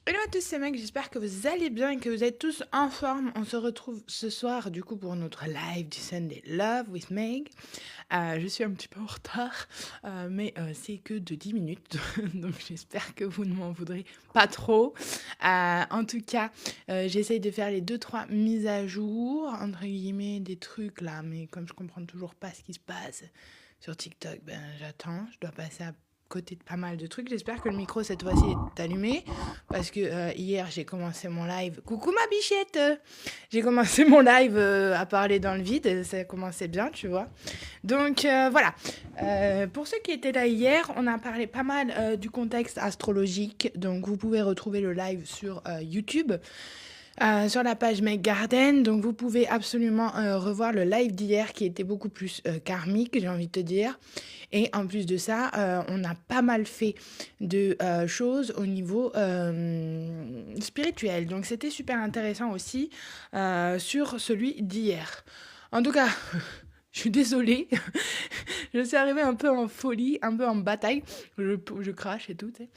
Hello à tous ces mecs, j'espère que vous allez bien et que vous êtes tous en forme. On se retrouve ce soir du coup pour notre live du Sunday Love with Meg. Je suis un petit peu en retard, mais c'est que de 10 minutes, donc j'espère que vous ne m'en voudrez pas trop. En tout cas, j'essaye de faire les deux trois mises à jour, entre guillemets, des trucs là, mais comme je comprends toujours pas ce qui se passe sur TikTok, ben j'attends, je dois passer à côté de pas mal de trucs. J'espère que le micro cette fois-ci est allumé parce que hier j'ai commencé mon live. Coucou ma bichette. J'ai commencé mon live à parler dans le vide, ça commençait bien, tu vois. Donc voilà. Pour ceux qui étaient là hier, on a parlé pas mal du contexte astrologique. Donc vous pouvez retrouver le live sur YouTube. Sur la page Meg Garden, donc vous pouvez absolument revoir le live d'hier qui était beaucoup plus karmique, j'ai envie de te dire. Et en plus de ça, on a pas mal fait de choses au niveau spirituel. Donc c'était super intéressant aussi sur celui d'hier. En tout cas, je suis désolée, je suis arrivée un peu en folie, un peu en bataille. Je crache et tout, tu sais.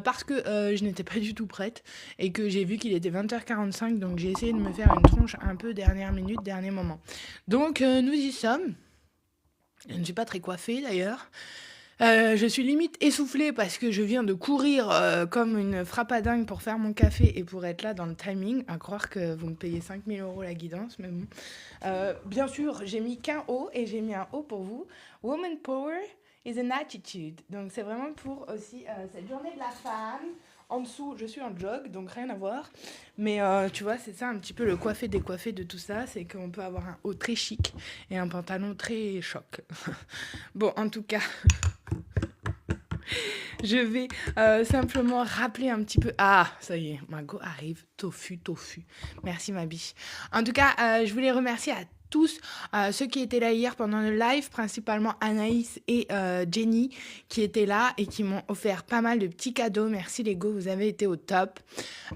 Parce que je n'étais pas du tout prête et que j'ai vu qu'il était 20h45, donc j'ai essayé de me faire une tronche un peu dernière minute, dernier moment. Donc nous y sommes. Je ne suis pas très coiffée d'ailleurs. Je suis limite essoufflée parce que je viens de courir comme une frappadingue pour faire mon café et pour être là dans le timing. À croire que vous me payez 5 000 € la guidance, mais bon. Bien sûr, j'ai mis qu'un O et j'ai mis un O pour vous. Woman Power is an attitude. Donc c'est vraiment pour aussi cette journée de la femme. En dessous, je suis en jog, donc rien à voir. Mais tu vois, c'est ça un petit peu le coiffé décoiffé de tout ça. C'est qu'on peut avoir un haut très chic et un pantalon très choc. Bon, en tout cas, je vais simplement rappeler un petit peu. Ah, ça y est, Margot arrive. Tofu, tofu. Merci, ma biche. En tout cas, je voulais remercier à tous ceux qui étaient là hier pendant le live, principalement Anaïs et Jenny qui étaient là et qui m'ont offert pas mal de petits cadeaux. Merci les go, vous avez été au top.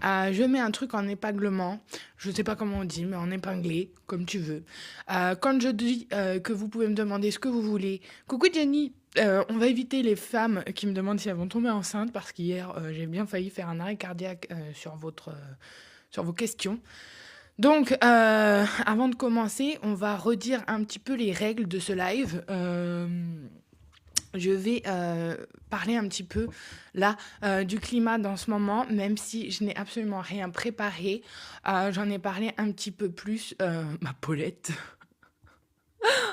Je mets un truc en épinglement. Je sais pas comment on dit, mais en épinglé, comme tu veux. Quand je dis que vous pouvez me demander ce que vous voulez. Coucou Jenny, on va éviter les femmes qui me demandent si elles vont tomber enceintes parce qu'hier, j'ai bien failli faire un arrêt cardiaque sur vos questions. Donc, avant de commencer, on va redire un petit peu les règles de ce live. Je vais parler un petit peu là du climat dans ce moment, même si je n'ai absolument rien préparé. J'en ai parlé un petit peu plus, ma Paulette.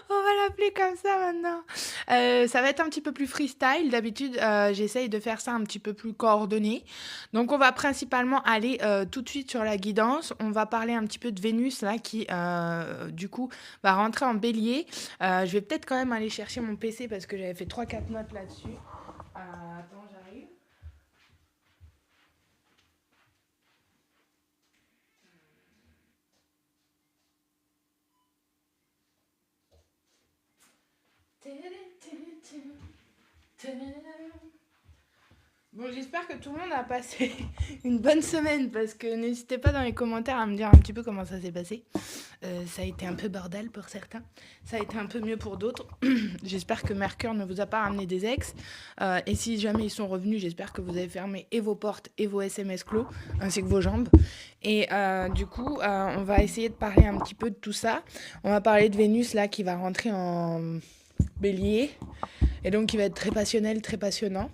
On va l'appeler comme ça maintenant. Ça va être un petit peu plus freestyle. D'habitude, j'essaye de faire ça un petit peu plus coordonné. Donc, on va principalement aller tout de suite sur la guidance. On va parler un petit peu de Vénus, là, qui, du coup, va rentrer en bélier. Je vais peut-être quand même aller chercher mon PC parce que j'avais fait 3-4 notes là-dessus. Attends, j'arrive. Bon, j'espère que tout le monde a passé une bonne semaine parce que n'hésitez pas dans les commentaires à me dire un petit peu comment ça s'est passé. Ça a été un peu bordel pour certains, ça a été un peu mieux pour d'autres. J'espère que Mercure ne vous a pas ramené des ex. Et si jamais ils sont revenus, j'espère que vous avez fermé et vos portes et vos SMS clos, ainsi que vos jambes. Et du coup, on va essayer de parler un petit peu de tout ça. On va parler de Vénus là qui va rentrer en bélier et donc qui va être très passionnel, très passionnant.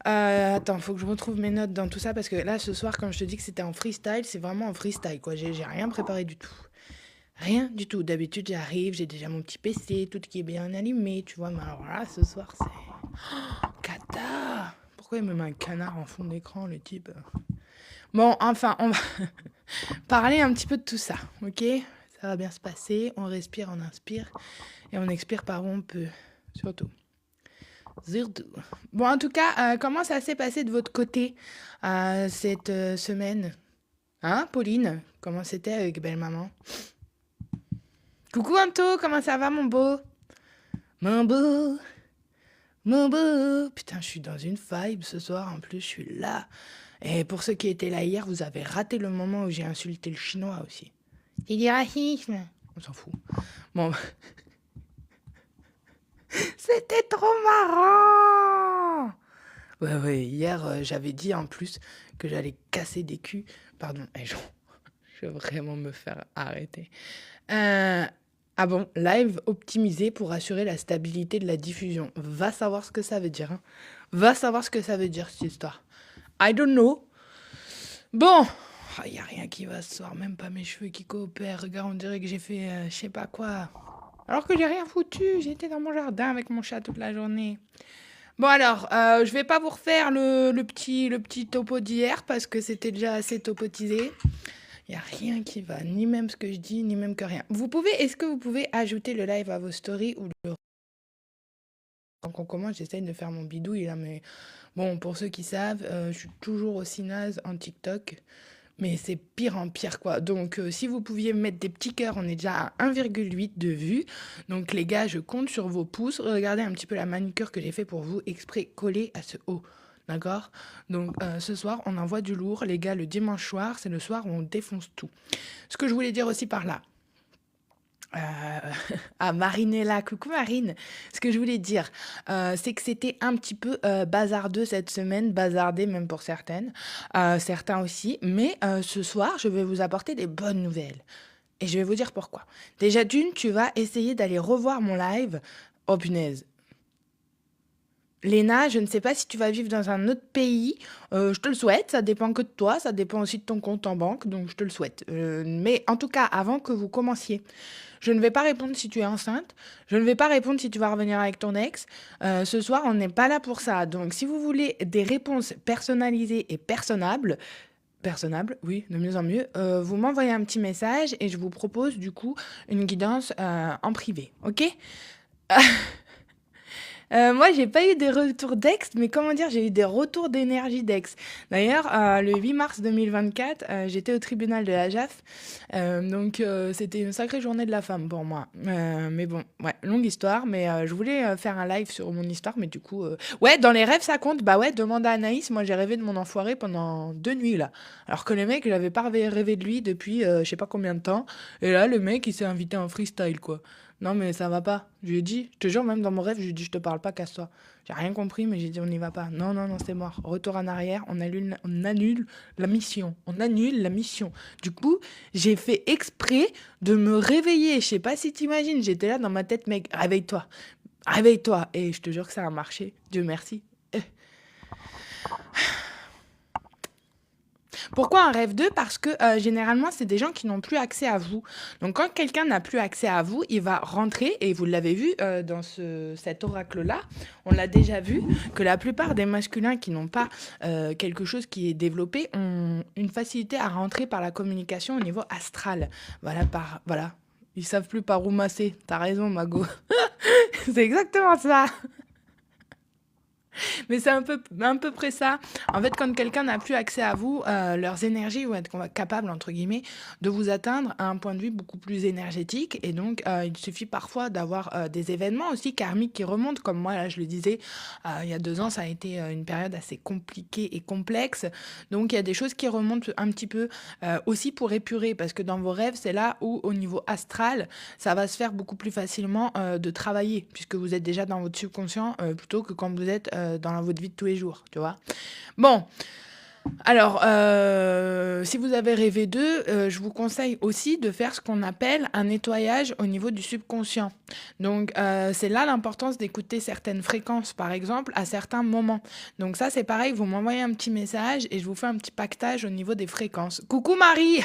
Attends, faut que je retrouve mes notes dans tout ça parce que là, ce soir, comme je te dis que c'était en freestyle, c'est vraiment en freestyle, quoi. J'ai rien préparé du tout. Rien du tout. D'habitude, j'arrive, j'ai déjà mon petit PC, tout qui est bien allumé, tu vois. Mais alors là, ce soir, c'est... Oh, cata! Pourquoi il me met un canard en fond d'écran, le type? Bon, enfin, on va parler un petit peu de tout ça, ok? Ça va bien se passer. On respire, on inspire. Et on expire par où on peut, surtout. Zirdu. Bon, en tout cas, comment ça s'est passé de votre côté cette semaine? Hein, Pauline? Comment c'était avec belle maman? Coucou Anto, comment ça va mon beau? Mon beau, mon beau. Putain, je suis dans une vibe ce soir, en plus je suis là. Et pour ceux qui étaient là hier, vous avez raté le moment où j'ai insulté le chinois aussi. C'est du racisme. On s'en fout. Bon, c'était trop marrant. Ouais, ouais, hier, j'avais dit en plus que j'allais casser des culs. Pardon, je vais vraiment me faire arrêter. Euh, ah bon, live optimisé pour assurer la stabilité de la diffusion. Va savoir ce que ça veut dire, hein. Va savoir ce que ça veut dire, cette histoire. I don't know. Bon, il n'y a rien qui va ce soir, même pas mes cheveux qui coopèrent. Regarde, on dirait que j'ai fait je sais pas quoi. Alors que j'ai rien foutu, j'étais dans mon jardin avec mon chat toute la journée. Bon alors, je vais pas vous refaire le petit topo d'hier parce que c'était déjà assez topotisé. Il n'y a rien qui va, ni même ce que je dis, ni même que rien. Est-ce que vous pouvez ajouter le live à vos stories ou le... Donc on commence, j'essaye de faire mon bidouille là, mais bon, pour ceux qui savent, je suis toujours aussi naze en TikTok. Mais c'est pire en pire, quoi. Donc, si vous pouviez mettre des petits cœurs, on est déjà à 1,8 de vues. Donc, les gars, je compte sur vos pouces. Regardez un petit peu la manucure que j'ai fait pour vous, exprès collée à ce haut. D'accord? Donc, ce soir, on envoie du lourd. Les gars, le dimanche soir, c'est le soir où on défonce tout. Ce que je voulais dire aussi par là, à Marinella, coucou Marine. Ce que je voulais dire, c'est que c'était un petit peu bazardeux cette semaine, bazardé même pour certaines, certains aussi. Mais ce soir, je vais vous apporter des bonnes nouvelles. Et je vais vous dire pourquoi. Déjà d'une, tu vas essayer d'aller revoir mon live. Oh punaise. Léna, je ne sais pas si tu vas vivre dans un autre pays. Je te le souhaite. Ça dépend que de toi. Ça dépend aussi de ton compte en banque. Donc, je te le souhaite. Mais en tout cas, avant que vous commenciez, je ne vais pas répondre si tu es enceinte. Je ne vais pas répondre si tu vas revenir avec ton ex. Ce soir, on n'est pas là pour ça. Donc, si vous voulez des réponses personnalisées et personnables, oui, de mieux en mieux, vous m'envoyez un petit message et je vous propose du coup une guidance en privé. Ok? Moi, j'ai pas eu des retours d'ex, mais comment dire, j'ai eu des retours d'énergie d'ex. D'ailleurs, le 8 mars 2024, j'étais au tribunal de la JAF, donc c'était une sacrée journée de la femme pour moi. Mais bon, ouais, longue histoire, mais je voulais faire un live sur mon histoire, mais du coup... Ouais, dans les rêves, ça compte. Bah ouais, demande à Anaïs, moi j'ai rêvé de mon enfoiré pendant 2 nuits, là. Alors que le mec, j'avais pas rêvé de lui depuis je sais pas combien de temps, et là, le mec, il s'est invité en freestyle, quoi. Non, mais ça va pas. Je lui ai dit, je te jure, même dans mon rêve, je lui ai dit, je te parle pas, casse-toi. J'ai rien compris, mais j'ai dit, on n'y va pas. Non, non, non, c'est mort. Retour en arrière, on annule la mission. On annule la mission. Du coup, j'ai fait exprès de me réveiller. Je sais pas si t'imagines, j'étais là dans ma tête, mec, réveille-toi. Réveille-toi. Et je te jure que ça a marché. Dieu merci. Pourquoi un rêve 2? Parce que généralement, c'est des gens qui n'ont plus accès à vous. Donc, quand quelqu'un n'a plus accès à vous, il va rentrer, et vous l'avez vu dans cet oracle-là, on l'a déjà vu, que la plupart des masculins qui n'ont pas quelque chose qui est développé ont une facilité à rentrer par la communication au niveau astral. Voilà. Ils savent plus par où masser. T'as raison, Mago. C'est exactement ça. Mais c'est un peu près ça. En fait, quand quelqu'un n'a plus accès à vous, leurs énergies vont être capables, entre guillemets, de vous atteindre à un point de vue beaucoup plus énergétique. Et donc, il suffit parfois d'avoir des événements aussi karmiques qui remontent. Comme moi, là, je le disais, il y a 2 ans, ça a été une période assez compliquée et complexe. Donc, il y a des choses qui remontent un petit peu aussi pour épurer. Parce que dans vos rêves, c'est là où, au niveau astral, ça va se faire beaucoup plus facilement de travailler. Puisque vous êtes déjà dans votre subconscient plutôt que quand vous êtes dans votre vie de tous les jours, tu vois. Bon, alors, si vous avez rêvé d'eux, je vous conseille aussi de faire ce qu'on appelle un nettoyage au niveau du subconscient. Donc, c'est là l'importance d'écouter certaines fréquences, par exemple, à certains moments. Donc ça, c'est pareil, vous m'envoyez un petit message et je vous fais un petit pactage au niveau des fréquences. Coucou Marie!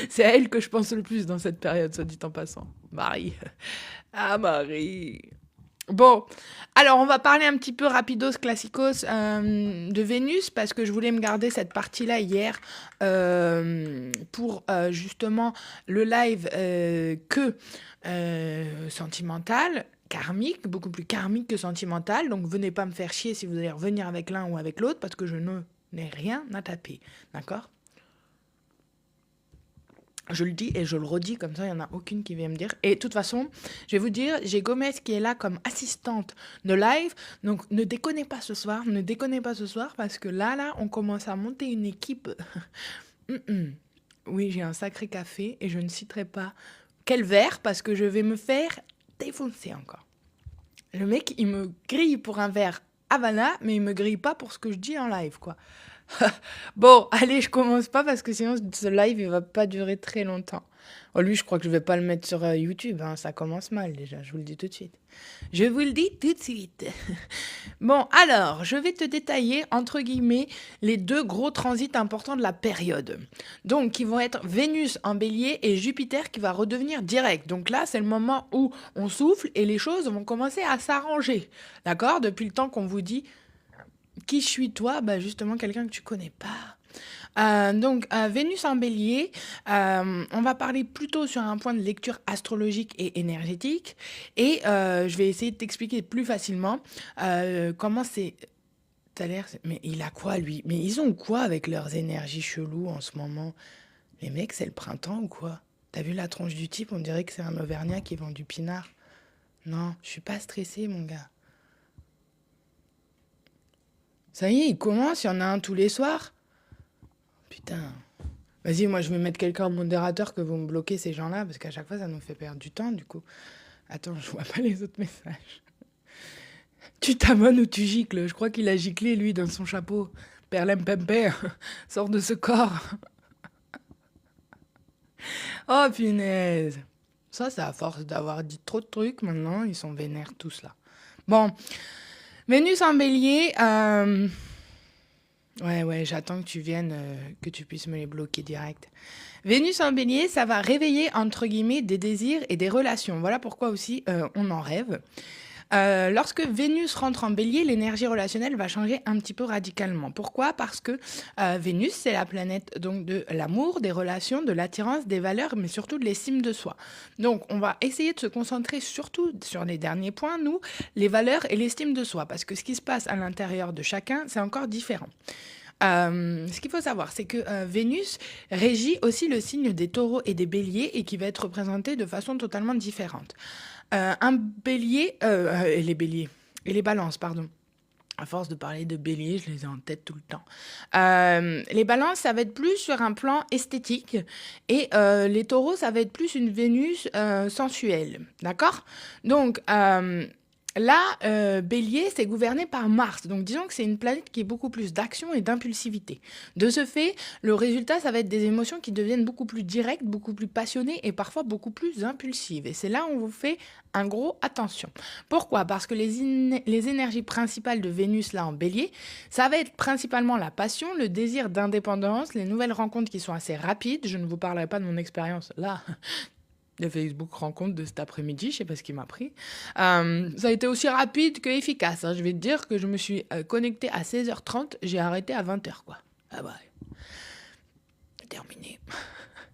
C'est à elle que je pense le plus dans cette période, soit dit en passant. Marie. Ah, Marie. Bon, alors on va parler un petit peu rapidos classicos de Vénus parce que je voulais me garder cette partie-là hier pour justement le live que sentimental, karmique, beaucoup plus karmique que sentimental. Donc venez pas me faire chier si vous allez revenir avec l'un ou avec l'autre parce que je n'ai rien à taper, d'accord? Je le dis et je le redis, comme ça, il n'y en a aucune qui vient me dire. Et de toute façon, je vais vous dire, j'ai Gomez qui est là comme assistante de live. Donc, ne déconnez pas ce soir. Ne déconnez pas ce soir parce que là, on commence à monter une équipe. Oui, j'ai un sacré café et je ne citerai pas quel verre parce que je vais me faire défoncer encore. Le mec, il me grille pour un verre Havana, mais il me grille pas pour ce que je dis en live, quoi. Bon, allez, je commence pas parce que sinon ce live il va pas durer très longtemps. Oh, lui, je crois que je vais pas le mettre sur YouTube, hein, ça commence mal déjà, je vous le dis tout de suite. Je vous le dis tout de suite. Bon, alors, je vais te détailler, entre guillemets, les deux gros transits importants de la période. Donc, qui vont être Vénus en bélier et Jupiter qui va redevenir direct. Donc là, c'est le moment où on souffle et les choses vont commencer à s'arranger. D'accord? Depuis le temps qu'on vous dit qui suis toi? Bah justement, quelqu'un que tu connais pas. Vénus en bélier, on va parler plutôt sur un point de lecture astrologique et énergétique. Et je vais essayer de t'expliquer plus facilement comment c'est... T'as l'air... Mais il a quoi, lui? Mais ils ont quoi avec leurs énergies cheloues en ce moment? Les mecs, c'est le printemps ou quoi? T'as vu la tronche du type? On dirait que c'est un Auvergnat qui vend du pinard. Non, je suis pas stressée, mon gars. Ça y est, il commence, il y en a un tous les soirs. Putain. Vas-y, moi je vais mettre quelqu'un en modérateur que vous me bloquez ces gens-là, parce qu'à chaque fois ça nous fait perdre du temps du coup. Attends, je vois pas les autres messages. Tu t'abonnes ou tu gicles? Je crois qu'il a giclé lui dans son chapeau. Perlem pemper, sors de ce corps. Oh punaise. Ça, c'est à force d'avoir dit trop de trucs maintenant, ils sont vénères tous là. Bon, Vénus en bélier, ouais, j'attends que tu viennes, que tu puisses me les bloquer direct. Vénus en bélier, ça va réveiller, entre guillemets, des désirs et des relations. Voilà pourquoi aussi on en rêve. Lorsque Vénus rentre en bélier, l'énergie relationnelle va changer un petit peu radicalement. Pourquoi? Parce que Vénus, c'est la planète donc de l'amour, des relations, de l'attirance, des valeurs, mais surtout de l'estime de soi. Donc, on va essayer de se concentrer surtout sur les derniers points, nous, les valeurs et l'estime de soi, parce que ce qui se passe à l'intérieur de chacun, c'est encore différent. Ce qu'il faut savoir, c'est que Vénus régit aussi le signe des taureaux et des béliers et qui va être représenté de façon totalement différente. Un bélier, et les béliers, et les balances, pardon. À force de parler de bélier, je les ai en tête tout le temps. Les balances, ça va être plus sur un plan esthétique. Et les taureaux, ça va être plus une Vénus sensuelle. D'accord? Donc, là, Bélier, c'est gouverné par Mars. Donc, disons que c'est une planète qui est beaucoup plus d'action et d'impulsivité. De ce fait, le résultat, ça va être des émotions qui deviennent beaucoup plus directes, beaucoup plus passionnées et parfois beaucoup plus impulsives. Et c'est là où on vous fait un gros attention. Pourquoi? Parce que les énergies principales de Vénus, là, en Bélier, ça va être principalement la passion, le désir d'indépendance, les nouvelles rencontres qui sont assez rapides. Je ne vous parlerai pas de mon expérience là. De Facebook rencontre de cet après-midi, je sais pas ce qui m'a pris. Ça a été aussi rapide que efficace. Hein. Je vais te dire que je me suis connectée à 16h30, j'ai arrêté à 20h, quoi. Ah bah, terminé.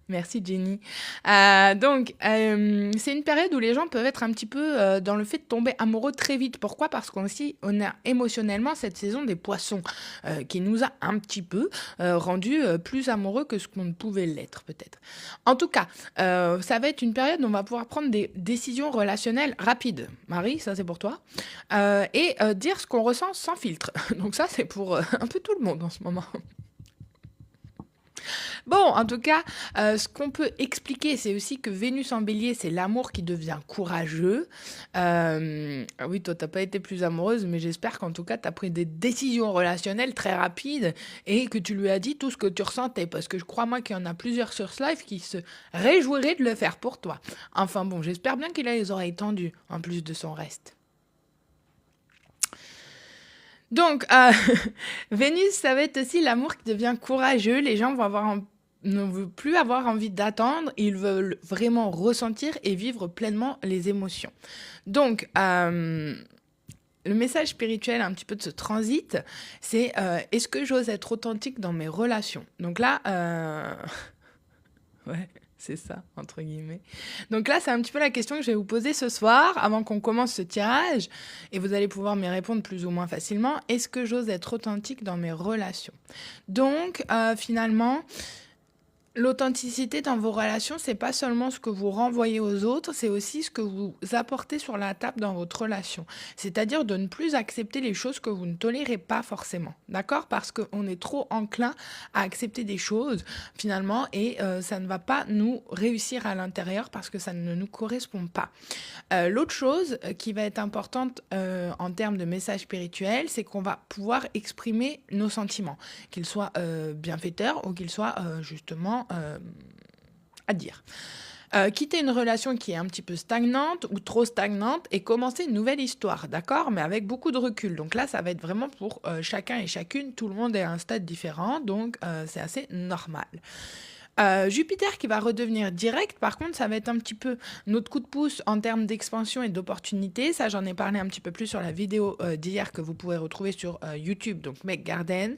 Merci Jenny. C'est une période où les gens peuvent être un petit peu dans le fait de tomber amoureux très vite. Pourquoi? Parce qu'on a émotionnellement cette saison des poissons qui nous a un petit peu rendus plus amoureux que ce qu'on ne pouvait l'être peut-être. En tout cas, ça va être une période où on va pouvoir prendre des décisions relationnelles rapides. Marie, ça c'est pour toi. Et dire ce qu'on ressent sans filtre. Donc ça c'est pour un peu tout le monde en ce moment. Bon, en tout cas, ce qu'on peut expliquer, c'est aussi que Vénus en bélier, c'est l'amour qui devient courageux. Oui, toi, t'as pas été plus amoureuse, mais j'espère qu'en tout cas, t'as pris des décisions relationnelles très rapides et que tu lui as dit tout ce que tu ressentais. Parce que je crois, moi, qu'il y en a plusieurs sur ce live qui se réjouiraient de le faire pour toi. Enfin bon, j'espère bien qu'il a les oreilles tendues, en plus de son reste. Donc, Vénus, ça va être aussi l'amour qui devient courageux. Les gens ne veulent plus avoir envie d'attendre, ils veulent vraiment ressentir et vivre pleinement les émotions. Donc, le message spirituel un petit peu de ce transit, c'est est-ce que j'ose être authentique dans mes relations? Donc là, ouais, c'est ça, entre guillemets. Donc là, c'est un petit peu la question que je vais vous poser ce soir, avant qu'on commence ce tirage, et vous allez pouvoir m'y répondre plus ou moins facilement. Est-ce que j'ose être authentique dans mes relations? Donc, finalement, L'authenticité dans vos relations, c'est pas seulement ce que vous renvoyez aux autres, c'est aussi ce que vous apportez sur la table dans votre relation. C'est-à-dire de ne plus accepter les choses que vous ne tolérez pas forcément. D'accord? Parce qu'on est trop enclin à accepter des choses finalement et ça ne va pas nous réussir à l'intérieur parce que ça ne nous correspond pas. L'autre chose qui va être importante en termes de message spirituel, c'est qu'on va pouvoir exprimer nos sentiments, qu'ils soient bienfaiteurs ou qu'ils soient justement à dire. Quitter une relation qui est un petit peu stagnante ou trop stagnante et commencer une nouvelle histoire, d'accord? Mais avec beaucoup de recul. Donc là, ça va être vraiment pour chacun et chacune. Tout le monde est à un stade différent, donc c'est assez normal. Jupiter qui va redevenir direct, par contre, ça va être un petit peu notre coup de pouce en termes d'expansion et d'opportunité. Ça, j'en ai parlé un petit peu plus sur la vidéo d'hier que vous pouvez retrouver sur YouTube, donc Meg Garden.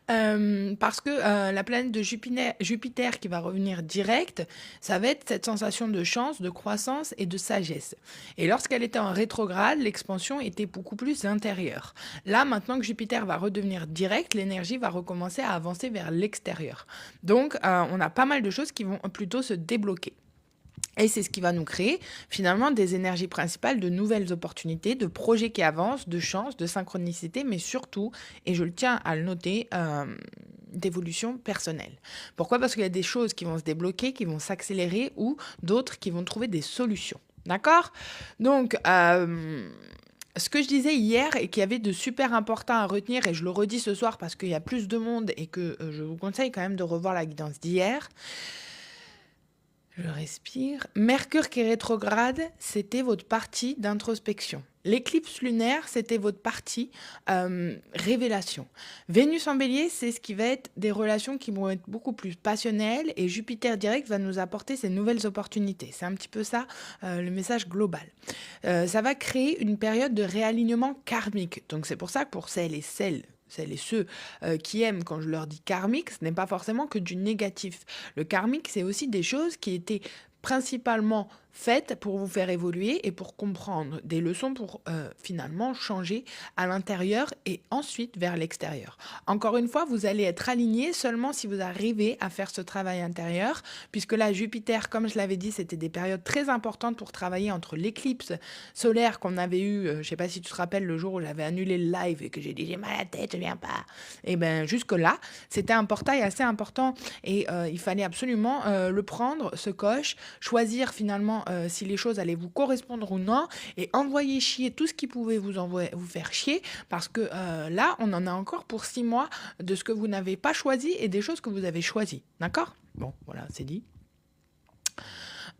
Parce que la planète de Jupiter qui va revenir direct, ça va être cette sensation de chance, de croissance et de sagesse. Et lorsqu'elle était en rétrograde, l'expansion était beaucoup plus intérieure. Là, maintenant que Jupiter va redevenir direct, l'énergie va recommencer à avancer vers l'extérieur. Donc, on a pas mal de choses qui vont plutôt se débloquer. Et c'est ce qui va nous créer finalement des énergies principales, de nouvelles opportunités, de projets qui avancent, de chances, de synchronicité, mais surtout, et je le tiens à le noter, d'évolution personnelle. Pourquoi? Parce qu'il y a des choses qui vont se débloquer, qui vont s'accélérer, ou d'autres qui vont trouver des solutions. D'accord? Donc, ce que je disais hier et qu'il y avait de super important à retenir, et je le redis ce soir parce qu'il y a plus de monde et que je vous conseille quand même de revoir la guidance d'hier. Je respire. Mercure qui est rétrograde, c'était votre partie d'introspection. L'éclipse lunaire, c'était votre partie révélation. Vénus en bélier, c'est ce qui va être des relations qui vont être beaucoup plus passionnelles et Jupiter direct va nous apporter ces nouvelles opportunités. C'est un petit peu ça le message global. Ça va créer une période de réalignement karmique. Donc c'est pour ça que pour celles et ceux qui aiment quand je leur dis karmique, ce n'est pas forcément que du négatif. Le karmique, c'est aussi des choses qui étaient principalement faites pour vous faire évoluer et pour comprendre des leçons pour finalement changer à l'intérieur et ensuite vers l'extérieur. Encore une fois, vous allez être aligné seulement si vous arrivez à faire ce travail intérieur, puisque là, Jupiter, comme je l'avais dit, c'était des périodes très importantes pour travailler entre l'éclipse solaire qu'on avait eu, je ne sais pas si tu te rappelles le jour où j'avais annulé le live et que j'ai dit j'ai mal à la tête, je viens pas. Et bien jusque-là, c'était un portail assez important et il fallait absolument le prendre, ce coche, choisir finalement si les choses allaient vous correspondre ou non et envoyer chier tout ce qui pouvait vous faire chier parce que là, on en a encore pour 6 mois de ce que vous n'avez pas choisi et des choses que vous avez choisies. D'accord? Bon, voilà, c'est dit.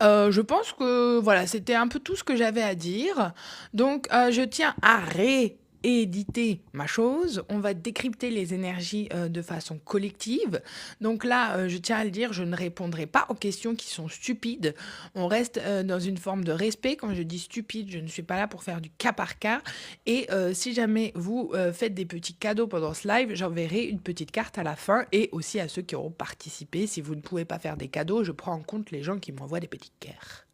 Je pense que voilà, c'était un peu tout ce que j'avais à dire. Donc, je tiens à rééditer ma chose. On va décrypter les énergies de façon collective. Donc là, je tiens à le dire, je ne répondrai pas aux questions qui sont stupides. On reste dans une forme de respect. Quand je dis stupide, je ne suis pas là pour faire du cas par cas. Et si jamais vous faites des petits cadeaux pendant ce live, j'enverrai une petite carte à la fin et aussi à ceux qui auront participé. Si vous ne pouvez pas faire des cadeaux, je prends en compte les gens qui m'envoient des petits cœurs.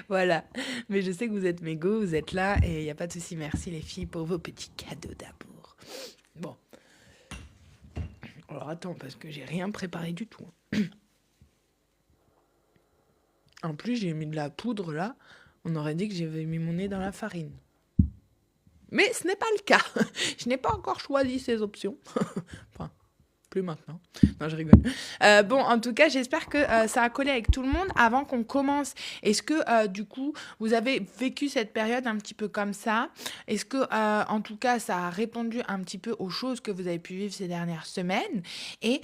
Voilà, mais je sais que vous êtes mégo, vous êtes là et il n'y a pas de souci. Merci les filles pour vos petits cadeaux d'amour. Bon, alors attends, parce que j'ai rien préparé du tout. En plus, j'ai mis de la poudre là. On aurait dit que j'avais mis mon nez dans la farine. Mais ce n'est pas le cas. Je n'ai pas encore choisi ces options. Enfin, plus maintenant. Non, je rigole. Bon, en tout cas, j'espère que ça a collé avec tout le monde. Avant qu'on commence, est-ce que, du coup, vous avez vécu cette période un petit peu comme ça? Est-ce que, en tout cas, ça a répondu un petit peu aux choses que vous avez pu vivre ces dernières semaines? Et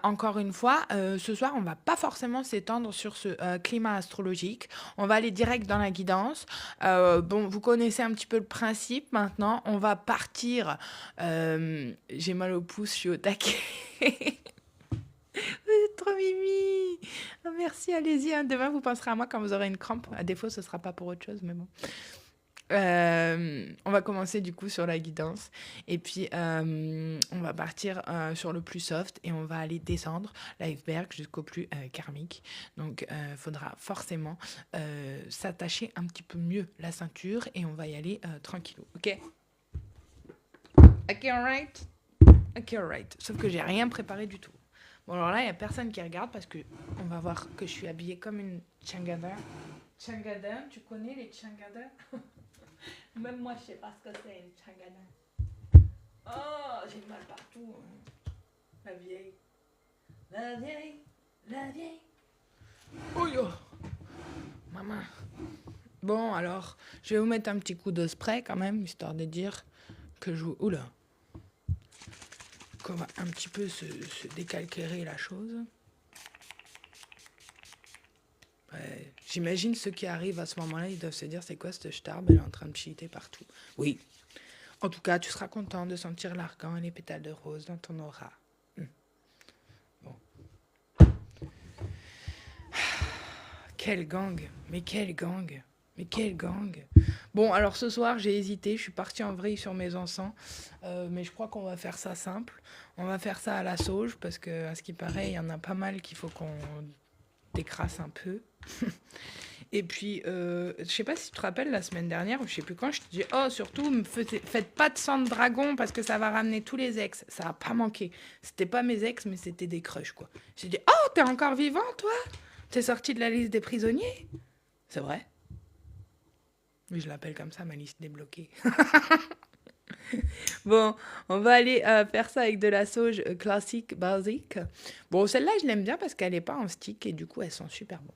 encore une fois, ce soir, on va pas forcément s'étendre sur ce climat astrologique. On va aller direct dans la guidance. Bon, vous connaissez un petit peu le principe. Maintenant, on va partir. J'ai mal au pouce, je suis au taquet. Vous êtes trop mimi. Oh, merci, allez-y. Hein. Demain, vous penserez à moi quand vous aurez une crampe. À défaut, ce ne sera pas pour autre chose, mais bon. On va commencer du coup sur la guidance. Et puis, on va partir sur le plus soft et on va aller descendre l'iceberg jusqu'au plus karmique. Donc, il faudra forcément s'attacher un petit peu mieux la ceinture et on va y aller tranquillou. OK? OK, alright? OK, alright. Sauf que j'ai rien préparé du tout. Bon, alors là, il n'y a personne qui regarde parce que on va voir que je suis habillée comme une Tchangada. Tchangada, tu connais les Tchangada? Même moi, je sais pas ce que c'est une Tchangada. Oh, j'ai mal partout. La vieille. La vieille. La vieille. Oh yo, maman. Bon, alors, je vais vous mettre un petit coup de spray quand même, histoire de dire que je... Oula. Qu'on va un petit peu se décalquérer la chose. Ouais, j'imagine ceux qui arrivent à ce moment-là, ils doivent se dire c'est quoi cette starbe, elle est en train de cheater partout. Oui. En tout cas, tu seras content de sentir l'argan et les pétales de rose dans ton aura. Bon. Quel gang. Mais quel gang. Mais quel gang. Bon, alors ce soir, j'ai hésité. Je suis partie en vrille sur mes encens. Mais je crois qu'on va faire ça simple. On va faire ça à la sauge parce que, à ce qui paraît, il y en a pas mal qu'il faut qu'on décrasse un peu. Et puis, je sais pas si tu te rappelles, la semaine dernière, ou je sais plus quand, je te dis, oh, surtout, faites pas de sang de dragon parce que ça va ramener tous les ex. Ça a pas manqué. C'était pas mes ex, mais c'était des crushs, quoi. J'ai dit, oh, t'es encore vivant, toi? T'es sorti de la liste des prisonniers? C'est vrai? Oui, je l'appelle comme ça, ma liste débloquée. Bon, on va aller faire ça avec de la sauge classique, basique. Bon, celle-là, je l'aime bien parce qu'elle n'est pas en stick et du coup, elle sent super bon.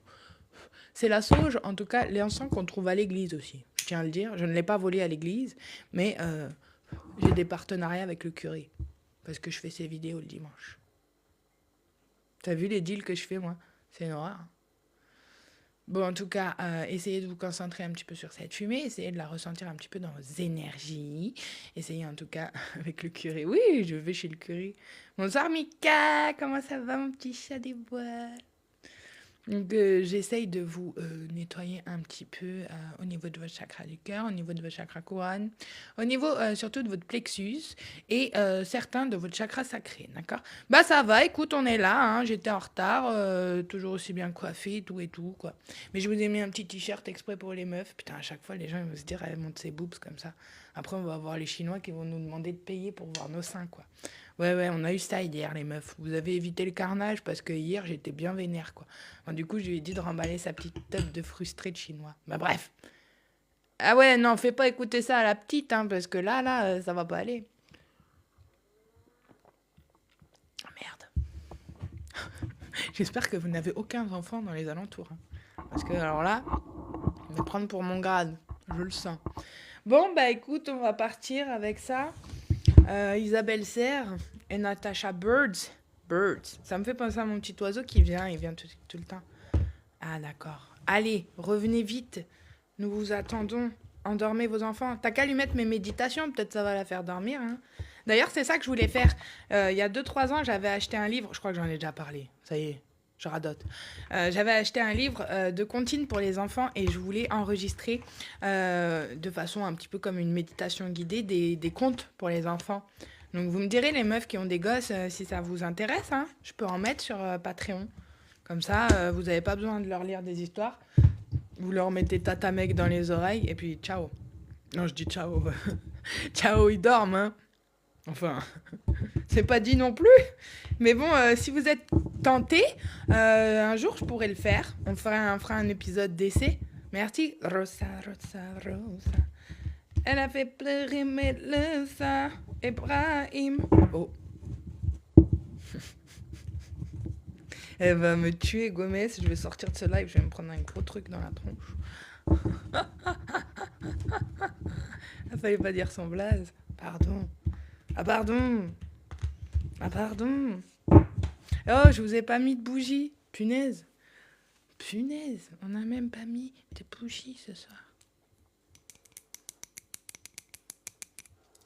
C'est la sauge, en tout cas, l'encens qu'on trouve à l'église aussi. Je tiens à le dire, je ne l'ai pas volé à l'église, mais j'ai des partenariats avec le curé parce que je fais ces vidéos le dimanche. T'as vu les deals que je fais, moi? C'est une horreur. Bon, en tout cas, essayez de vous concentrer un petit peu sur cette fumée, essayez de la ressentir un petit peu dans vos énergies. Essayez en tout cas avec le curé. Oui, je vais chez le curé. Bonsoir Mika, comment ça va mon petit chat des bois? Donc, j'essaye de vous nettoyer un petit peu au niveau de votre chakra du cœur, au niveau de votre chakra couronne, au niveau surtout de votre plexus et certains de votre chakra sacré, d'accord? Bah ça va, écoute, on est là, hein, j'étais en retard, toujours aussi bien coiffée, tout et tout, quoi. Mais je vous ai mis un petit t-shirt exprès pour les meufs. Putain, à chaque fois, les gens ils vont se dire, elle monte ses boobs comme ça. Après, on va avoir les Chinois qui vont nous demander de payer pour voir nos seins, quoi. Ouais, on a eu ça hier, les meufs. Vous avez évité le carnage parce que hier, j'étais bien vénère, quoi. Bon, du coup, je lui ai dit de remballer sa petite tête de frustré de chinois. Bah bref. Ah ouais, non, fais pas écouter ça à la petite, hein, parce que là, ça va pas aller. Ah, merde. J'espère que vous n'avez aucun enfant dans les alentours. Hein. Parce que, alors là, on va prendre pour mon grade. Je le sens. Bon, bah écoute, on va partir avec ça. Isabelle Serre et Natasha Birds. Birds. Ça me fait penser à mon petit oiseau qui vient. Il vient tout le temps. Ah, d'accord. Allez, revenez vite. Nous vous attendons. Endormez vos enfants. T'as qu'à lui mettre mes méditations. Peut-être ça va la faire dormir. Hein. D'ailleurs, c'est ça que je voulais faire. Il y a 2-3 ans, j'avais acheté un livre. Je crois que j'en ai déjà parlé. Ça y est, je radote. J'avais acheté un livre de comptines pour les enfants et je voulais enregistrer de façon un petit peu comme une méditation guidée des contes pour les enfants. Donc vous me direz, les meufs qui ont des gosses, si ça vous intéresse, hein, je peux en mettre sur Patreon. Comme ça, vous n'avez pas besoin de leur lire des histoires. Vous leur mettez tata mec dans les oreilles et puis ciao. Non, je dis ciao. Ciao, ils dorment, hein. Enfin, c'est pas dit non plus. Mais bon, si vous êtes tenté, un jour, je pourrais le faire. On fera un épisode d'essai. Merci. Rosa, Rosa, Rosa. Elle a fait pleurer Mélissa, Ibrahim. Oh. Elle va me tuer, Gomez. Je vais sortir de ce live, je vais me prendre un gros truc dans la tronche. Il fallait pas dire son blaze. Pardon. Ah pardon. Ah pardon. Oh, je vous ai pas mis de bougie. Punaise. Punaise. On n'a même pas mis de bougie ce soir.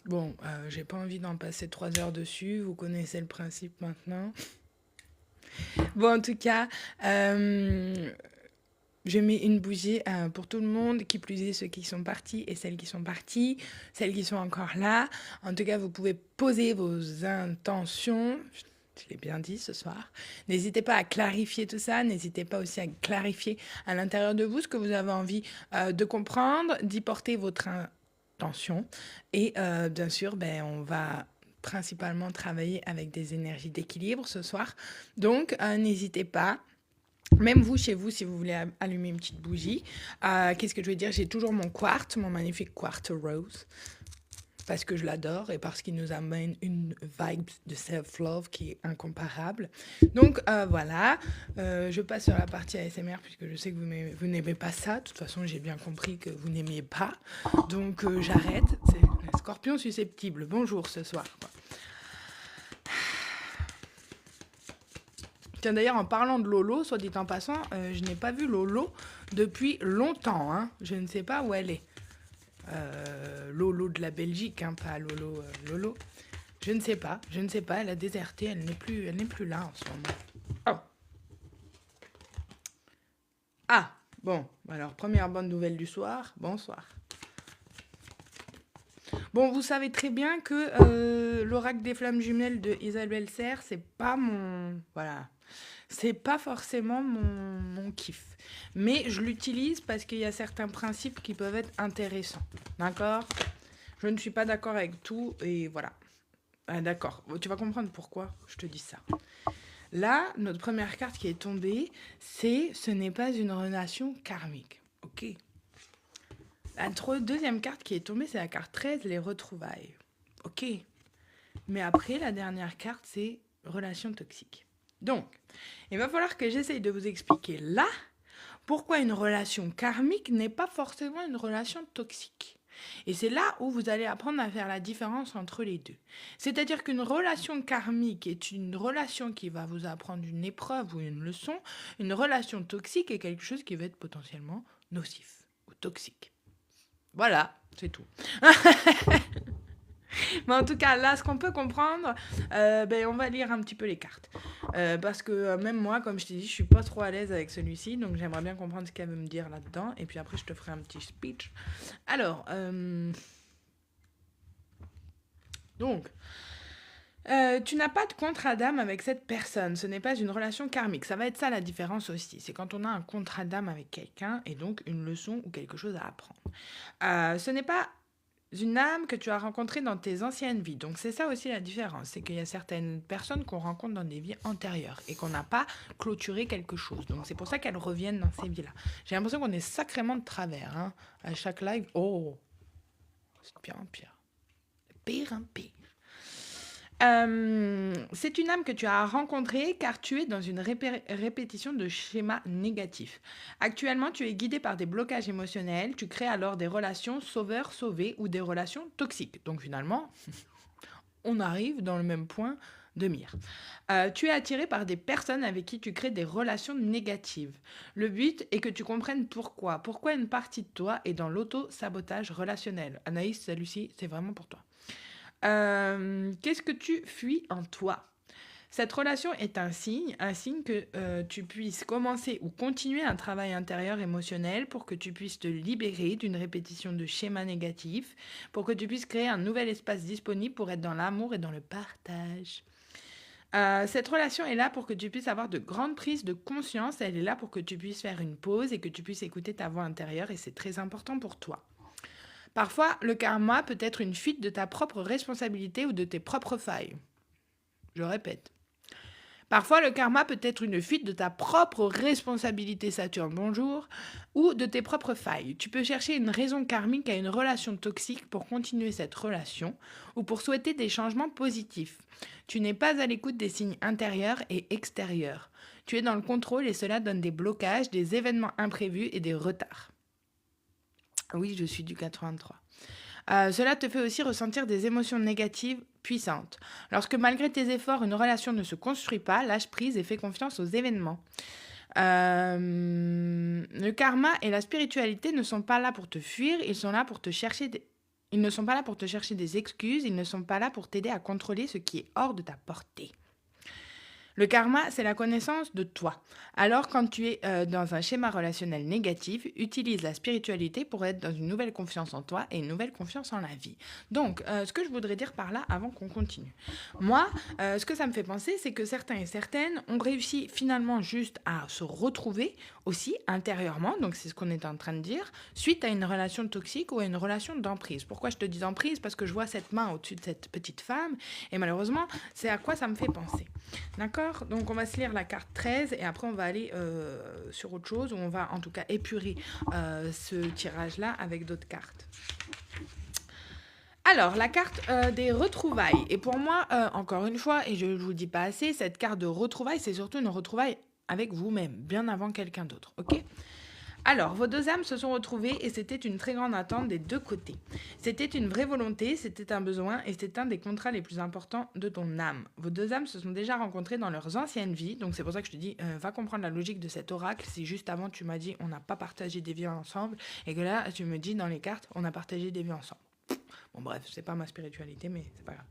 Bon, j'ai pas envie d'en passer 3 heures dessus. Vous connaissez le principe maintenant. Bon, en tout cas, je mets une bougie pour tout le monde, qui plus est ceux qui sont partis et celles qui sont parties, celles qui sont encore là. En tout cas, vous pouvez poser vos intentions. Je l'ai bien dit ce soir. N'hésitez pas à clarifier tout ça. N'hésitez pas aussi à clarifier à l'intérieur de vous ce que vous avez envie de comprendre, d'y porter votre intention. Et bien sûr, on va principalement travailler avec des énergies d'équilibre ce soir. Donc, n'hésitez pas. Même vous, chez vous, si vous voulez allumer une petite bougie. Qu'est-ce que je veux dire? J'ai toujours mon quartz, mon magnifique quartz rose. Parce que je l'adore et parce qu'il nous amène une vibe de self-love qui est incomparable. Donc voilà, je passe sur la partie ASMR puisque je sais que vous n'aimez pas ça. De toute façon, j'ai bien compris que vous n'aimiez pas. Donc j'arrête. C'est le scorpion susceptible. Bonjour ce soir. Tiens, d'ailleurs, en parlant de Lolo, soit dit en passant, je n'ai pas vu Lolo depuis longtemps. Hein. Je ne sais pas où elle est. Lolo de la Belgique, hein, pas Lolo. Lolo. Je ne sais pas, elle a déserté, elle n'est plus là en ce moment. Oh. Ah, bon, alors première bonne nouvelle du soir, bonsoir. Bon, vous savez très bien que l'oracle des flammes jumelles de Isabelle Serre, c'est pas mon... Voilà. C'est pas forcément mon kiff. Mais je l'utilise parce qu'il y a certains principes qui peuvent être intéressants. D'accord? Je ne suis pas d'accord avec tout et voilà. D'accord. Tu vas comprendre pourquoi je te dis ça. Là, notre première carte qui est tombée, c'est « Ce n'est pas une relation karmique ». Ok. La deuxième carte qui est tombée, c'est la carte 13, les retrouvailles. Ok. Mais après, la dernière carte, c'est « relation toxique ». Donc, il va falloir que j'essaye de vous expliquer là pourquoi une relation karmique n'est pas forcément une relation toxique. Et c'est là où vous allez apprendre à faire la différence entre les deux. C'est-à-dire qu'une relation karmique est une relation qui va vous apprendre une épreuve ou une leçon. Une relation toxique est quelque chose qui va être potentiellement nocif ou toxique. Voilà, c'est tout. Mais en tout cas, là, ce qu'on peut comprendre, on va lire un petit peu les cartes. Parce que même moi, comme je t'ai dit, je suis pas trop à l'aise avec celui-ci. Donc, j'aimerais bien comprendre ce qu'elle veut me dire là-dedans. Et puis après, je te ferai un petit speech. Alors, tu n'as pas de contrat d'âme avec cette personne. Ce n'est pas une relation karmique. Ça va être ça la différence aussi. C'est quand on a un contrat d'âme avec quelqu'un et donc une leçon ou quelque chose à apprendre. Ce n'est pas une âme que tu as rencontrée dans tes anciennes vies. Donc c'est ça aussi la différence, c'est qu'il y a certaines personnes qu'on rencontre dans des vies antérieures et qu'on n'a pas clôturé quelque chose. Donc c'est pour ça qu'elles reviennent dans ces vies-là. J'ai l'impression qu'on est sacrément de travers, hein, à chaque live. Oh, c'est de pire en pire. Pire en pire. C'est une âme que tu as rencontrée car tu es dans une répétition de schémas négatifs. Actuellement, tu es guidé par des blocages émotionnels. Tu crées alors des relations sauveur-sauvé ou des relations toxiques. Donc finalement, on arrive dans le même point de mire. Tu es attiré par des personnes avec qui tu crées des relations négatives. Le but est que tu comprennes pourquoi. Pourquoi une partie de toi est dans l'auto-sabotage relationnel. Anaïs, Lucie, c'est vraiment pour toi. Qu'est-ce que tu fuis en toi? Cette relation est un signe que tu puisses commencer ou continuer un travail intérieur émotionnel pour que tu puisses te libérer d'une répétition de schémas négatifs, pour que tu puisses créer un nouvel espace disponible pour être dans l'amour et dans le partage. Cette relation est là pour que tu puisses avoir de grandes prises de conscience, elle est là pour que tu puisses faire une pause et que tu puisses écouter ta voix intérieure et c'est très important pour toi. Parfois, le karma peut être une fuite de ta propre responsabilité ou de tes propres failles. Je répète. Parfois, le karma peut être une fuite de ta propre responsabilité, Saturne, bonjour, ou de tes propres failles. Tu peux chercher une raison karmique à une relation toxique pour continuer cette relation ou pour souhaiter des changements positifs. Tu n'es pas à l'écoute des signes intérieurs et extérieurs. Tu es dans le contrôle et cela donne des blocages, des événements imprévus et des retards. Oui, je suis du 83. Cela te fait aussi ressentir des émotions négatives puissantes. Lorsque malgré tes efforts, une relation ne se construit pas, lâche prise et fais confiance aux événements. Le karma et la spiritualité ne sont pas là pour te fuir, ils sont là pour te chercher ils ne sont pas là pour te chercher des excuses, ils ne sont pas là pour t'aider à contrôler ce qui est hors de ta portée. Le karma, c'est la connaissance de toi. Alors, quand tu es dans un schéma relationnel négatif, utilise la spiritualité pour être dans une nouvelle confiance en toi et une nouvelle confiance en la vie. Donc, ce que je voudrais dire par là, avant qu'on continue. Moi, ce que ça me fait penser, c'est que certains et certaines ont réussi finalement juste à se retrouver aussi intérieurement, donc c'est ce qu'on est en train de dire, suite à une relation toxique ou à une relation d'emprise. Pourquoi je te dis emprise? Parce que je vois cette main au-dessus de cette petite femme, et malheureusement, c'est à quoi ça me fait penser. D'accord? Donc on va se lire la carte 13 et après on va aller sur autre chose, où on va en tout cas épurer ce tirage-là avec d'autres cartes. Alors, la carte des retrouvailles. Et pour moi, encore une fois, et je ne vous dis pas assez, cette carte de retrouvailles, c'est surtout une retrouvaille avec vous-même, bien avant quelqu'un d'autre. Ok? Alors, vos deux âmes se sont retrouvées et c'était une très grande attente des deux côtés. C'était une vraie volonté, c'était un besoin et c'était un des contrats les plus importants de ton âme. Vos deux âmes se sont déjà rencontrées dans leurs anciennes vies, donc c'est pour ça que je te dis, va comprendre la logique de cet oracle. Si juste avant tu m'as dit on n'a pas partagé des vies ensemble et que là tu me dis dans les cartes on a partagé des vies ensemble. Bon bref, c'est pas ma spiritualité mais c'est pas grave.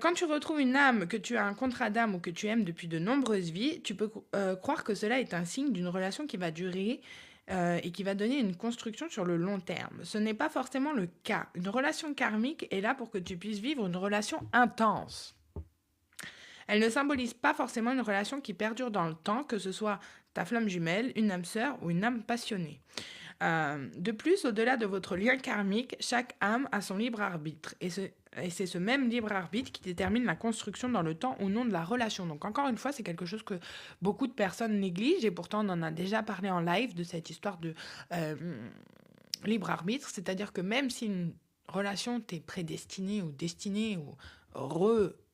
Quand tu retrouves une âme, que tu as un contrat d'âme ou que tu aimes depuis de nombreuses vies, tu peux croire que cela est un signe d'une relation qui va durer et qui va donner une construction sur le long terme. Ce n'est pas forcément le cas. Une relation karmique est là pour que tu puisses vivre une relation intense. Elle ne symbolise pas forcément une relation qui perdure dans le temps, que ce soit ta flamme jumelle, une âme sœur ou une âme passionnée. De plus, au-delà de votre lien karmique, chaque âme a son libre arbitre. Et c'est ce même libre arbitre qui détermine la construction dans le temps ou non de la relation. Donc encore une fois, c'est quelque chose que beaucoup de personnes négligent et pourtant on en a déjà parlé en live de cette histoire de libre arbitre. C'est-à-dire que même si une relation t'est prédestinée ou destinée ou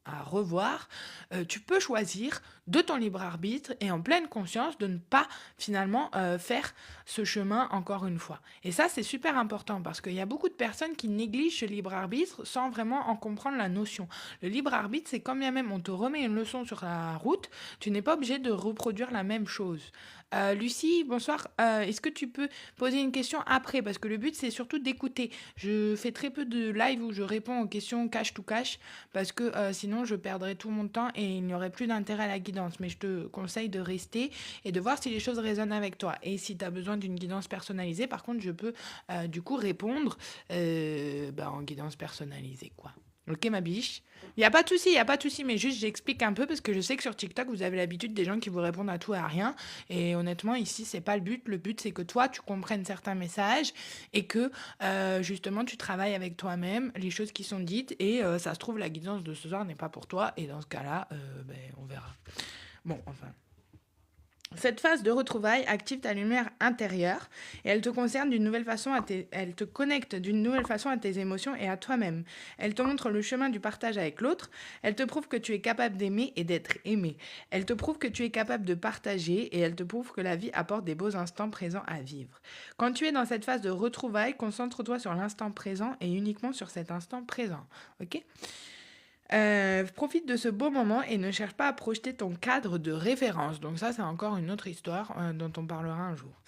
à revoir, tu peux choisir de ton libre arbitre et en pleine conscience de ne pas finalement faire ce chemin encore une fois. Et ça, c'est super important parce qu'il y a beaucoup de personnes qui négligent ce libre arbitre sans vraiment en comprendre la notion. Le libre arbitre, c'est quand bien même on te remet une leçon sur la route, tu n'es pas obligé de reproduire la même chose. Lucie, bonsoir. Est-ce que tu peux poser une question après? Parce que le but, c'est surtout d'écouter. Je fais très peu de live où je réponds aux questions cash to cash parce que sinon, je perdrais tout mon temps et il n'y aurait plus d'intérêt à la guidance. Mais je te conseille de rester et de voir si les choses résonnent avec toi. Et si tu as besoin d'une guidance personnalisée, par contre, je peux du coup répondre en guidance personnalisée, quoi. Ok, ma biche. Il n'y a pas de souci, mais juste j'explique un peu parce que je sais que sur TikTok, vous avez l'habitude des gens qui vous répondent à tout et à rien. Et honnêtement, ici, c'est pas le but. Le but, c'est que toi, tu comprennes certains messages et que justement, tu travailles avec toi-même les choses qui sont dites. Et ça se trouve, la guidance de ce soir n'est pas pour toi. Et dans ce cas-là, on verra. Bon, enfin. Cette phase de retrouvailles active ta lumière intérieure et elle te concerne d'une nouvelle façon elle te connecte d'une nouvelle façon à tes émotions et à toi-même. Elle te montre le chemin du partage avec l'autre. Elle te prouve que tu es capable d'aimer et d'être aimé. Elle te prouve que tu es capable de partager et elle te prouve que la vie apporte des beaux instants présents à vivre. Quand tu es dans cette phase de retrouvailles, concentre-toi sur l'instant présent et uniquement sur cet instant présent. Ok ? Profite de ce beau moment et ne cherche pas à projeter ton cadre de référence. Donc ça, c'est encore une autre histoire dont on parlera un jour.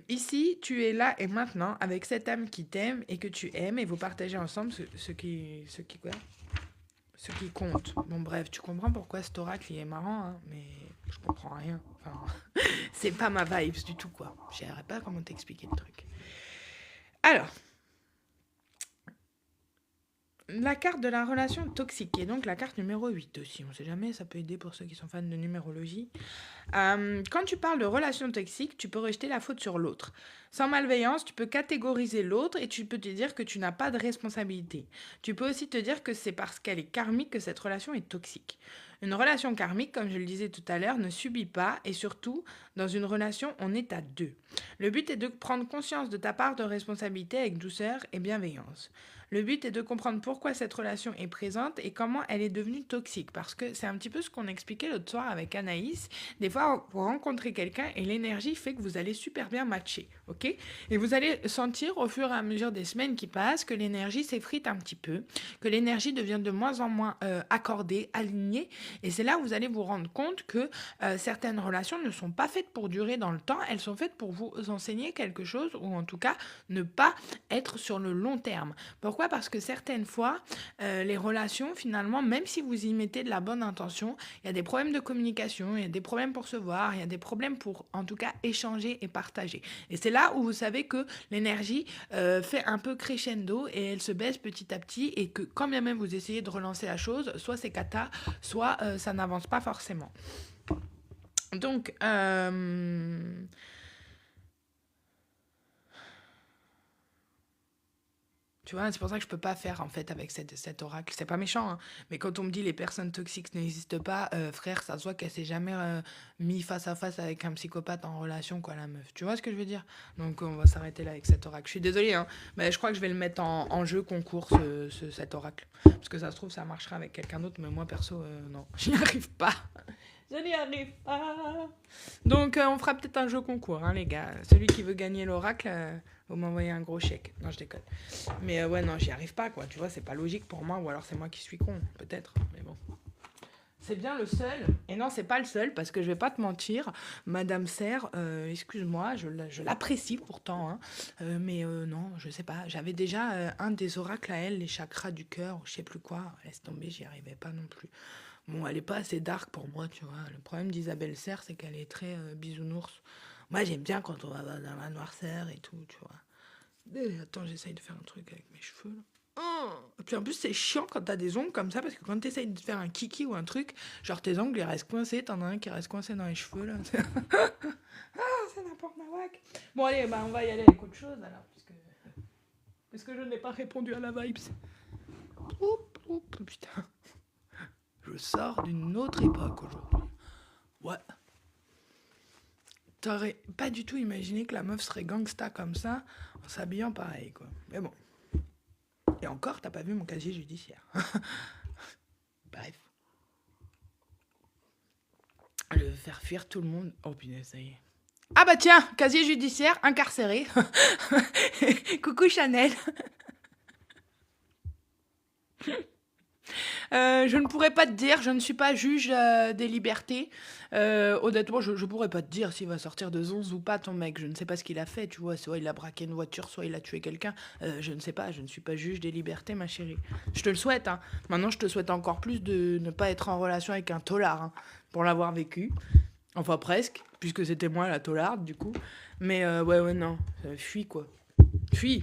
Ici, tu es là et maintenant avec cette âme qui t'aime et que tu aimes et vous partagez ensemble ce qui compte. Bon bref, tu comprends pourquoi cet oracle il est marrant, hein, mais je comprends rien. Enfin, c'est pas ma vibe du tout, quoi. Je ne sais pas comment t'expliquer le truc. Alors... La carte de la relation toxique, qui est donc la carte numéro 8 aussi. On ne sait jamais, ça peut aider pour ceux qui sont fans de numérologie. Quand tu parles de relation toxique, tu peux rejeter la faute sur l'autre. Sans malveillance, tu peux catégoriser l'autre et tu peux te dire que tu n'as pas de responsabilité. Tu peux aussi te dire que c'est parce qu'elle est karmique que cette relation est toxique. Une relation karmique, comme je le disais tout à l'heure, ne subit pas et surtout, dans une relation, on est à deux. Le but est de prendre conscience de ta part de responsabilité avec douceur et bienveillance. Le but est de comprendre pourquoi cette relation est présente et comment elle est devenue toxique. Parce que c'est un petit peu ce qu'on expliquait l'autre soir avec Anaïs. Des fois, vous rencontrez quelqu'un et l'énergie fait que vous allez super bien matcher. Ok ? Et vous allez sentir au fur et à mesure des semaines qui passent que l'énergie s'effrite un petit peu, que l'énergie devient de moins en moins accordée, alignée. Et c'est là où vous allez vous rendre compte que certaines relations ne sont pas faites pour durer dans le temps. Elles sont faites pour vous enseigner quelque chose ou en tout cas ne pas être sur le long terme. Pourquoi ? Pourquoi? Parce que certaines fois, les relations, finalement, même si vous y mettez de la bonne intention, il y a des problèmes de communication, il y a des problèmes pour se voir, il y a des problèmes pour, en tout cas, échanger et partager. Et c'est là où vous savez que l'énergie fait un peu crescendo et elle se baisse petit à petit et que quand bien même vous essayez de relancer la chose, soit c'est cata, soit ça n'avance pas forcément. Donc, tu vois, c'est pour ça que je peux pas faire en fait avec cet oracle. C'est pas méchant, hein. Mais quand on me dit les personnes toxiques n'existent pas, frère, ça se voit qu'elle s'est jamais mis face à face avec un psychopathe en relation, quoi, la meuf. Tu vois ce que je veux dire? Donc on va s'arrêter là avec cet oracle. Je suis désolée, hein, mais je crois que je vais le mettre en jeu concours, cet oracle. Parce que ça se trouve, ça marchera avec quelqu'un d'autre, mais moi perso, non, j'y arrive pas. Je n'y arrive pas. Donc, on fera peut-être un jeu concours, hein, les gars. Celui qui veut gagner l'oracle, vous m'envoyez un gros chèque. Non, je déconne. Mais ouais, non, j'y arrive pas, quoi. Tu vois, c'est pas logique pour moi. Ou alors c'est moi qui suis con, peut-être. Mais bon. C'est bien le seul. Et non, c'est pas le seul, parce que je vais pas te mentir. Madame Serre, excuse-moi, je l'apprécie pourtant. Hein, mais non, je sais pas. J'avais déjà un des oracles à elle, les chakras du cœur, ou je sais plus quoi. Laisse tomber, j'y arrivais pas non plus. Bon, elle est pas assez dark pour moi, tu vois. Le problème d'Isabelle Serre, c'est qu'elle est très bisounours. Moi, j'aime bien quand on va dans la noirceur et tout, tu vois. Attends, j'essaye de faire un truc avec mes cheveux, là. Oh. Et puis en plus, c'est chiant quand t'as des ongles comme ça, parce que quand t'essayes de faire un kiki ou un truc, genre tes ongles, ils restent coincés, t'en as un qui reste coincé dans les cheveux, là. C'est n'importe quoi. Bon, allez, bah, on va y aller avec autre chose, alors, puisque je n'ai pas répondu à la vibes. Oups, putain. Je sors d'une autre époque aujourd'hui. Ouais. T'aurais pas du tout imaginé que la meuf serait gangsta comme ça, en s'habillant pareil, quoi. Mais bon. Et encore, t'as pas vu mon casier judiciaire. Bref. Je vais faire fuir tout le monde. Oh punaise, ça y est. Ah bah tiens, casier judiciaire, incarcéré. Coucou Chanel. Je ne pourrais pas te dire, je ne suis pas juge des libertés. Honnêtement, je pourrais pas te dire s'il va sortir de zonze ou pas, ton mec. Je ne sais pas ce qu'il a fait, tu vois. Soit il a braqué une voiture, soit il a tué quelqu'un. Je ne sais pas, je ne suis pas juge des libertés, ma chérie. Je te le souhaite, hein. Maintenant, je te souhaite encore plus de ne pas être en relation avec un tolard, hein, pour l'avoir vécu. Enfin, presque, puisque c'était moi la tolarde, du coup. Mais ouais, non. Fuis, quoi. Fuis.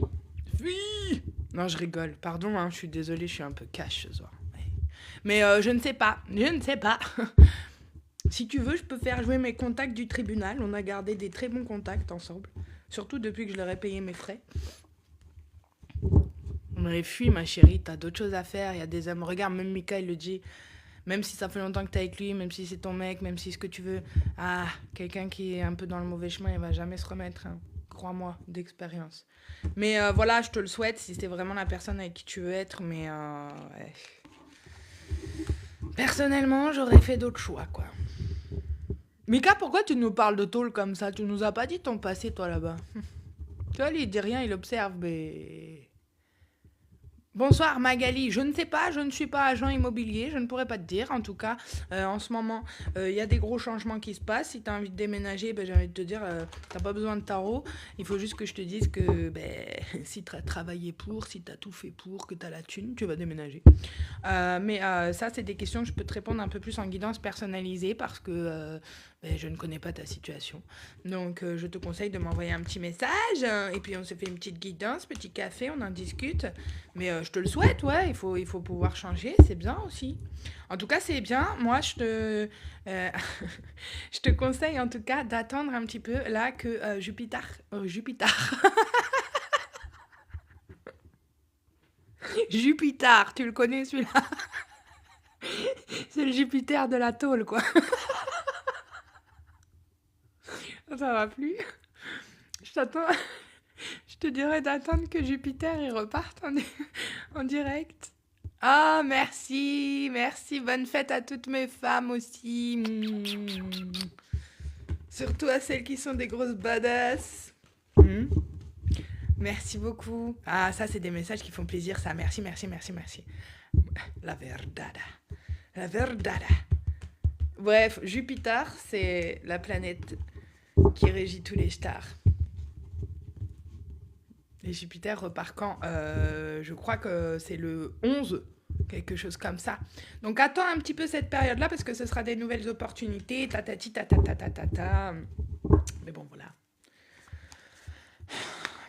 Fuis. Non, je rigole. Pardon, hein, je suis désolée, je suis un peu cash ce soir. Mais je ne sais pas. Si tu veux, je peux faire jouer mes contacts du tribunal. On a gardé des très bons contacts ensemble. Surtout depuis que je leur ai payé mes frais. Mais fuis, ma chérie, t'as d'autres choses à faire. Il y a des hommes. Regarde, même Mika, il le dit. Même si ça fait longtemps que t'es avec lui, même si c'est ton mec, même si ce que tu veux. Ah, quelqu'un qui est un peu dans le mauvais chemin, il va jamais se remettre. Hein. Crois-moi, d'expérience. Mais voilà, je te le souhaite si c'est vraiment la personne avec qui tu veux être. Mais ouais. Personnellement, j'aurais fait d'autres choix, quoi. Mika, pourquoi tu nous parles de tôle comme ça? Tu nous as pas dit ton passé, toi, là-bas. Tu vois, lui, il dit rien, il observe, mais... Bonsoir Magali, je ne sais pas, je ne suis pas agent immobilier, je ne pourrais pas te dire. En tout cas, en ce moment, il y a des gros changements qui se passent. Si tu as envie de déménager, j'ai envie de te dire, tu n'as pas besoin de tarot. Il faut juste que je te dise que si tu as travaillé pour, si tu as tout fait pour, que tu as la thune, tu vas déménager. Mais ça, c'est des questions que je peux te répondre un peu plus en guidance personnalisée parce que je ne connais pas ta situation. Donc, je te conseille de m'envoyer un petit message et puis on se fait une petite guidance, petit café, on en discute. Mais je te le souhaite, ouais, il faut pouvoir changer, c'est bien aussi. En tout cas, c'est bien. Moi, je te conseille en tout cas d'attendre un petit peu là que Jupiter... Jupiter, tu le connais celui-là? C'est le Jupiter de la tôle, quoi. Ça va plus. Je t'attends. Je te dirais d'attendre que Jupiter il reparte en direct. Ah, merci, bonne fête à toutes mes femmes aussi. Surtout à celles qui sont des grosses badass. Merci beaucoup. Ah, ça, c'est des messages qui font plaisir, ça. Merci. La verdada. Bref, Jupiter, c'est la planète qui régit tous les stars. Et Jupiter repart quand je crois que c'est le 11, quelque chose comme ça. Donc attends un petit peu cette période-là parce que ce sera des nouvelles opportunités, tatati tatata. Mais bon, voilà.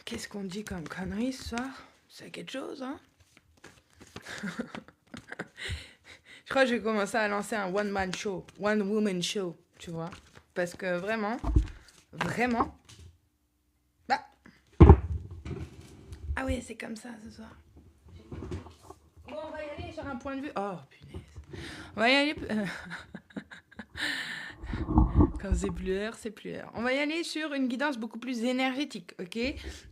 Qu'est-ce qu'on dit comme connerie ce soir? C'est quelque chose, hein? Je crois que je vais commencer à lancer un one-man show, one-woman show, tu vois? Parce que vraiment, bah, ah oui, c'est comme ça ce soir. Bon, on va y aller sur un point de vue. Oh, punaise. On va y aller. Quand c'est plus l'heure, c'est plus l'heure. On va y aller sur une guidance beaucoup plus énergétique, ok?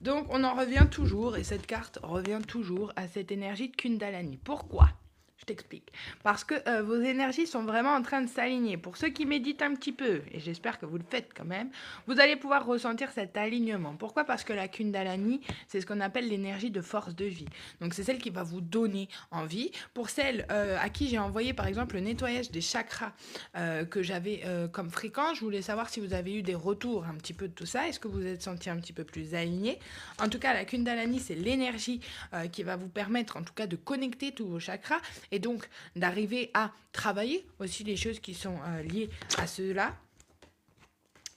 Donc, on en revient toujours, et cette carte revient toujours à cette énergie de Kundalani. Pourquoi? Je t'explique. Parce que vos énergies sont vraiment en train de s'aligner. Pour ceux qui méditent un petit peu, et j'espère que vous le faites quand même, vous allez pouvoir ressentir cet alignement. Pourquoi? Parce que la Kundalani, c'est ce qu'on appelle l'énergie de force de vie. Donc c'est celle qui va vous donner envie. Pour celles à qui j'ai envoyé par exemple le nettoyage des chakras que j'avais comme fréquence, je voulais savoir si vous avez eu des retours un petit peu de tout ça. Est-ce que vous êtes senti un petit peu plus aligné? En tout cas, la Kundalani, c'est l'énergie qui va vous permettre en tout cas de connecter tous vos chakras et donc d'arriver à travailler aussi les choses qui sont liées à cela.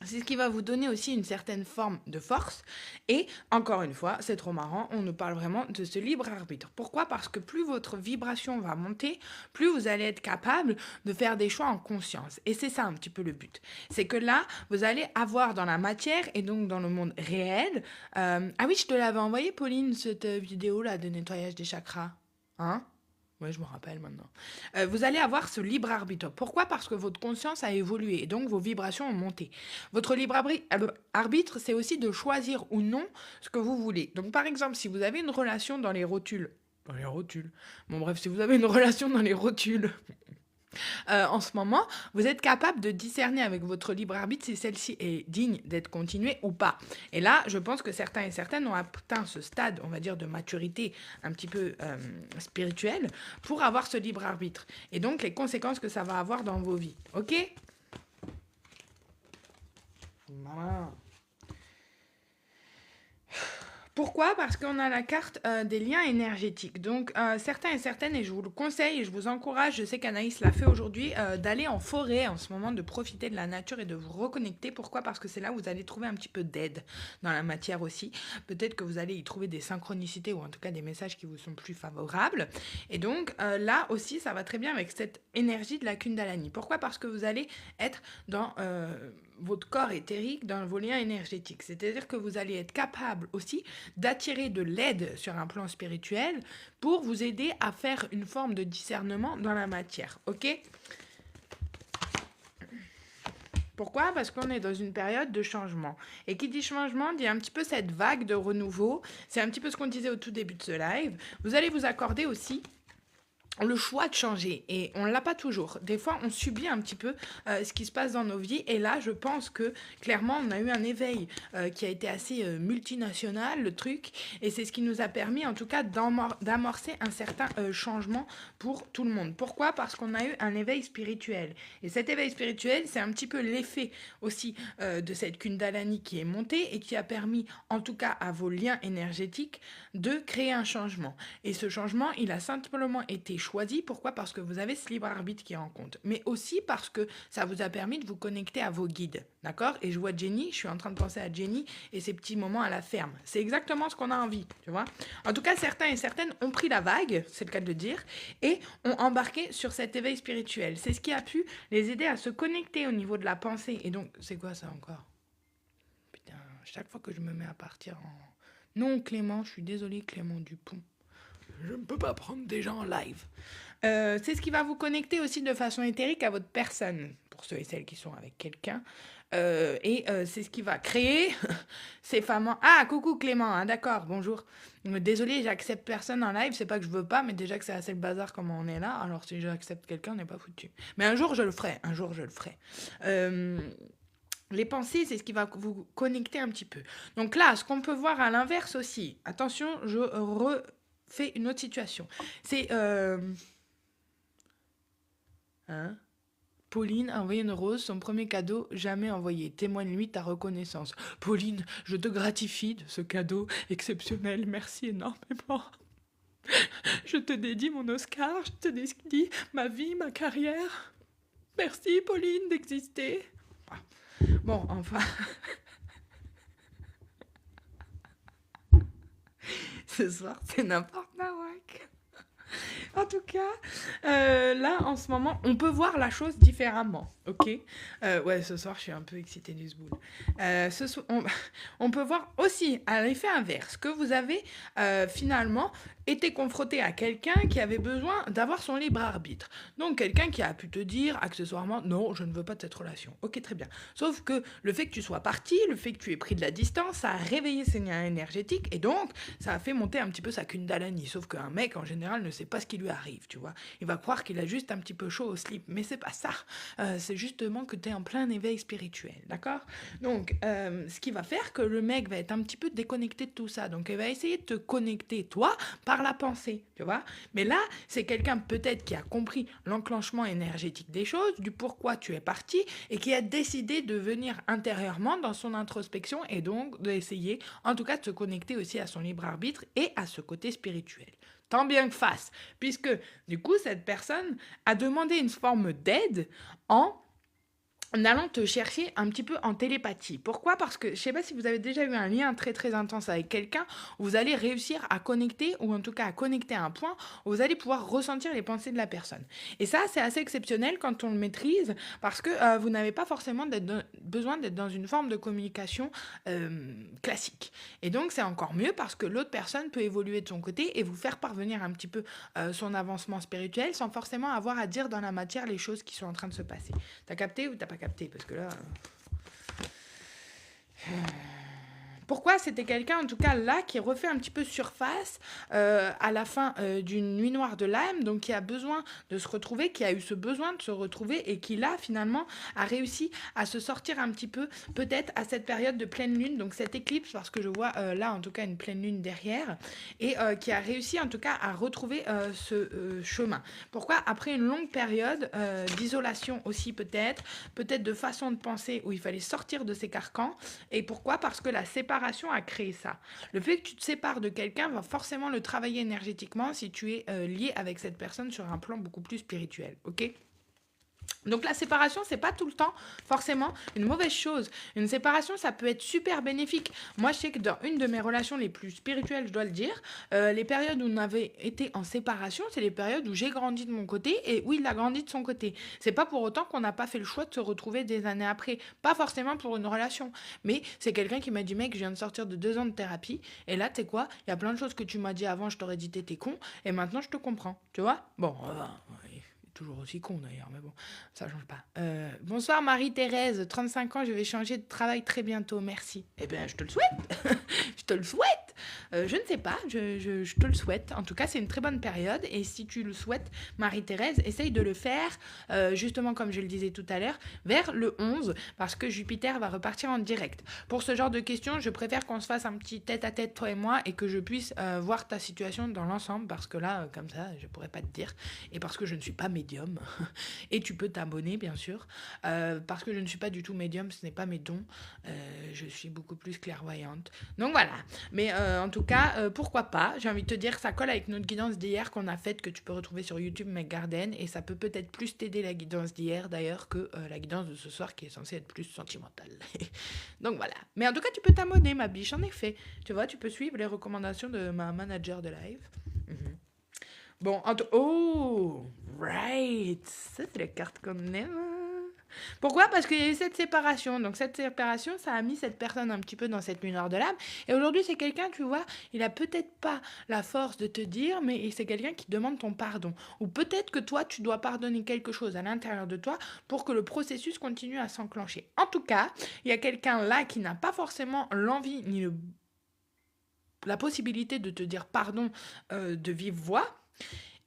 C'est ce qui va vous donner aussi une certaine forme de force. Et encore une fois, c'est trop marrant, on nous parle vraiment de ce libre arbitre. Pourquoi? Parce que plus votre vibration va monter, plus vous allez être capable de faire des choix en conscience. Et c'est ça un petit peu le but. C'est que là, vous allez avoir dans la matière et donc dans le monde réel... Ah oui, je te l'avais envoyé, Pauline, cette vidéo-là de nettoyage des chakras. Hein? Oui, je me rappelle maintenant. Vous allez avoir ce libre arbitre. Pourquoi? Parce que votre conscience a évolué et donc vos vibrations ont monté. Votre libre arbitre, c'est aussi de choisir ou non ce que vous voulez. Donc, par exemple, si vous avez une relation dans les rotules... Dans les rotules. Bon, bref, si vous avez une relation dans les rotules... en ce moment, vous êtes capable de discerner avec votre libre arbitre si celle-ci est digne d'être continuée ou pas. Et là, je pense que certains et certaines ont atteint ce stade, on va dire, de maturité un petit peu spirituelle pour avoir ce libre arbitre. Et donc, les conséquences que ça va avoir dans vos vies. Ok? Voilà. Pourquoi? Parce qu'on a la carte des liens énergétiques. Donc, certains et certaines, et je vous le conseille et je vous encourage, je sais qu'Anaïs l'a fait aujourd'hui, d'aller en forêt en ce moment, de profiter de la nature et de vous reconnecter. Pourquoi? Parce que c'est là où vous allez trouver un petit peu d'aide dans la matière aussi. Peut-être que vous allez y trouver des synchronicités ou en tout cas des messages qui vous sont plus favorables. Et donc, là aussi, ça va très bien avec cette énergie de la Kundalani. Pourquoi? Parce que vous allez être dans... votre corps éthérique dans vos liens énergétiques. C'est-à-dire que vous allez être capable aussi d'attirer de l'aide sur un plan spirituel pour vous aider à faire une forme de discernement dans la matière. Ok? Pourquoi? Parce qu'on est dans une période de changement. Et qui dit changement dit un petit peu cette vague de renouveau. C'est un petit peu ce qu'on disait au tout début de ce live. Vous allez vous accorder aussi le choix de changer et on ne l'a pas toujours. Des fois, on subit un petit peu ce qui se passe dans nos vies et là, je pense que clairement, on a eu un éveil qui a été assez multinational, le truc, et c'est ce qui nous a permis en tout cas d'amorcer un certain changement pour tout le monde. Pourquoi? Parce qu'on a eu un éveil spirituel. Et cet éveil spirituel, c'est un petit peu l'effet aussi de cette Kundalani qui est montée et qui a permis en tout cas à vos liens énergétiques de créer un changement. Et ce changement, il a simplement été choisi. Pourquoi? Parce que vous avez ce libre arbitre qui est en compte. Mais aussi parce que ça vous a permis de vous connecter à vos guides. D'accord? Et je vois Jenny, je suis en train de penser à Jenny et ses petits moments à la ferme. C'est exactement ce qu'on a envie, tu vois? En tout cas, certains et certaines ont pris la vague, c'est le cas de le dire, et ont embarqué sur cet éveil spirituel. C'est ce qui a pu les aider à se connecter au niveau de la pensée. Et donc, c'est quoi ça encore? Putain, chaque fois que je me mets à partir en... Non, Clément, je suis désolée, Clément Dupont. Je ne peux pas prendre des gens en live. C'est ce qui va vous connecter aussi de façon éthérique à votre personne, pour ceux et celles qui sont avec quelqu'un. C'est ce qui va créer ces femmes... Ah, coucou Clément, hein, d'accord, bonjour. Désolée, j'accepte personne en live, c'est pas que je veux pas, mais déjà que c'est assez le bazar comme on est là, alors si j'accepte quelqu'un, on n'est pas foutu. Mais un jour, je le ferai, Les pensées, c'est ce qui va vous connecter un petit peu. Donc là, ce qu'on peut voir à l'inverse aussi, attention, je refais une autre situation. C'est... Hein? Pauline a envoyé une rose, son premier cadeau jamais envoyé. Témoigne-lui ta reconnaissance. Pauline, je te gratifie de ce cadeau exceptionnel. Merci énormément. Je te dédie mon Oscar, je te dédie ma vie, ma carrière. Merci Pauline d'exister. Bon, enfin... Ce soir, c'est n'importe quoi. En tout cas, là, en ce moment, on peut voir la chose différemment, ok. Ouais, ce soir, je suis un peu excitée du zboul. On peut voir aussi, à l'effet inverse, que vous avez finalement été confronté à quelqu'un qui avait besoin d'avoir son libre arbitre. Donc, quelqu'un qui a pu te dire accessoirement, non, je ne veux pas de cette relation. Ok, très bien. Sauf que le fait que tu sois parti, le fait que tu aies pris de la distance, ça a réveillé ses liens énergétiques et donc, ça a fait monter un petit peu sa kundalani. Sauf qu'un mec, en général, ne sait pas ce qui lui arrive, tu vois. Il va croire qu'il a juste un petit peu chaud au slip, mais c'est pas ça. C'est justement que tu es en plein éveil spirituel, d'accord. Donc, ce qui va faire que le mec va être un petit peu déconnecté de tout ça. Donc, il va essayer de te connecter, toi, par la pensée, tu vois. Mais là, c'est quelqu'un peut-être qui a compris l'enclenchement énergétique des choses, du pourquoi tu es parti, et qui a décidé de venir intérieurement dans son introspection, et donc d'essayer, en tout cas, de se connecter aussi à son libre arbitre et à ce côté spirituel. Tant bien que fasse, puisque du coup, cette personne a demandé une forme d'aide en allant te chercher un petit peu en télépathie. Pourquoi ? Parce que je ne sais pas si vous avez déjà eu un lien très très intense avec quelqu'un où vous allez réussir à connecter, ou en tout cas à connecter à un point où vous allez pouvoir ressentir les pensées de la personne. Et ça, c'est assez exceptionnel quand on le maîtrise, parce que vous n'avez pas forcément besoin d'être dans une forme de communication classique. Et donc, c'est encore mieux parce que l'autre personne peut évoluer de son côté et vous faire parvenir un petit peu son avancement spirituel sans forcément avoir à dire dans la matière les choses qui sont en train de se passer. T'as capté ou t'as pas capté? Parce que là... Pourquoi c'était quelqu'un, en tout cas là, qui refait un petit peu surface à la fin d'une nuit noire de l'âme, donc qui a besoin de se retrouver, qui a eu ce besoin de se retrouver et qui là, finalement, a réussi à se sortir un petit peu, peut-être à cette période de pleine lune, donc cette éclipse, parce que je vois là, en tout cas, une pleine lune derrière, et qui a réussi, en tout cas, à retrouver ce chemin. Pourquoi ? Après une longue période d'isolation aussi, peut-être de façon de penser où il fallait sortir de ces carcans, et pourquoi ? Parce que la séparation a créé ça. Le fait que tu te sépares de quelqu'un va forcément le travailler énergétiquement si tu es lié avec cette personne sur un plan beaucoup plus spirituel, ok ? Donc la séparation, c'est pas tout le temps forcément une mauvaise chose. Une séparation, ça peut être super bénéfique. Moi, je sais que dans une de mes relations les plus spirituelles, je dois le dire, les périodes où on avait été en séparation, c'est les périodes où j'ai grandi de mon côté et où il a grandi de son côté. C'est pas pour autant qu'on n'a pas fait le choix de se retrouver des années après. Pas forcément pour une relation. Mais c'est quelqu'un qui m'a dit, mec, je viens de sortir de 2 ans de thérapie. Et là, tu sais quoi, il y a plein de choses que tu m'as dit avant, je t'aurais dit t'étais con. Et maintenant, je te comprends. Tu vois ? Bon, toujours aussi con d'ailleurs, mais bon, ça change pas. Bonsoir Marie-Thérèse, 35 ans, je vais changer de travail très bientôt, merci. Eh bien, je te le souhaite. Je te le souhaite. Je ne sais pas, je te le souhaite. En tout cas, c'est une très bonne période, et si tu le souhaites, Marie-Thérèse, essaye de le faire, justement comme je le disais tout à l'heure, vers le 11, parce que Jupiter va repartir en direct. Pour ce genre de questions, je préfère qu'on se fasse un petit tête-à-tête, toi et moi, et que je puisse voir ta situation dans l'ensemble, parce que là, comme ça, je pourrais pas te dire, et parce que je ne suis pas médium, et tu peux t'abonner bien sûr, parce que je ne suis pas du tout médium, ce n'est pas mes dons, je suis beaucoup plus clairvoyante, donc voilà, mais en tout cas, pourquoi pas, j'ai envie de te dire, ça colle avec notre guidance d'hier qu'on a faite, que tu peux retrouver sur YouTube Meg Garden, et ça peut peut-être plus t'aider la guidance d'hier d'ailleurs que la guidance de ce soir qui est censée être plus sentimentale. Donc voilà, mais en tout cas tu peux t'abonner ma biche, en effet, tu vois, tu peux suivre les recommandations de ma manager de live. Bon, oh, right, ça c'est la carte qu'on aime. Pourquoi ? Parce qu'il y a eu cette séparation. Donc cette séparation, ça a mis cette personne un petit peu dans cette nuit noire de l'âme. Et aujourd'hui, c'est quelqu'un, tu vois, il a peut-être pas la force de te dire, mais c'est quelqu'un qui demande ton pardon. Ou peut-être que toi, tu dois pardonner quelque chose à l'intérieur de toi pour que le processus continue à s'enclencher. En tout cas, il y a quelqu'un là qui n'a pas forcément l'envie ni la possibilité de te dire pardon de vive voix.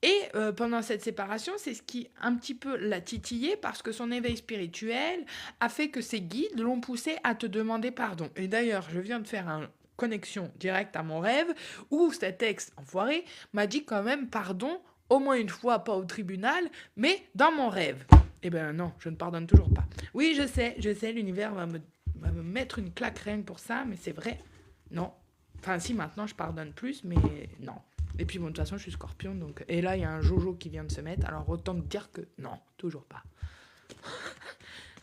Et pendant cette séparation, c'est ce qui un petit peu l'a titillé, parce que son éveil spirituel a fait que ses guides l'ont poussé à te demander pardon. Et d'ailleurs, je viens de faire une connexion directe à mon rêve, où cet ex-enfoiré m'a dit quand même pardon, au moins une fois, pas au tribunal, mais dans mon rêve. Eh ben non, je ne pardonne toujours pas. Oui, je sais, l'univers va me mettre une claque rien que pour ça, mais c'est vrai. Non. Enfin, si, maintenant je pardonne plus, mais non. Et puis bon, de toute façon, je suis scorpion, donc... Et là, il y a un Jojo qui vient de se mettre, alors autant te dire que non, toujours pas.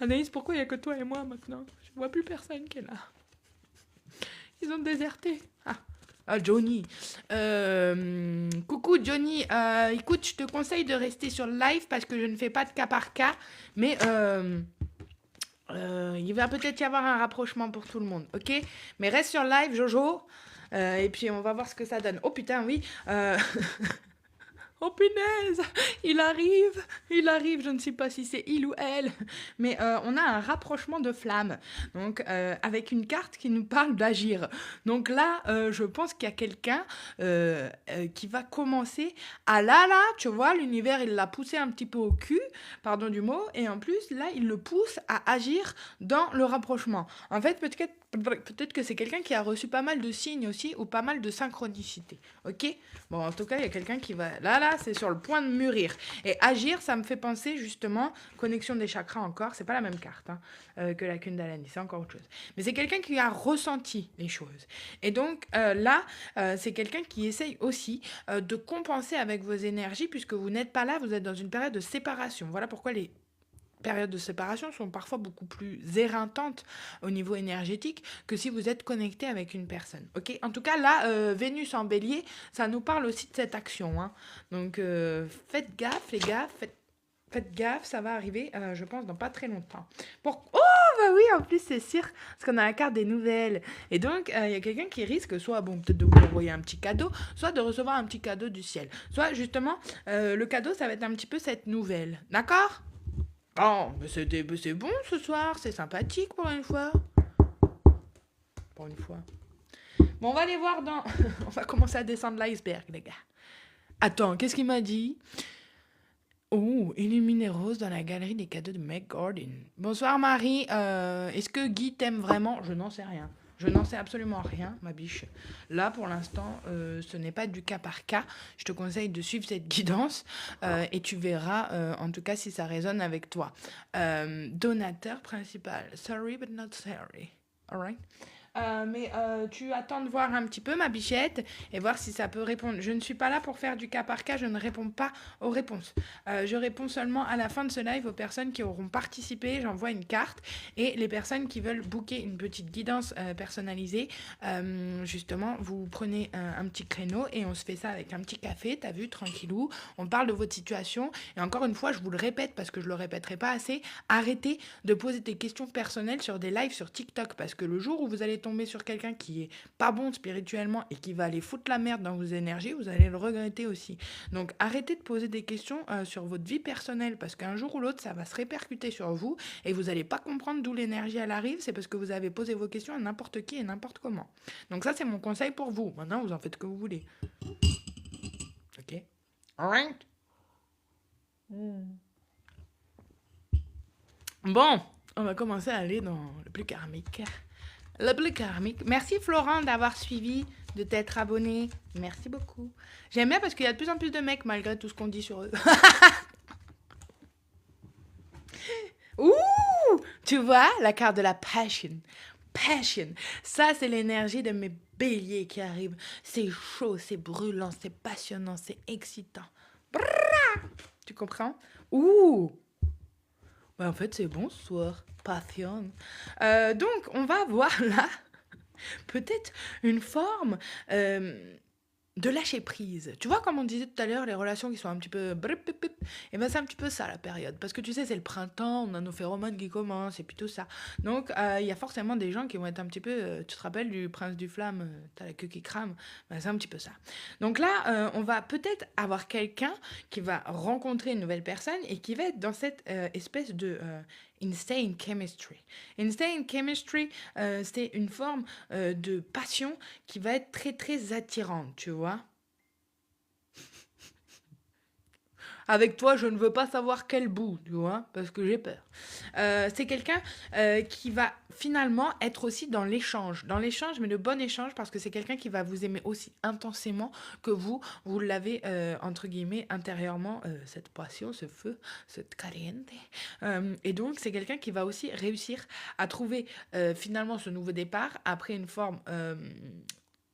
Anaïs, pourquoi il n'y a que toi et moi maintenant? Je vois plus personne qui est là. Ils ont déserté. Ah, Johnny. Coucou Johnny. Écoute, je te conseille de rester sur le live parce que je ne fais pas de cas par cas. Mais il va peut-être y avoir un rapprochement pour tout le monde. Ok? Mais reste sur le live, Jojo. Et puis on va voir ce que ça donne. Oh putain, oui. Oh punaise, il arrive, je ne sais pas si c'est il ou elle, mais on a un rapprochement de flammes, donc avec une carte qui nous parle d'agir. Donc là, je pense qu'il y a quelqu'un qui va commencer à là, tu vois, l'univers il l'a poussé un petit peu au cul, pardon du mot, et en plus là il le pousse à agir dans le rapprochement. En fait, peut-être que c'est quelqu'un qui a reçu pas mal de signes aussi, ou pas mal de synchronicité, ok? Bon, en tout cas, il y a quelqu'un qui va... Là, c'est sur le point de mûrir. Et agir, ça me fait penser, justement, connexion des chakras encore, c'est pas la même carte que la Kundalini, c'est encore autre chose. Mais c'est quelqu'un qui a ressenti les choses. Et donc, là, c'est quelqu'un qui essaye aussi de compenser avec vos énergies, puisque vous n'êtes pas là, vous êtes dans une période de séparation. Voilà pourquoi les périodes de séparation sont parfois beaucoup plus éreintantes au niveau énergétique que si vous êtes connecté avec une personne. Ok, en tout cas, là, Vénus en bélier, ça nous parle aussi de cette action. Hein. Donc, faites gaffe, les gars, faites gaffe, ça va arriver, je pense, dans pas très longtemps. Oh, bah oui, en plus, c'est sûr, parce qu'on a la carte des nouvelles. Et donc, il y a quelqu'un qui risque soit, bon, peut-être de vous envoyer un petit cadeau, soit de recevoir un petit cadeau du ciel. Soit, justement, le cadeau, ça va être un petit peu cette nouvelle. D'accord ? Oh, mais c'est bon ce soir, c'est sympathique pour une fois. Pour une fois. Bon, on va aller voir dans... on va commencer à descendre l'iceberg, les gars. Attends, qu'est-ce qu'il m'a dit? Oh, illuminé rose dans la galerie des cadeaux de Meg Gordon. Bonsoir Marie, est-ce que Guy t'aime vraiment? Je n'en sais rien. Je n'en sais absolument rien, ma biche. Là, pour l'instant, ce n'est pas du cas par cas. Je te conseille de suivre cette guidance et tu verras, en tout cas, si ça résonne avec toi. Donateur principal. Sorry, but not sorry. All right? Mais tu attends de voir un petit peu ma bichette et voir si ça peut répondre. Je ne suis pas là pour faire du cas par cas, je ne réponds pas aux réponses. Je réponds seulement à la fin de ce live aux personnes qui auront participé. J'envoie une carte et les personnes qui veulent booker une petite guidance personnalisée, justement, vous prenez un petit créneau et on se fait ça avec un petit café, t'as vu, tranquillou. On parle de votre situation et encore une fois, je vous le répète parce que je le répéterai pas assez, arrêtez de poser des questions personnelles sur des lives sur TikTok parce que le jour où vous allez tomber sur quelqu'un qui est pas bon spirituellement et qui va aller foutre la merde dans vos énergies, vous allez le regretter aussi. Donc arrêtez de poser des questions sur votre vie personnelle parce qu'un jour ou l'autre ça va se répercuter sur vous et vous n'allez pas comprendre d'où l'énergie elle arrive, c'est parce que vous avez posé vos questions à n'importe qui et n'importe comment. Donc ça c'est mon conseil pour vous. Maintenant vous en faites ce que vous voulez. Ok? Alright? Bon, on va commencer à aller dans le plus karmique. Le plus karmique. Merci Florent d'avoir suivi, de t'être abonné. Merci beaucoup. J'aime bien parce qu'il y a de plus en plus de mecs malgré tout ce qu'on dit sur eux. Ouh, tu vois, la carte de la passion. Passion. Ça, c'est l'énergie de mes béliers qui arrivent. C'est chaud, c'est brûlant, c'est passionnant, c'est excitant. Brrra. Tu comprends? Ouh. Ouais, en fait, c'est bon ce soir. Passion. Donc, on va voir là, peut-être une forme de lâcher prise. Tu vois, comme on disait tout à l'heure, les relations qui sont un petit peu... Et ben c'est un petit peu ça, la période. Parce que tu sais, c'est le printemps, on a nos phéromones qui commencent, et puis tout ça. Donc, il y a forcément des gens qui vont être un petit peu... tu te rappelles du prince du flamme, t'as la queue qui crame. Ben, c'est un petit peu ça. Donc là, on va peut-être avoir quelqu'un qui va rencontrer une nouvelle personne et qui va être dans cette espèce de... insane chemistry. Insane chemistry, c'est une forme de passion qui va être très très attirante, tu vois. Avec toi, je ne veux pas savoir quel bout, tu vois, parce que j'ai peur. C'est quelqu'un qui va finalement être aussi dans l'échange, mais le bon échange, parce que c'est quelqu'un qui va vous aimer aussi intensément que vous l'avez, entre guillemets, intérieurement, cette passion, ce feu, cette caliente. Et donc, c'est quelqu'un qui va aussi réussir à trouver finalement ce nouveau départ après une forme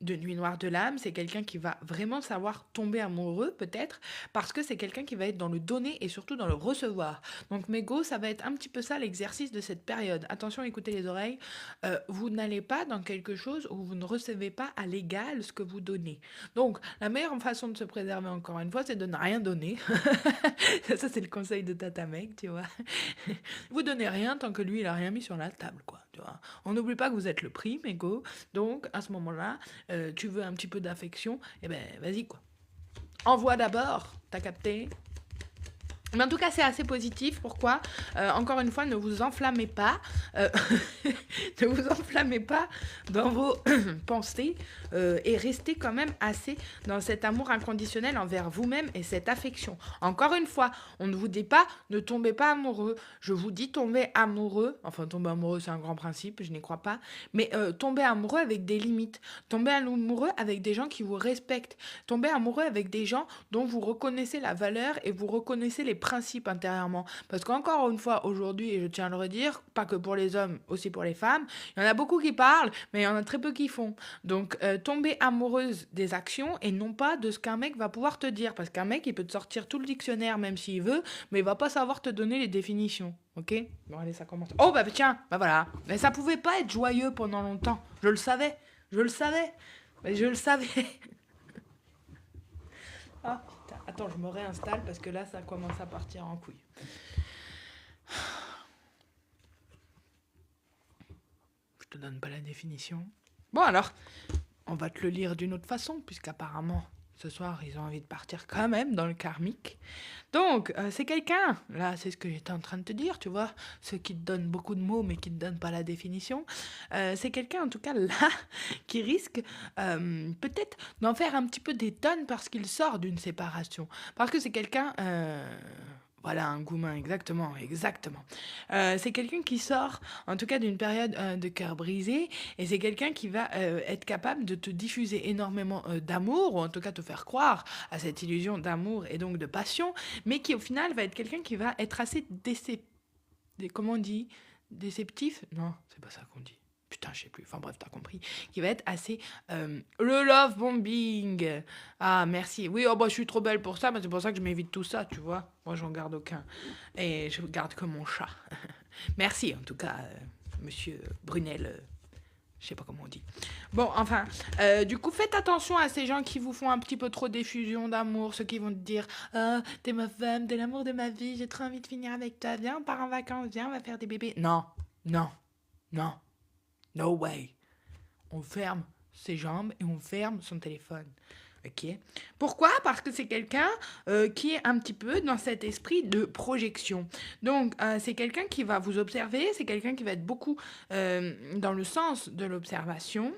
de nuit noire de l'âme. C'est quelqu'un qui va vraiment savoir tomber amoureux, peut-être, parce que c'est quelqu'un qui va être dans le donner et surtout dans le recevoir. Donc, Mégo, ça va être un petit peu ça l'exercice de cette période. Attention, écoutez les oreilles. Vous n'allez pas dans quelque chose où vous ne recevez pas à l'égal ce que vous donnez. Donc, la meilleure façon de se préserver, encore une fois, c'est de ne rien donner. Ça, c'est le conseil de Tata Meg, tu vois. Vous donnez rien tant que lui, il a rien mis sur la table, quoi. Tu vois. On n'oublie pas que vous êtes le prix, Mégo. Donc, à ce moment-là, tu veux un petit peu d'affection, eh ben, vas-y, quoi. Envoie d'abord, t'as capté? Mais en tout cas, c'est assez positif. Pourquoi? Encore une fois, ne vous enflammez pas. Ne vous enflammez pas dans vos pensées et restez quand même assez dans cet amour inconditionnel envers vous-même et cette affection. Encore une fois, on ne vous dit pas ne tombez pas amoureux. Je vous dis tomber amoureux. Enfin, tomber amoureux, c'est un grand principe, je n'y crois pas. Mais tomber amoureux avec des limites. Tomber amoureux avec des gens qui vous respectent. Tomber amoureux avec des gens dont vous reconnaissez la valeur et vous reconnaissez les principes intérieurement. Parce qu'encore une fois, aujourd'hui, et je tiens à le redire, pas que pour les hommes, aussi pour les femmes, il y en a beaucoup qui parlent, mais il y en a très peu qui font. Donc, tomber amoureuse des actions et non pas de ce qu'un mec va pouvoir te dire. Parce qu'un mec, il peut te sortir tout le dictionnaire, même s'il veut, mais il va pas savoir te donner les définitions. Ok? Bon, allez, ça commence. Oh, bah tiens, bah voilà. Mais ça pouvait pas être joyeux pendant longtemps. Je le savais. Mais je le savais. Ah, putain. Attends, je me réinstalle parce que là, ça commence à partir en couille. Je te donne pas la définition. Bon, alors, on va te le lire d'une autre façon, puisqu'apparemment, ce soir, ils ont envie de partir quand même dans le karmique. Donc, c'est quelqu'un, là, c'est ce que j'étais en train de te dire, tu vois, ceux qui te donnent beaucoup de mots, mais qui ne te donnent pas la définition. C'est quelqu'un, en tout cas, là, qui risque peut-être d'en faire un petit peu des tonnes parce qu'il sort d'une séparation. Parce que c'est quelqu'un... Voilà, un goumin, exactement. C'est quelqu'un qui sort, en tout cas, d'une période de cœur brisé, et c'est quelqu'un qui va être capable de te diffuser énormément d'amour, ou en tout cas te faire croire à cette illusion d'amour et donc de passion, mais qui au final va être quelqu'un qui va être assez comment on dit? Déceptif? Non, c'est pas ça qu'on dit. Putain, je sais plus. Enfin bref, t'as compris. Qui va être assez... le love bombing. Ah, merci. Oui, oh, bah, je suis trop belle pour ça, mais c'est pour ça que je m'évite tout ça, tu vois. Moi, j'en garde aucun. Et je garde que mon chat. Merci, en tout cas, monsieur Brunel. Je sais pas comment on dit. Bon, enfin, du coup, faites attention à ces gens qui vous font un petit peu trop d'effusion d'amour, ceux qui vont te dire « T'es ma femme, t'es l'amour de ma vie, j'ai trop envie de finir avec toi, viens, on part en vacances, viens, on va faire des bébés. » Non, non, non, no way. On ferme ses jambes et on ferme son téléphone. Ok. Pourquoi? Parce que c'est quelqu'un qui est un petit peu dans cet esprit de projection. Donc, c'est quelqu'un qui va vous observer, c'est quelqu'un qui va être beaucoup dans le sens de l'observation.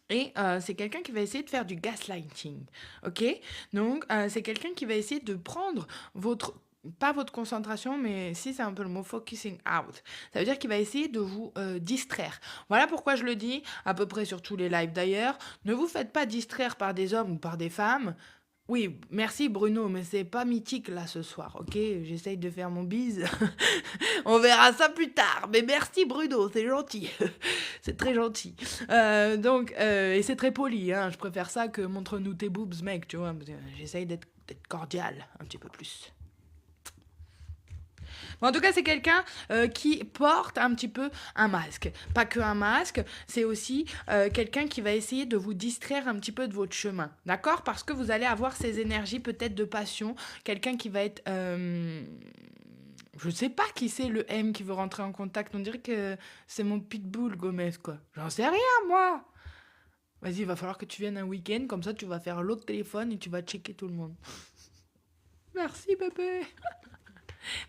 Et c'est quelqu'un qui va essayer de faire du gaslighting. Ok? Donc, c'est quelqu'un qui va essayer de prendre pas votre concentration, mais si c'est un peu le mot focusing out. Ça veut dire qu'il va essayer de vous distraire. Voilà pourquoi je le dis, à peu près sur tous les lives d'ailleurs. Ne vous faites pas distraire par des hommes ou par des femmes. Oui, merci Bruno, mais c'est pas mythique là ce soir, ok? J'essaye de faire mon bise. On verra ça plus tard. Mais merci Bruno, c'est gentil. C'est très gentil. Et c'est très poli, hein. Je préfère ça que montre-nous tes boobs, mec, tu vois. J'essaye d'être cordial un petit peu plus. Bon, en tout cas, c'est quelqu'un qui porte un petit peu un masque. Pas que un masque, c'est aussi quelqu'un qui va essayer de vous distraire un petit peu de votre chemin. D'accord? Parce que vous allez avoir ces énergies peut-être de passion. Quelqu'un qui va être... Je sais pas qui c'est le M qui veut rentrer en contact. On dirait que c'est mon pitbull Gomez, quoi. J'en sais rien, moi. Vas-y, il va falloir que tu viennes un week-end. Comme ça, tu vas faire l'autre téléphone et tu vas checker tout le monde. Merci, bébé.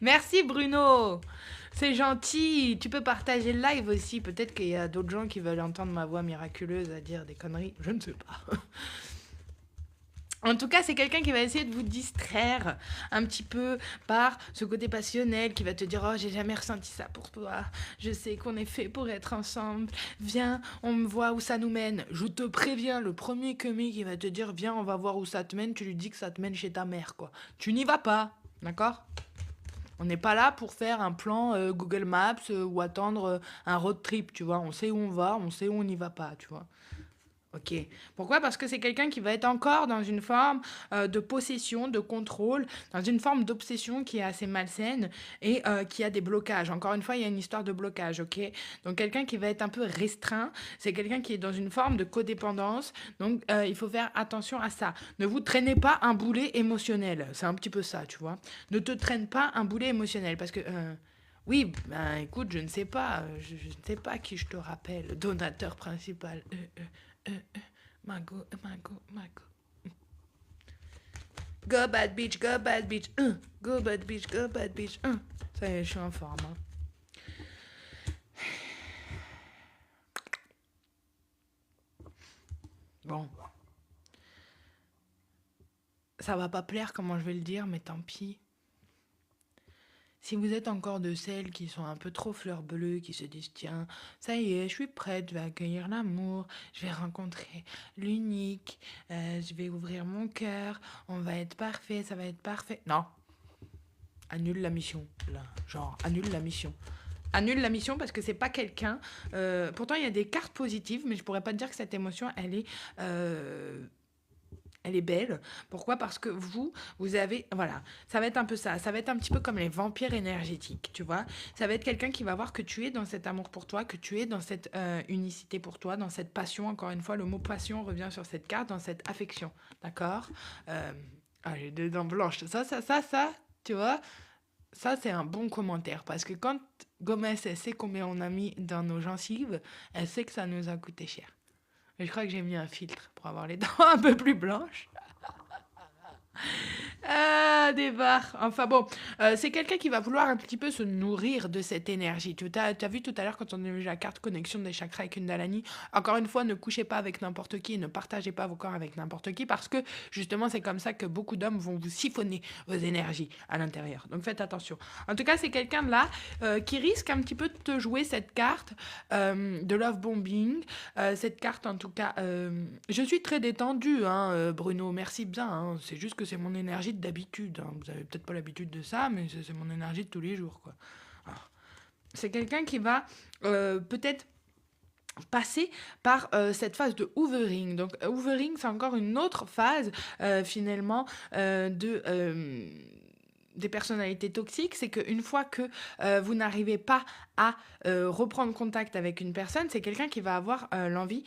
Merci Bruno, c'est gentil. Tu peux partager le live aussi. Peut-être qu'il y a d'autres gens qui veulent entendre ma voix miraculeuse à dire des conneries. Je ne sais pas. En tout cas, c'est quelqu'un qui va essayer de vous distraire un petit peu par ce côté passionnel, qui va te dire: oh, j'ai jamais ressenti ça pour toi, je sais qu'on est fait pour être ensemble, viens, on me voit où ça nous mène. Je te préviens, le premier qui va te dire: viens, on va voir où ça te mène, tu lui dis que ça te mène chez ta mère, quoi. Tu n'y vas pas, d'accord? On n'est pas là pour faire un plan Google Maps ou attendre un road trip, tu vois. On sait où on va, on sait où on n'y va pas, tu vois. Ok. Pourquoi? Parce que c'est quelqu'un qui va être encore dans une forme de possession, de contrôle, dans une forme d'obsession qui est assez malsaine et qui a des blocages. Encore une fois, il y a une histoire de blocage, ok? Donc quelqu'un qui va être un peu restreint, c'est quelqu'un qui est dans une forme de codépendance. Donc il faut faire attention à ça. Ne vous traînez pas un boulet émotionnel. C'est un petit peu ça, tu vois. Ne te traîne pas un boulet émotionnel parce que... oui, ben écoute, je ne sais pas, je ne sais pas qui je te rappelle, donateur principal. Mago, Mago, Mago. Go bad bitch, go bad bitch. Go bad bitch, go bad bitch. Ça y est, je suis en forme. Hein. Bon. Ça va pas plaire comment je vais le dire, mais tant pis. Si vous êtes encore de celles qui sont un peu trop fleurs bleues, qui se disent tiens, ça y est, je suis prête, je vais accueillir l'amour, je vais rencontrer l'unique, je vais ouvrir mon cœur, on va être parfait, ça va être parfait. Non, annule la mission, là, genre annule la mission. Annule la mission parce que c'est pas quelqu'un. Pourtant, il y a des cartes positives, mais je pourrais pas te dire que cette émotion, elle est belle. Pourquoi? Parce que vous avez... Voilà, ça va être un peu ça. Ça va être un petit peu comme les vampires énergétiques, tu vois. Ça va être quelqu'un qui va voir que tu es dans cet amour pour toi, que tu es dans cette unicité pour toi, dans cette passion. Encore une fois, le mot passion revient sur cette carte, dans cette affection. D'accord? J'ai des dents blanches. Ça, tu vois, ça, c'est un bon commentaire. Parce que quand Gomez, elle sait combien on a mis dans nos gencives, elle sait que ça nous a coûté cher. Et je crois que j'ai mis un filtre pour avoir les dents un peu plus blanches. Ah, des barres. Enfin bon, c'est quelqu'un qui va vouloir un petit peu se nourrir de cette énergie. Tu as vu tout à l'heure quand on a vu la carte connexion des chakras et Kundalini. Encore une fois, ne couchez pas avec n'importe qui et ne partagez pas vos corps avec n'importe qui parce que justement, c'est comme ça que beaucoup d'hommes vont vous siphonner vos énergies à l'intérieur. Donc faites attention. En tout cas, c'est quelqu'un de là qui risque un petit peu de te jouer cette carte de love bombing. Cette carte, en tout cas, je suis très détendue, hein, Bruno. Merci bien. Hein. C'est juste que c'est mon énergie d'habitude. Hein. Vous avez peut-être pas l'habitude de ça, mais c'est mon énergie de tous les jours, quoi. Alors, c'est quelqu'un qui va peut-être passer par cette phase de hoovering. Donc, hoovering, c'est encore une autre phase, finalement, des personnalités toxiques, c'est qu'une fois que vous n'arrivez pas à reprendre contact avec une personne, c'est quelqu'un qui va avoir l'envie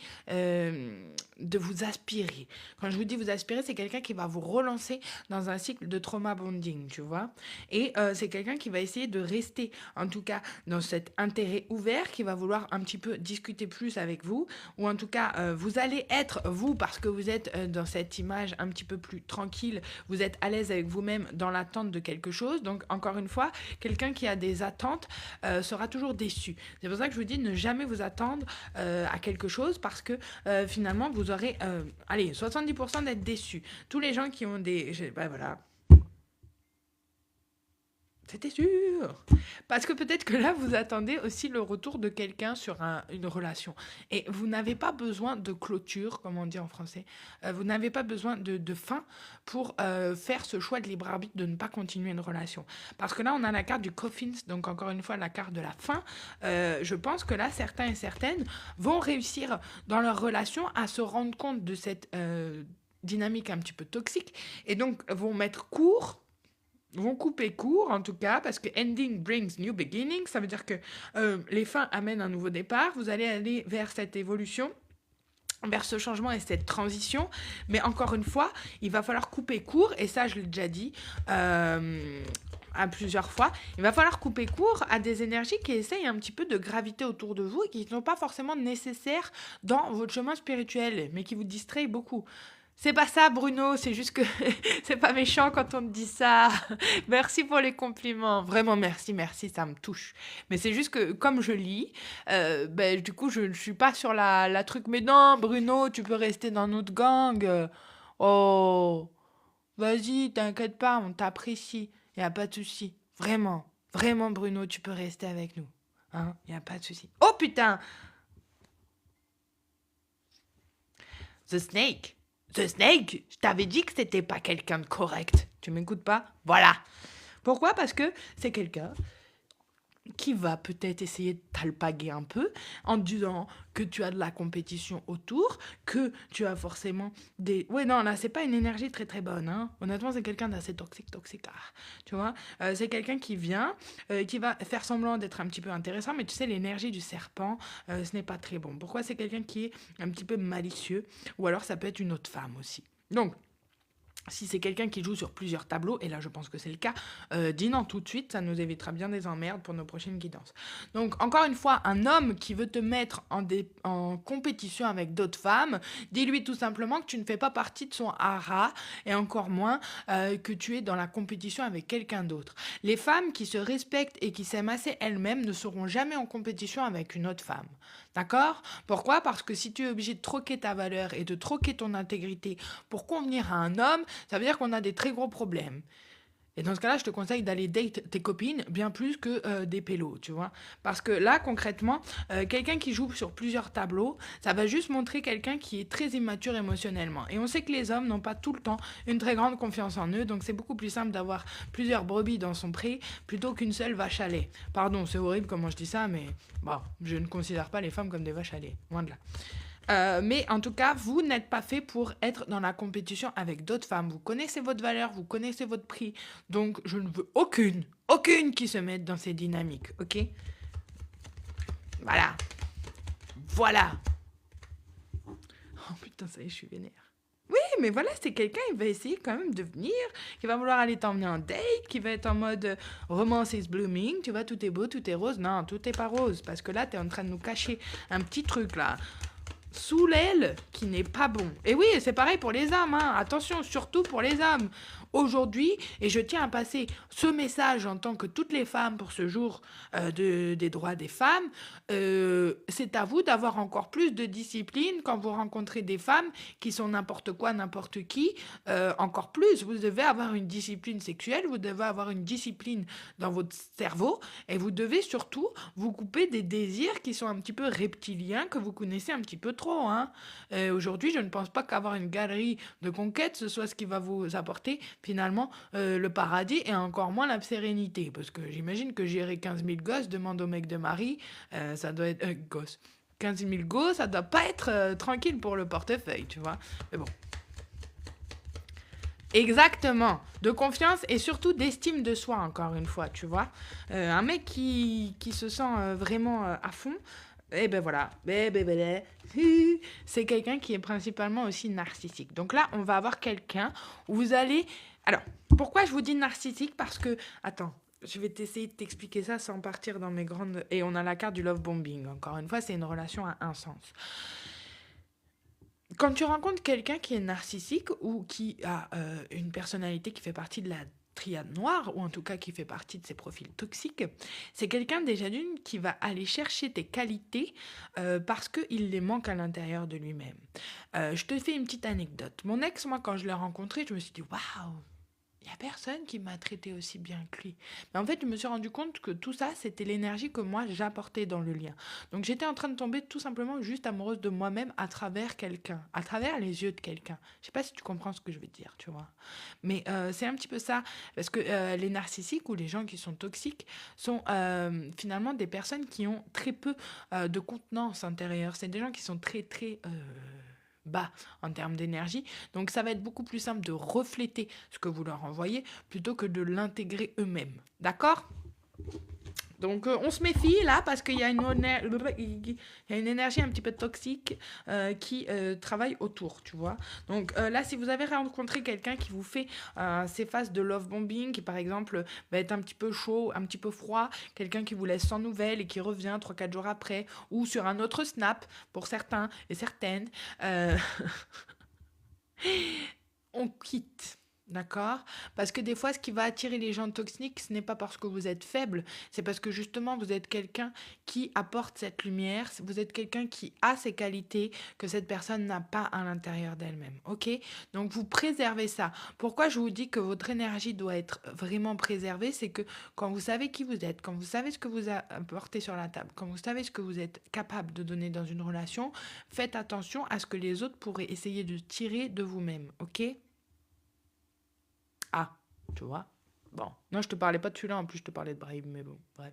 de vous aspirer. Quand je vous dis vous aspirer, c'est quelqu'un qui va vous relancer dans un cycle de trauma bonding, tu vois. Et c'est quelqu'un qui va essayer de rester, en tout cas, dans cet intérêt ouvert, qui va vouloir un petit peu discuter plus avec vous, ou en tout cas, vous allez être, vous, parce que vous êtes dans cette image un petit peu plus tranquille, vous êtes à l'aise avec vous-même dans l'attente de quelque chose. Donc, encore une fois, quelqu'un qui a des attentes sera toujours déçu. C'est pour ça que je vous dis ne jamais vous attendre à quelque chose parce que finalement, vous aurez, 70% d'être déçu. Tous les gens qui ont des... voilà. C'était sûr. Parce que peut-être que là, vous attendez aussi le retour de quelqu'un sur une relation. Et vous n'avez pas besoin de clôture, comme on dit en français. Vous n'avez pas besoin de fin pour faire ce choix de libre arbitre de ne pas continuer une relation. Parce que là, on a la carte du coffin, donc encore une fois, la carte de la fin. Je pense que là, certains et certaines vont réussir dans leur relation à se rendre compte de cette dynamique un petit peu toxique. Et donc, vont mettre court, vont couper court en tout cas, parce que ending brings new beginning, ça veut dire que les fins amènent un nouveau départ, vous allez aller vers cette évolution, vers ce changement et cette transition, mais encore une fois, il va falloir couper court, et ça je l'ai déjà dit à plusieurs fois, il va falloir couper court à des énergies qui essayent un petit peu de graviter autour de vous et qui ne sont pas forcément nécessaires dans votre chemin spirituel, mais qui vous distraient beaucoup. C'est pas ça, Bruno, c'est juste que c'est pas méchant quand on te dit ça. Merci pour les compliments. Vraiment, merci, ça me touche. Mais c'est juste que, comme je lis, du coup, je suis pas sur la truc. Mais non, Bruno, tu peux rester dans notre gang. Oh, vas-y, t'inquiète pas, on t'apprécie. Y a pas de souci. Vraiment, vraiment, Bruno, tu peux rester avec nous. Hein, y a pas de souci. Oh putain, The Snake. The Snake, je t'avais dit que c'était pas quelqu'un de correct. Tu m'écoutes pas? Voilà. Pourquoi? Parce que c'est quelqu'un qui va peut-être essayer de t'alpaguer un peu en te disant que tu as de la compétition autour, que tu as forcément des... Ouais, non, là, c'est pas une énergie très très bonne, hein. Honnêtement, c'est quelqu'un d'assez toxique, ah, tu vois. C'est quelqu'un qui vient, qui va faire semblant d'être un petit peu intéressant, mais tu sais, l'énergie du serpent, ce n'est pas très bon. Pourquoi? C'est quelqu'un qui est un petit peu malicieux, ou alors ça peut être une autre femme aussi. Donc, si c'est quelqu'un qui joue sur plusieurs tableaux, et là je pense que c'est le cas, dis non tout de suite, ça nous évitera bien des emmerdes pour nos prochaines guidances. Donc encore une fois, un homme qui veut te mettre en compétition avec d'autres femmes, dis-lui tout simplement que tu ne fais pas partie de son hara, et encore moins que tu es dans la compétition avec quelqu'un d'autre. Les femmes qui se respectent et qui s'aiment assez elles-mêmes ne seront jamais en compétition avec une autre femme. D'accord? Pourquoi? Parce que si tu es obligé de troquer ta valeur et de troquer ton intégrité pour convenir à un homme, ça veut dire qu'on a des très gros problèmes. Et dans ce cas-là, je te conseille d'aller date tes copines bien plus que des pélos, tu vois. Parce que là, concrètement, quelqu'un qui joue sur plusieurs tableaux, ça va juste montrer quelqu'un qui est très immature émotionnellement. Et on sait que les hommes n'ont pas tout le temps une très grande confiance en eux, donc c'est beaucoup plus simple d'avoir plusieurs brebis dans son pré plutôt qu'une seule vache à lait. Pardon, c'est horrible comment je dis ça, mais bon, je ne considère pas les femmes comme des vaches à lait, loin de là. Mais en tout cas, vous n'êtes pas fait pour être dans la compétition avec d'autres femmes. Vous connaissez votre valeur, vous connaissez votre prix. Donc, je ne veux aucune qui se mette dans ces dynamiques, ok? Voilà. Voilà. Oh putain, ça y est, je suis vénère. Oui, mais voilà, c'est quelqu'un, il va essayer quand même de venir, qui va vouloir aller t'emmener en date, qui va être en mode romance is blooming, tu vois, tout est beau, tout est rose. Non, tout est pas rose, parce que là, t'es en train de nous cacher un petit truc, là. Sous l'aile qui n'est pas bon. Et oui, c'est pareil pour les hommes, hein. Attention, surtout pour les hommes. Aujourd'hui, et je tiens à passer ce message en tant que toutes les femmes pour ce jour des droits des femmes, c'est à vous d'avoir encore plus de discipline quand vous rencontrez des femmes qui sont n'importe quoi, n'importe qui. Encore plus, vous devez avoir une discipline sexuelle, vous devez avoir une discipline dans votre cerveau, et vous devez surtout vous couper des désirs qui sont un petit peu reptiliens, que vous connaissez un petit peu trop, hein. Aujourd'hui, je ne pense pas qu'avoir une galerie de conquêtes, ce soit ce qui va vous apporter finalement le paradis et encore moins la sérénité. Parce que j'imagine que gérer 15 000 gosses, demande au mec de Marie, ça doit être... gosses. 15 000 gosses, ça doit pas être tranquille pour le portefeuille, tu vois. Mais bon. Exactement, de confiance et surtout d'estime de soi, encore une fois, tu vois. Un mec qui se sent vraiment à fond, et ben voilà, c'est quelqu'un qui est principalement aussi narcissique. Donc là, on va avoir quelqu'un où vous allez... Alors, pourquoi je vous dis narcissique? Parce que, attends, je vais essayer de t'expliquer ça sans partir dans mes grandes... Et on a la carte du love bombing, encore une fois, c'est une relation à un sens. Quand tu rencontres quelqu'un qui est narcissique ou qui a une personnalité qui fait partie de la triade noire, ou en tout cas qui fait partie de ces profils toxiques, c'est quelqu'un déjà d'une qui va aller chercher tes qualités parce qu'il les manque à l'intérieur de lui-même. Je te fais une petite anecdote. Mon ex, moi, quand je l'ai rencontré, je me suis dit, waouh, il n'y a personne qui m'a traité aussi bien que lui. Mais en fait, je me suis rendu compte que tout ça, c'était l'énergie que moi, j'apportais dans le lien. Donc, j'étais en train de tomber tout simplement juste amoureuse de moi-même à travers quelqu'un, à travers les yeux de quelqu'un. Je sais pas si tu comprends ce que je veux dire, tu vois. Mais c'est un petit peu ça. Parce que les narcissiques ou les gens qui sont toxiques sont finalement des personnes qui ont très peu de contenance intérieure. C'est des gens qui sont très, très... bas en termes d'énergie. Donc ça va être beaucoup plus simple de refléter ce que vous leur envoyez plutôt que de l'intégrer eux-mêmes. D'accord? Donc on se méfie là parce qu'il y a il y a une énergie un petit peu toxique qui travaille autour, tu vois. Donc là, si vous avez rencontré quelqu'un qui vous fait ces phases de love bombing, qui par exemple va être un petit peu chaud, un petit peu froid, quelqu'un qui vous laisse sans nouvelles et qui revient 3-4 jours après, ou sur un autre snap pour certains et certaines, on quitte. D'accord? Parce que des fois, ce qui va attirer les gens toxiques, ce n'est pas parce que vous êtes faible, c'est parce que justement, vous êtes quelqu'un qui apporte cette lumière, vous êtes quelqu'un qui a ces qualités que cette personne n'a pas à l'intérieur d'elle-même. Ok? Donc, vous préservez ça. Pourquoi je vous dis que votre énergie doit être vraiment préservée? C'est que quand vous savez qui vous êtes, quand vous savez ce que vous apportez sur la table, quand vous savez ce que vous êtes capable de donner dans une relation, faites attention à ce que les autres pourraient essayer de tirer de vous-même. Ok? Ah, tu vois? Bon. Non, je te parlais pas de celui-là, en plus je te parlais de Brahim, mais bon, bref.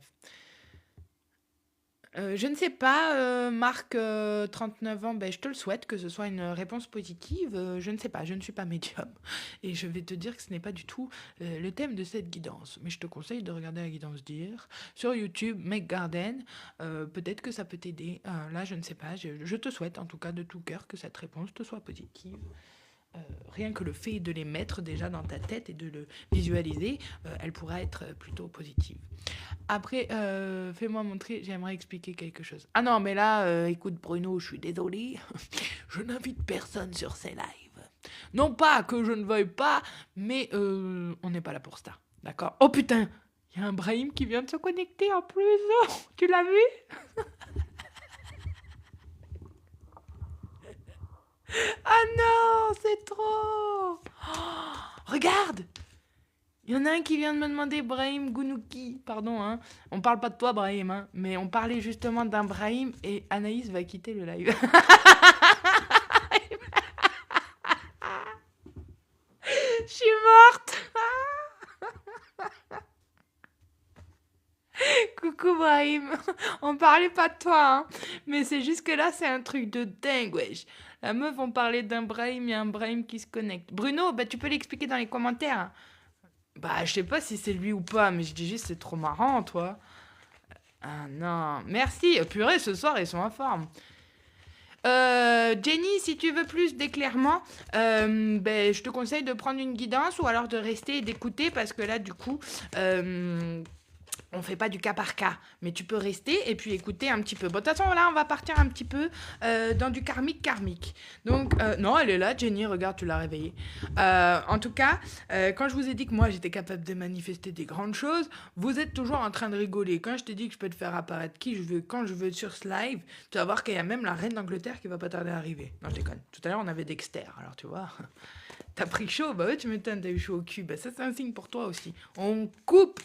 Je ne sais pas, Marc, 39 ans, ben, je te le souhaite que ce soit une réponse positive. Je ne sais pas, je ne suis pas médium. Et je vais te dire que ce n'est pas du tout le thème de cette guidance. Mais je te conseille de regarder la guidance d'hier sur YouTube, Make Garden. Peut-être que ça peut t'aider. Là, je ne sais pas. Je te souhaite en tout cas de tout cœur que cette réponse te soit positive. Rien que le fait de les mettre déjà dans ta tête et de le visualiser, elle pourra être plutôt positive. Après, fais-moi montrer, j'aimerais expliquer quelque chose. Ah non, mais là, écoute Bruno, je suis désolée, je n'invite personne sur ces lives. Non pas que je ne veuille pas, mais on n'est pas là pour ça, d'accord? Oh putain, il y a un Brahim qui vient de se connecter en plus, oh, tu l'as vu? Ah non, c'est trop! Oh, regarde! Il y en a un qui vient de me demander Brahim Gounouki. Pardon, hein. On parle pas de toi, Brahim, hein. Mais on parlait justement d'un Brahim et Anaïs va quitter le live. Je suis morte! Coucou Brahim. On parlait pas de toi, hein. Mais c'est juste que là, c'est un truc de dingue, wesh. La meuf, on parlait d'un Brahim, il y a un Brahim qui se connecte. Bruno, bah, tu peux l'expliquer dans les commentaires. Bah, je sais pas si c'est lui ou pas, mais je dis juste c'est trop marrant, toi. Ah non, merci. Purée, ce soir, ils sont en forme. Jenny, si tu veux plus d'éclairement, ben, je te conseille de prendre une guidance ou alors de rester et d'écouter parce que là, du coup, on fait pas du cas par cas, mais tu peux rester et puis écouter un petit peu. Bon, de toute façon, là, on va partir un petit peu dans du karmique. Donc, non, elle est là, Jenny, regarde, tu l'as réveillée. En tout cas, quand je vous ai dit que moi, j'étais capable de manifester des grandes choses, vous êtes toujours en train de rigoler. Quand je te dis que je peux te faire apparaître qui je veux, quand je veux sur ce live, tu vas voir qu'il y a même la reine d'Angleterre qui va pas tarder à arriver. Non, je déconne. Tout à l'heure, on avait Dexter, alors tu vois... T'as pris chaud? Bah ouais, tu m'étonnes, t'as eu chaud au cul. Bah ça, c'est un signe pour toi aussi. On coupe,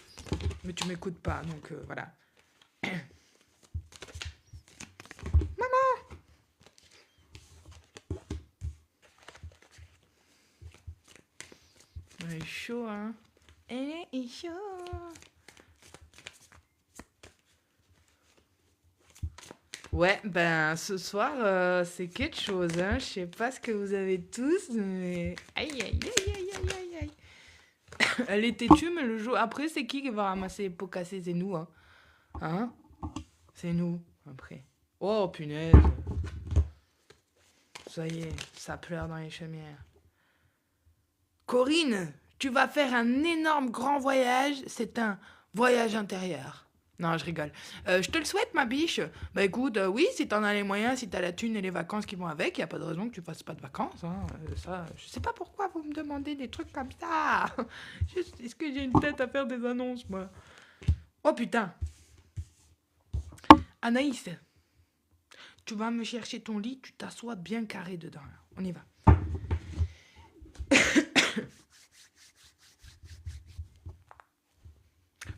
mais tu m'écoutes pas, donc voilà. Elle est chaud, hein. Elle est chaud. Ouais, ben ce soir, c'est quelque chose, hein. Je sais pas ce que vous avez tous, mais... Aïe, aïe, aïe, aïe, aïe, aïe, aïe. Elle est têtue, mais le jour après, c'est qui va ramasser les pots cassés? C'est nous, hein. Hein? C'est nous, après. Oh, punaise. Ça y est, ça pleure dans les chaumières. Corinne, tu vas faire un énorme grand voyage. C'est un voyage intérieur. Non, je rigole. Je te le souhaite, ma biche. Bah écoute, oui, si t'en as les moyens, si t'as la thune et les vacances qui vont avec, y a pas de raison que tu fasses pas de vacances. Hein. Ça, je sais pas pourquoi vous me demandez des trucs comme ça. Est-ce que j'ai une tête à faire des annonces, moi? Oh putain. Anaïs, tu vas me chercher ton lit, tu t'assois bien carré dedans. Là. On y va.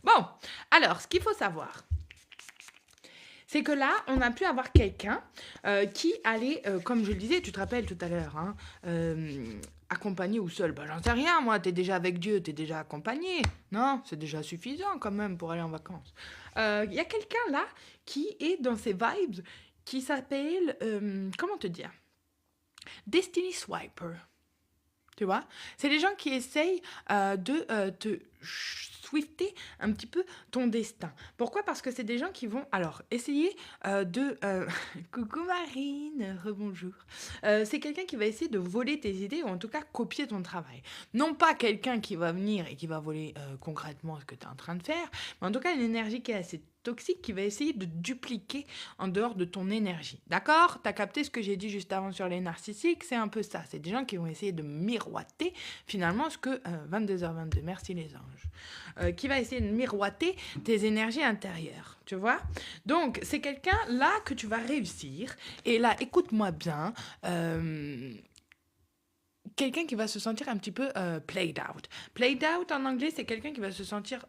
Bon, alors, ce qu'il faut savoir, c'est que là, on a pu avoir quelqu'un qui allait, comme je le disais, tu te rappelles tout à l'heure, hein, accompagné ou seul. Bah, j'en sais rien, moi, t'es déjà avec Dieu, t'es déjà accompagné. Non, c'est déjà suffisant quand même pour aller en vacances. Il y a quelqu'un là qui est dans ces vibes qui s'appelle, comment te dire, Destiny Swiper. Tu vois? C'est les gens qui essayent de te swifter un petit peu ton destin. Pourquoi? Parce que c'est des gens qui vont alors essayer de... Coucou Marine, rebonjour. C'est quelqu'un qui va essayer de voler tes idées ou en tout cas copier ton travail. Non pas quelqu'un qui va venir et qui va voler concrètement ce que tu es en train de faire, mais en tout cas une énergie qui est assez toxique qui va essayer de dupliquer en dehors de ton énergie. D'accord? T'as capté ce que j'ai dit juste avant sur les narcissiques? C'est un peu ça. C'est des gens qui vont essayer de miroiter finalement ce que 22h22, merci les anges, qui va essayer de miroiter tes énergies intérieures. Tu vois? Donc, c'est quelqu'un là que tu vas réussir. Et là, écoute-moi bien. Quelqu'un qui va se sentir un petit peu played out. Played out en anglais, c'est quelqu'un qui va se sentir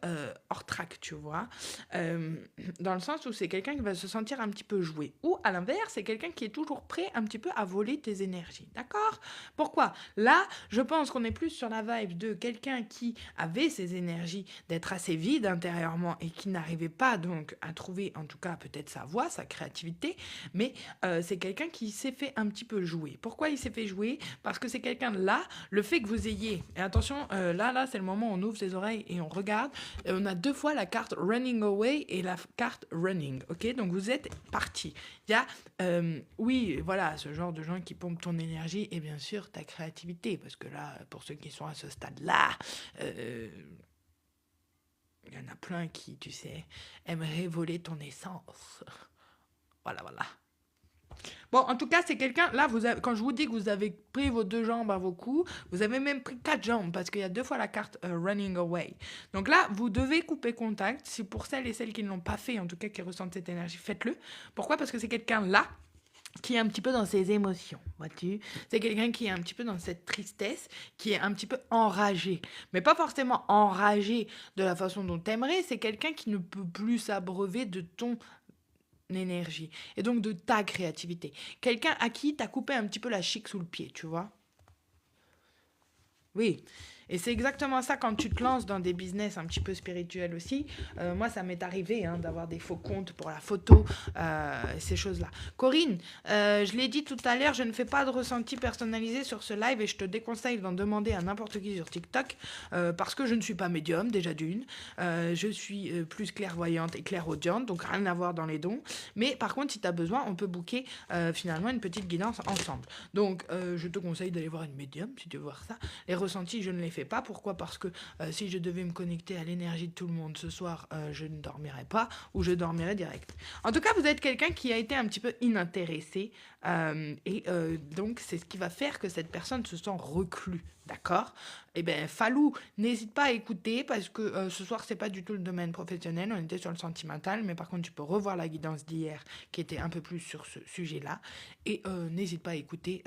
hors track, tu vois. Euh, Dans le sens où c'est quelqu'un qui va se sentir un petit peu joué. Ou à l'inverse, c'est quelqu'un qui est toujours prêt un petit peu à voler tes énergies. D'accord? Pourquoi? Là, je pense qu'on est plus sur la vibe de quelqu'un qui avait ses énergies d'être assez vide intérieurement et qui n'arrivait pas donc à trouver, en tout cas peut-être sa voix, sa créativité, mais c'est quelqu'un qui s'est fait un petit peu jouer. Pourquoi il s'est fait jouer? Parce que c'est quelqu'un là, le fait que vous ayez, et attention, là, c'est le moment où on ouvre ses oreilles et on regarde, et on a deux fois la carte running away et la carte running, ok? Donc vous êtes parti. Il y a, oui, voilà, ce genre de gens qui pompent ton énergie et bien sûr ta créativité, parce que là, pour ceux qui sont à ce stade-là, il y en a plein qui, tu sais, aimeraient voler ton essence. Voilà, voilà. Bon, en tout cas, c'est quelqu'un, là, quand je vous dis que vous avez pris vos deux jambes à vos coups, vous avez même pris quatre jambes, parce qu'il y a deux fois la carte running away. Donc là, vous devez couper contact. Si pour celles et celles qui ne l'ont pas fait, en tout cas qui ressentent cette énergie, faites-le. Pourquoi? Parce que c'est quelqu'un là qui est un petit peu dans ses émotions, vois-tu? C'est quelqu'un qui est un petit peu dans cette tristesse, qui est un petit peu enragé. Mais pas forcément enragé de la façon dont t'aimerais, c'est quelqu'un qui ne peut plus s'abreuver de ton énergie et donc de ta créativité. Quelqu'un à qui t'as coupé un petit peu la chic sous le pied, tu vois? Oui, et c'est exactement ça quand tu te lances dans des business un petit peu spirituels aussi. Moi, ça m'est arrivé d'avoir des faux comptes pour la photo, ces choses-là. Corinne, je l'ai dit tout à l'heure, je ne fais pas de ressenti personnalisé sur ce live et je te déconseille d'en demander à n'importe qui sur TikTok parce que je ne suis pas médium, déjà d'une. Je suis plus clairvoyante et clairaudiente, donc rien à voir dans les dons. Mais par contre, si tu as besoin, on peut booker finalement une petite guidance ensemble. Donc, je te conseille d'aller voir une médium si tu veux voir ça. Les ressentis, je ne les fais pas. Pourquoi? Parce que si je devais me connecter à l'énergie de tout le monde ce soir, je ne dormirais pas ou je dormirais direct. En tout cas, vous êtes quelqu'un qui a été un petit peu inintéressé et donc c'est ce qui va faire que cette personne se sent reclus. D'accord? Eh bien, Falou, n'hésite pas à écouter parce que ce soir, c'est pas du tout le domaine professionnel. On était sur le sentimental, mais par contre, tu peux revoir la guidance d'hier qui était un peu plus sur ce sujet-là. Et n'hésite pas à écouter.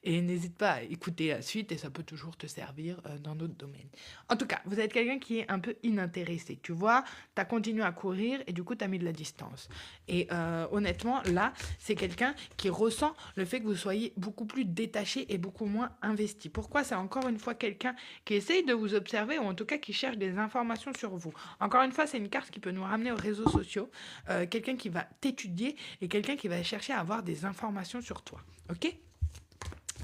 Et n'hésite pas à écouter la suite et ça peut toujours te servir dans d'autres domaines. En tout cas, vous êtes quelqu'un qui est un peu inintéressé. Tu vois, tu as continué à courir et du coup, tu as mis de la distance. Et honnêtement, là, c'est quelqu'un qui ressent le fait que vous soyez beaucoup plus détaché et beaucoup moins investi. Pourquoi? C'est encore une fois quelqu'un qui essaye de vous observer ou en tout cas qui cherche des informations sur vous. Encore une fois, c'est une carte qui peut nous ramener aux réseaux sociaux. Quelqu'un qui va t'étudier et quelqu'un qui va chercher à avoir des informations sur toi. Ok?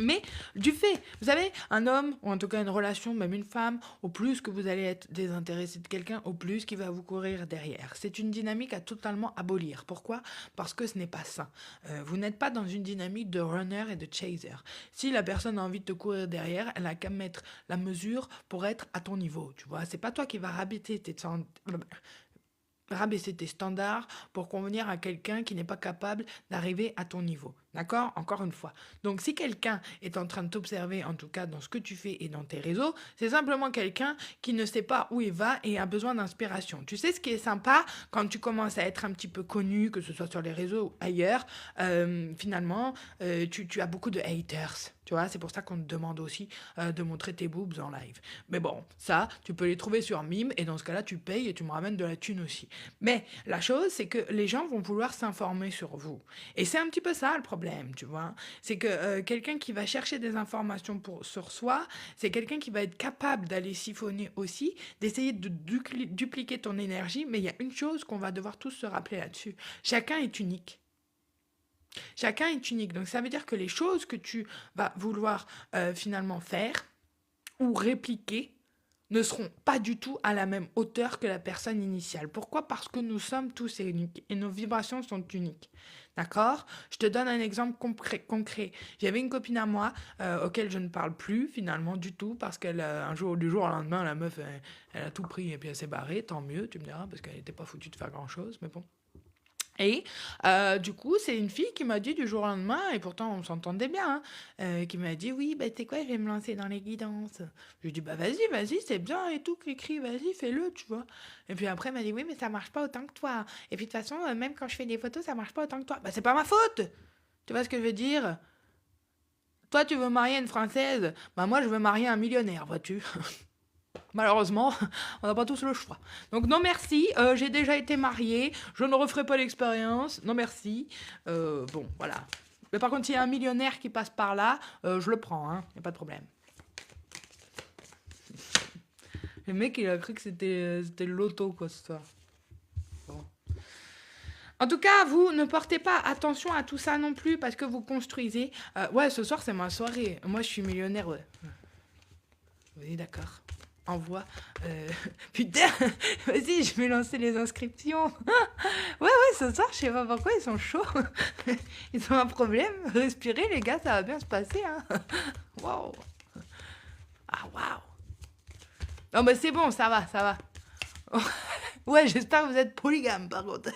Mais du fait, vous savez, un homme, ou en tout cas une relation, même une femme, au plus que vous allez être désintéressé de quelqu'un, au plus qu'il va vous courir derrière. C'est une dynamique à totalement abolir. Pourquoi? Parce que ce n'est pas sain. Vous n'êtes pas dans une dynamique de runner et de chaser. Si la personne a envie de te courir derrière, elle a qu'à mettre la mesure pour être à ton niveau. Tu vois, c'est pas toi qui vas rabaisser tes standards pour convenir à quelqu'un qui n'est pas capable d'arriver à ton niveau. D'accord? Encore une fois. Donc, si quelqu'un est en train de t'observer, en tout cas dans ce que tu fais et dans tes réseaux, c'est simplement quelqu'un qui ne sait pas où il va et a besoin d'inspiration. Tu sais ce qui est sympa quand tu commences à être un petit peu connu, que ce soit sur les réseaux ou ailleurs, finalement, tu as beaucoup de haters. Tu vois, c'est pour ça qu'on te demande aussi de montrer tes boobs en live. Mais bon, ça, tu peux les trouver sur Mime et dans ce cas-là, tu payes et tu me ramènes de la thune aussi. Mais la chose, c'est que les gens vont vouloir s'informer sur vous. Et c'est un petit peu ça le problème, tu vois. C'est que quelqu'un qui va chercher des informations sur soi, c'est quelqu'un qui va être capable d'aller siphonner aussi, d'essayer de dupliquer ton énergie. Mais il y a une chose qu'on va devoir tous se rappeler là-dessus. Chacun est unique. Chacun est unique. Donc ça veut dire que les choses que tu vas vouloir finalement faire ou répliquer ne seront pas du tout à la même hauteur que la personne initiale. Pourquoi? Parce que nous sommes tous uniques et nos vibrations sont uniques. D'accord? Je te donne un exemple concret. J'avais une copine à moi auquel je ne parle plus finalement du tout parce qu'elle, du jour au lendemain, la meuf, elle a tout pris et puis elle s'est barrée. Tant mieux, tu me diras, parce qu'elle n'était pas foutue de faire grand-chose, mais bon. Et du coup, c'est une fille qui m'a dit du jour au lendemain, et pourtant on s'entendait bien, hein, qui m'a dit oui, bah tu sais quoi, je vais me lancer dans les guidances. Je lui ai dit bah vas-y, c'est bien et tout, Cricri, vas-y, fais-le, tu vois. Et puis après, elle m'a dit oui, mais ça marche pas autant que toi. Et puis de toute façon, même quand je fais des photos, ça marche pas autant que toi. Bah c'est pas ma faute! Tu vois ce que je veux dire? Toi, tu veux marier une Française, bah moi, je veux marier un millionnaire, vois-tu. Malheureusement, on n'a pas tous le choix. Donc non merci, j'ai déjà été mariée, je ne referai pas l'expérience, non merci. Bon, voilà. Mais par contre, s'il y a un millionnaire qui passe par là, je le prends, hein, y a pas de problème. Le mec, il a cru que c'était le loto, quoi, ce soir. Bon. En tout cas, vous ne portez pas attention à tout ça non plus, parce que vous construisez. Ouais, ce soir, c'est ma soirée. Moi, je suis millionnaire, ouais. Oui, d'accord. Envoie. Putain, vas-y, je vais lancer les inscriptions. Ouais, ce soir, je sais pas pourquoi, ils sont chauds. Ils ont un problème. Respirez, les gars, ça va bien se passer. Hein. Waouh. Ah, waouh. Non, mais c'est bon, ça va. Ouais, j'espère que vous êtes polygame, par contre.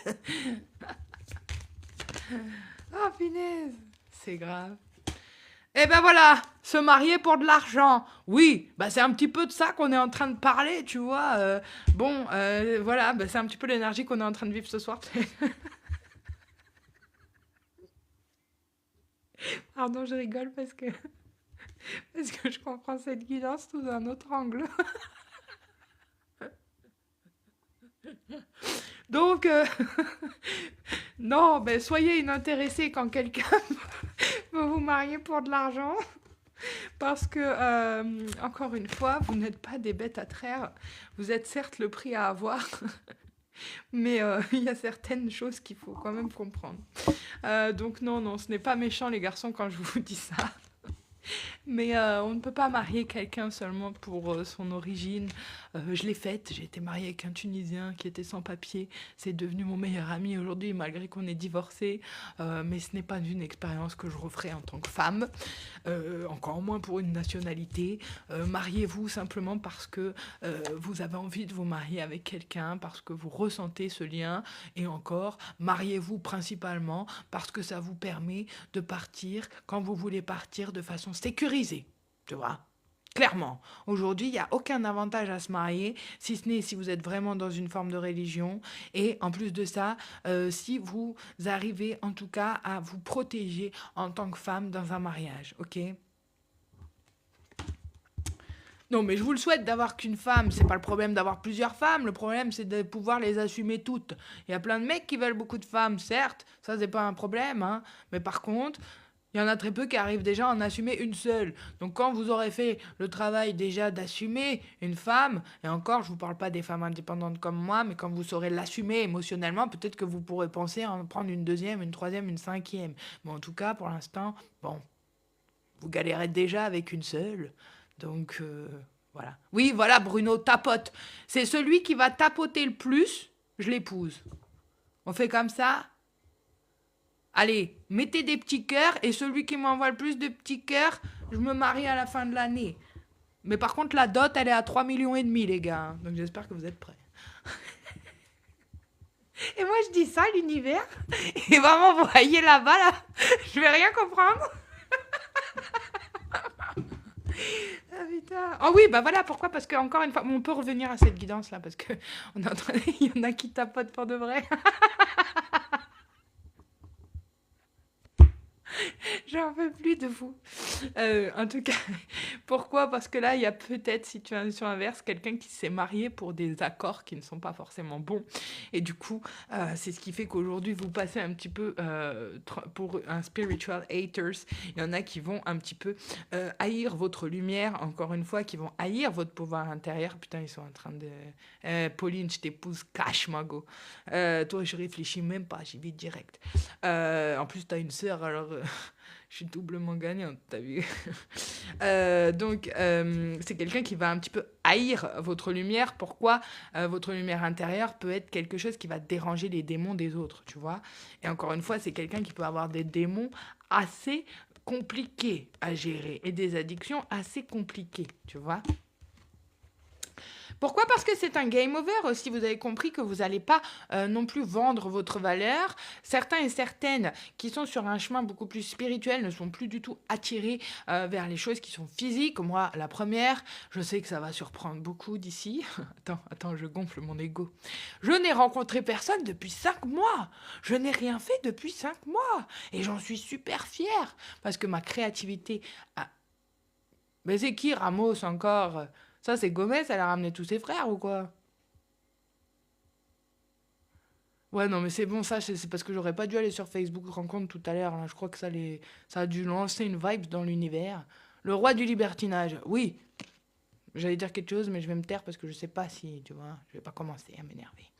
Oh, punaise. C'est grave. Eh ben voilà, se marier pour de l'argent. Oui, bah c'est un petit peu de ça qu'on est en train de parler, tu vois. Voilà, bah c'est un petit peu l'énergie qu'on est en train de vivre ce soir. Pardon, je rigole parce que je comprends cette guidance sous un autre angle. Donc, non, ben soyez inintéressés quand quelqu'un veut vous marier pour de l'argent. Parce que, encore une fois, vous n'êtes pas des bêtes à traire. Vous êtes certes le prix à avoir, mais il y a certaines choses qu'il faut quand même comprendre. Donc non, ce n'est pas méchant les garçons quand je vous dis ça. Mais on ne peut pas marier quelqu'un seulement pour son origine. Je l'ai faite, j'ai été mariée avec un Tunisien qui était sans papier. C'est devenu mon meilleur ami aujourd'hui, malgré qu'on ait divorcé. Mais ce n'est pas une expérience que je referai en tant que femme. Encore moins pour une nationalité. Mariez-vous simplement parce que vous avez envie de vous marier avec quelqu'un, parce que vous ressentez ce lien. Et encore, mariez-vous principalement parce que ça vous permet de partir quand vous voulez partir de façon sécurisée, tu vois. Clairement, aujourd'hui, il n'y a aucun avantage à se marier, si ce n'est si vous êtes vraiment dans une forme de religion. Et en plus de ça, si vous arrivez en tout cas à vous protéger en tant que femme dans un mariage, ok ? Non, mais je vous le souhaite d'avoir qu'une femme. C'est pas le problème d'avoir plusieurs femmes. Le problème, c'est de pouvoir les assumer toutes. Il y a plein de mecs qui veulent beaucoup de femmes, certes. Ça, c'est pas un problème, hein. Mais par contre, il y en a très peu qui arrivent déjà à en assumer une seule. Donc quand vous aurez fait le travail déjà d'assumer une femme, et encore, je vous parle pas des femmes indépendantes comme moi, mais quand vous saurez l'assumer émotionnellement, peut-être que vous pourrez penser à en prendre une deuxième, une troisième, une cinquième. Mais en tout cas, pour l'instant, bon, vous galérez déjà avec une seule. Donc, voilà. Oui, voilà, Bruno, tapote. C'est celui qui va tapoter le plus, je l'épouse. On fait comme ça. Allez, mettez des petits cœurs et celui qui m'envoie le plus de petits cœurs, je me marie à la fin de l'année. Mais par contre, la dot, elle est à 3,5 millions, les gars. Donc j'espère que vous êtes prêts. Et moi, je dis ça, l'univers. Et va m'envoyer là-bas, là. Je vais rien comprendre. Ah putain. Oh oui, bah voilà, pourquoi? Parce que, encore une fois, on peut revenir à cette guidance-là, parce que il y en a qui tapotent pour de vrai. J'en veux plus de vous. En tout cas, pourquoi? Parce que là, il y a peut-être, situation inverse, quelqu'un qui s'est marié pour des accords qui ne sont pas forcément bons. Et du coup, c'est ce qui fait qu'aujourd'hui, vous passez un petit peu pour un spiritual haters. Il y en a qui vont un petit peu haïr votre lumière, encore une fois, qui vont haïr votre pouvoir intérieur. Putain, ils sont en train de... Pauline, je t'épouse cash, Mago. Toi, je réfléchis même pas, j'y vais direct. En plus, t'as une sœur, alors... Je suis doublement gagnante, t'as vu. Donc, c'est quelqu'un qui va un petit peu haïr votre lumière. Pourquoi votre lumière intérieure peut être quelque chose qui va déranger les démons des autres, tu vois. Et encore une fois, c'est quelqu'un qui peut avoir des démons assez compliqués à gérer et des addictions assez compliquées, tu vois. Pourquoi? Parce que c'est un game over aussi. Vous avez compris que vous n'allez pas non plus vendre votre valeur. Certains et certaines qui sont sur un chemin beaucoup plus spirituel ne sont plus du tout attirés vers les choses qui sont physiques. Moi, la première, je sais que ça va surprendre beaucoup d'ici. Attends, je gonfle mon ego. Je n'ai rencontré personne depuis 5 mois. Je n'ai rien fait depuis 5 mois. Et j'en suis super fière. Parce que ma créativité a... Mais c'est qui Ramos encore? Ça, c'est Gomez, elle a ramené tous ses frères ou quoi? Ouais, non, mais c'est bon, ça, c'est parce que j'aurais pas dû aller sur Facebook Rencontre tout à l'heure. Hein. Je crois que ça a dû lancer une vibe dans l'univers. Le roi du libertinage, oui. J'allais dire quelque chose, mais je vais me taire parce que je sais pas si, tu vois, je vais pas commencer à m'énerver.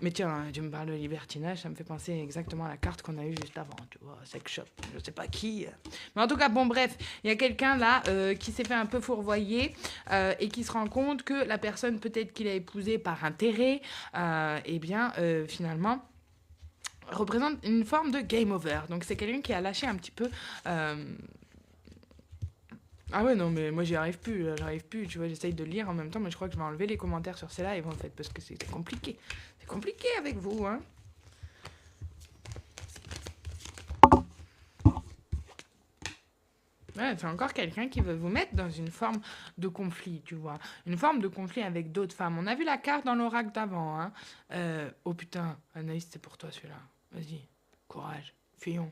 Mais tiens, tu me parles de libertinage, ça me fait penser exactement à la carte qu'on a eue juste avant, tu vois, sex shop, je sais pas qui. Mais en tout cas, bon, bref, il y a quelqu'un là qui s'est fait un peu fourvoyer et qui se rend compte que la personne peut-être qu'il a épousée par intérêt, eh bien, finalement, représente une forme de game over. Donc c'est quelqu'un qui a lâché un petit peu... Ah ouais, non, mais moi j'y arrive plus, tu vois, j'essaye de lire en même temps, mais je crois que je vais enlever les commentaires sur ces lives en fait, parce que c'est compliqué. C'est compliqué avec vous, hein. Ouais, c'est encore quelqu'un qui veut vous mettre dans une forme de conflit, tu vois. Une forme de conflit avec d'autres femmes. On a vu la carte dans l'oracle d'avant, hein. Oh putain, Anaïs, c'est pour toi celui-là. Vas-y, courage. Fuyons.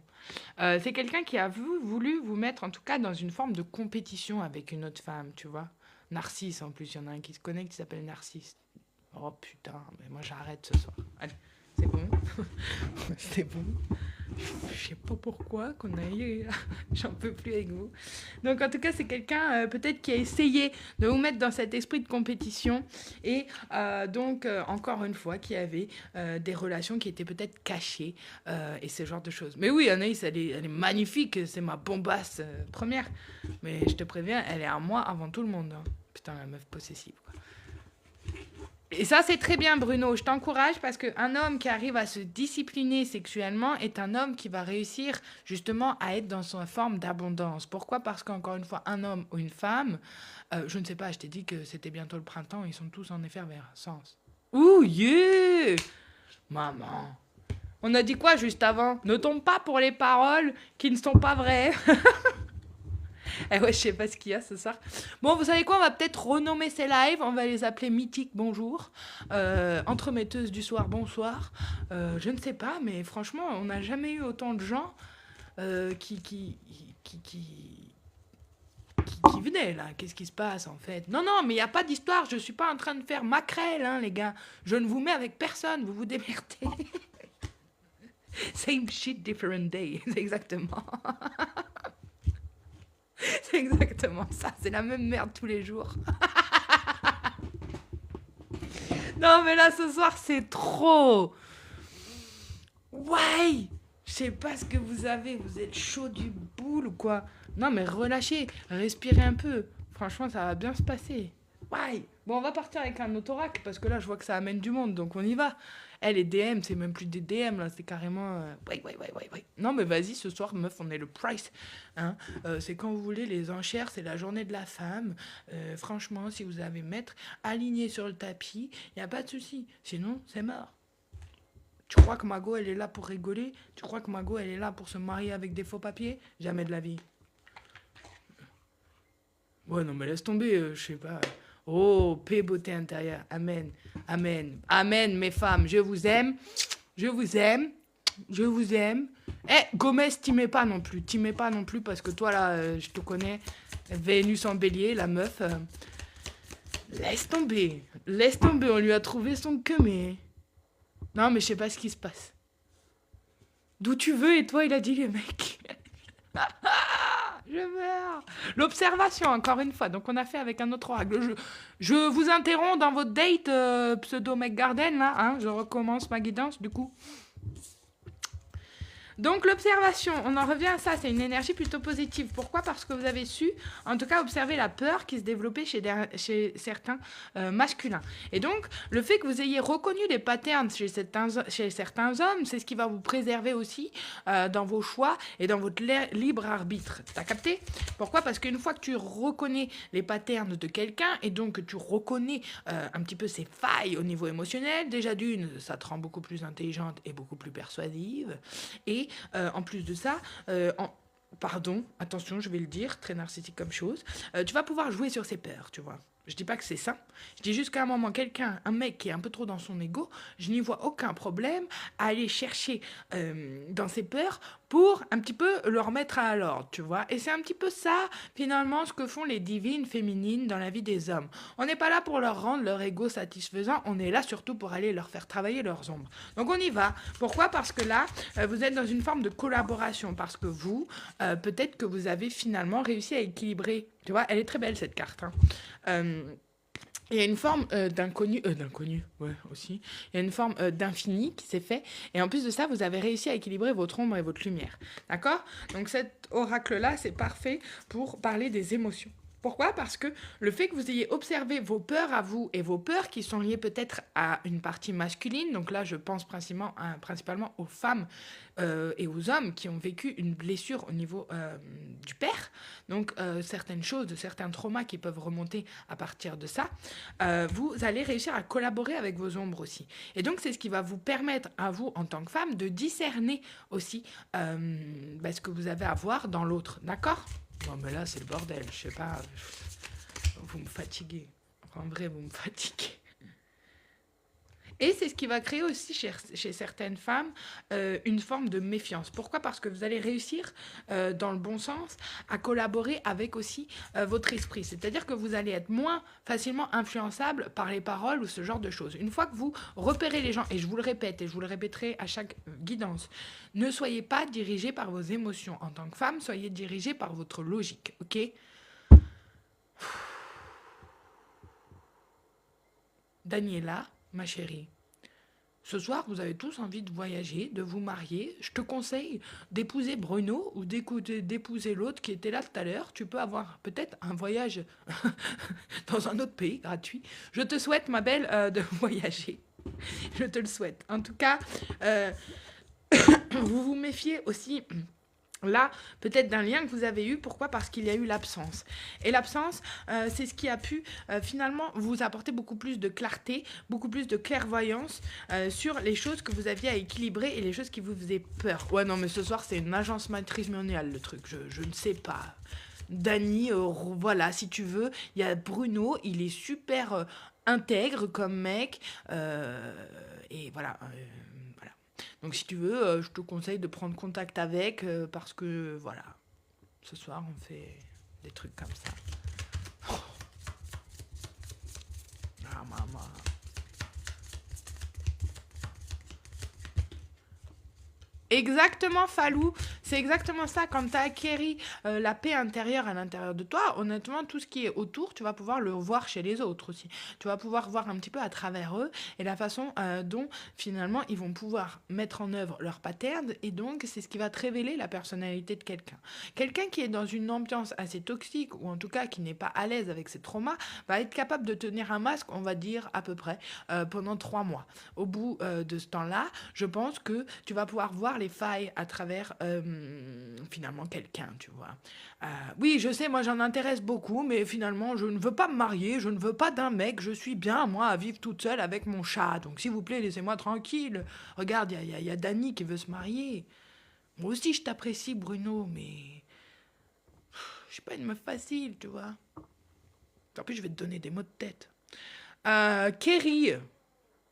C'est quelqu'un qui a voulu vous mettre en tout cas dans une forme de compétition avec une autre femme, tu vois. Narcisse en plus, il y en a un qui se connecte qui s'appelle Narcisse. Oh putain, mais moi j'arrête ce soir. Allez, c'est bon. C'est bon. Je sais pas pourquoi qu'on a eu... J'en peux plus avec vous. Donc en tout cas, c'est quelqu'un peut-être qui a essayé de vous mettre dans cet esprit de compétition et donc encore une fois qui avait des relations qui étaient peut-être cachées et ce genre de choses. Mais oui, Anaïs, elle est magnifique, c'est ma bombasse première. Mais je te préviens, elle est à moi avant tout le monde. Hein. Putain, la meuf possessive, quoi. Et ça, c'est très bien, Bruno. Je t'encourage parce qu'un homme qui arrive à se discipliner sexuellement est un homme qui va réussir justement à être dans sa forme d'abondance. Pourquoi? Parce qu'encore une fois, un homme ou une femme, je ne sais pas, je t'ai dit que c'était bientôt le printemps, ils sont tous en effervescence. Ouh, yeah! Maman. On a dit quoi juste avant? Ne tombe pas pour les paroles qui ne sont pas vraies. Eh ouais, je sais pas ce qu'il y a ce soir. Bon, vous savez quoi? On va peut-être renommer ces lives. On va les appeler Mythique Bonjour. Entremetteuse du soir, bonsoir. Je ne sais pas, mais franchement, on n'a jamais eu autant de gens qui venaient là. Qu'est-ce qui se passe en fait? Non, non, mais il n'y a pas d'histoire. Je suis pas en train de faire maquerelle, hein, les gars. Je ne vous mets avec personne. Vous vous démerdez. Same shit, different day. C'est exactement. C'est exactement ça, c'est la même merde tous les jours. Non mais là ce soir c'est trop. Ouais. Je sais pas ce que vous avez, vous êtes chaud du boule ou quoi? Non mais relâchez, respirez un peu. Franchement ça va bien se passer. Ouais. Bon on va partir avec un autre oracle parce que là je vois que ça amène du monde donc on y va. Les DM, c'est même plus des DM, là, c'est carrément... Ouais. Non, mais vas-y, ce soir, meuf, on est le price. Hein. C'est quand vous voulez, les enchères, c'est la journée de la femme. Franchement, si vous avez maître aligné sur le tapis, il n'y a pas de souci. Sinon, c'est mort. Tu crois que Mago, elle est là pour rigoler? Tu crois que Mago, elle est là pour se marier avec des faux papiers? Jamais de la vie. Ouais, non, mais laisse tomber, je sais pas... Oh, paix, beauté intérieure. Amen. Amen. Amen, mes femmes. Je vous aime. Je vous aime. Je vous aime. Gomez, t'y pas non plus. T'y pas non plus parce que toi, là, je te connais. Vénus en bélier, la meuf. Laisse tomber. Laisse tomber. On lui a trouvé son queue, mais... Non, mais je sais pas ce qui se passe. D'où tu veux et toi, il a dit les mecs. Je meurs. L'observation, encore une fois. Donc, on a fait avec un autre oracle. Je vous interromps dans votre date pseudo-mec Garden, là. Hein, je recommence ma guidance, du coup. Donc l'observation, on en revient à ça, c'est une énergie plutôt positive. Pourquoi? Parce que vous avez su, en tout cas, observer la peur qui se développait chez certains masculins. Et donc, le fait que vous ayez reconnu les patterns chez certains hommes, c'est ce qui va vous préserver aussi dans vos choix et dans votre libre arbitre. T'as capté? Pourquoi? Parce qu'une fois que tu reconnais les patterns de quelqu'un et donc que tu reconnais un petit peu ses failles au niveau émotionnel, déjà d'une, ça te rend beaucoup plus intelligente et beaucoup plus persuasive. Et en plus de ça, pardon, attention, je vais le dire, très narcissique comme chose, tu vas pouvoir jouer sur ses peurs, tu vois. Je dis pas que c'est ça. Je dis juste qu'à un moment, un mec qui est un peu trop dans son ego, je n'y vois aucun problème à aller chercher dans ses peurs pour un petit peu le remettre à l'ordre, tu vois. Et c'est un petit peu ça, finalement, ce que font les divines féminines dans la vie des hommes. On n'est pas là pour leur rendre leur ego satisfaisant, on est là surtout pour aller leur faire travailler leurs ombres. Donc on y va. Pourquoi? Parce que là, vous êtes dans une forme de collaboration, parce que vous, peut-être que vous avez finalement réussi à équilibrer. Tu vois, elle est très belle cette carte. Hein. Il y a une forme d'inconnu, ouais, aussi. Il y a une forme d'infini qui s'est fait. Et en plus de ça, vous avez réussi à équilibrer votre ombre et votre lumière. D'accord? Donc cet oracle-là, c'est parfait pour parler des émotions. Pourquoi? Parce que le fait que vous ayez observé vos peurs à vous et vos peurs qui sont liées peut-être à une partie masculine, donc là je pense principalement aux femmes et aux hommes qui ont vécu une blessure au niveau du père, donc certaines choses, certains traumas qui peuvent remonter à partir de ça, vous allez réussir à collaborer avec vos ombres aussi. Et donc c'est ce qui va vous permettre à vous en tant que femme de discerner aussi ce que vous avez à voir dans l'autre, d'accord? Non mais là c'est le bordel, je sais pas, vous me fatiguez, en vrai vous me fatiguez. Et c'est ce qui va créer aussi chez certaines femmes une forme de méfiance. Pourquoi? Parce que vous allez réussir, dans le bon sens, à collaborer avec aussi votre esprit. C'est-à-dire que vous allez être moins facilement influençable par les paroles ou ce genre de choses. Une fois que vous repérez les gens, et je vous le répète, et je vous le répéterai à chaque guidance, ne soyez pas dirigé par vos émotions. En tant que femme, soyez dirigé par votre logique, ok? Daniela, ma chérie, ce soir, vous avez tous envie de voyager, de vous marier. Je te conseille d'épouser Bruno ou d'épouser l'autre qui était là tout à l'heure. Tu peux avoir peut-être un voyage dans un autre pays gratuit. Je te souhaite, ma belle, de voyager. Je te le souhaite. En tout cas, vous vous méfiez aussi là, peut-être d'un lien que vous avez eu. Pourquoi? Parce qu'il y a eu l'absence. Et l'absence, c'est ce qui a pu finalement vous apporter beaucoup plus de clarté, beaucoup plus de clairvoyance sur les choses que vous aviez à équilibrer et les choses qui vous faisaient peur. Ouais, non, mais ce soir, c'est une agence matrimoniale, le truc. Je ne sais pas. Dany, voilà, si tu veux. Il y a Bruno, il est super intègre comme mec. Et voilà. Voilà. Donc si tu veux, je te conseille de prendre contact avec parce que voilà, ce soir on fait des trucs comme ça. Oh. Ah maman. Exactement, Falou. C'est exactement ça. Quand tu as acquéri la paix intérieure à l'intérieur de toi, honnêtement, tout ce qui est autour, tu vas pouvoir le voir chez les autres aussi. Tu vas pouvoir voir un petit peu à travers eux et la façon dont finalement ils vont pouvoir mettre en œuvre leurs patterns. Et donc, c'est ce qui va te révéler la personnalité de quelqu'un. Quelqu'un qui est dans une ambiance assez toxique ou en tout cas qui n'est pas à l'aise avec ses traumas va être capable de tenir un masque, on va dire à peu près, pendant 3 mois. Au bout de ce temps-là, je pense que tu vas pouvoir voir les failles à travers finalement quelqu'un, tu vois. Oui, je sais, moi j'en intéresse beaucoup, mais finalement je ne veux pas me marier, je ne veux pas d'un mec, je suis bien, moi, à vivre toute seule avec mon chat. Donc s'il vous plaît, laissez-moi tranquille. Regarde, y a Dany qui veut se marier. Moi aussi je t'apprécie, Bruno, mais je suis pas une meuf facile, tu vois. En plus, je vais te donner des mots de tête. Kerry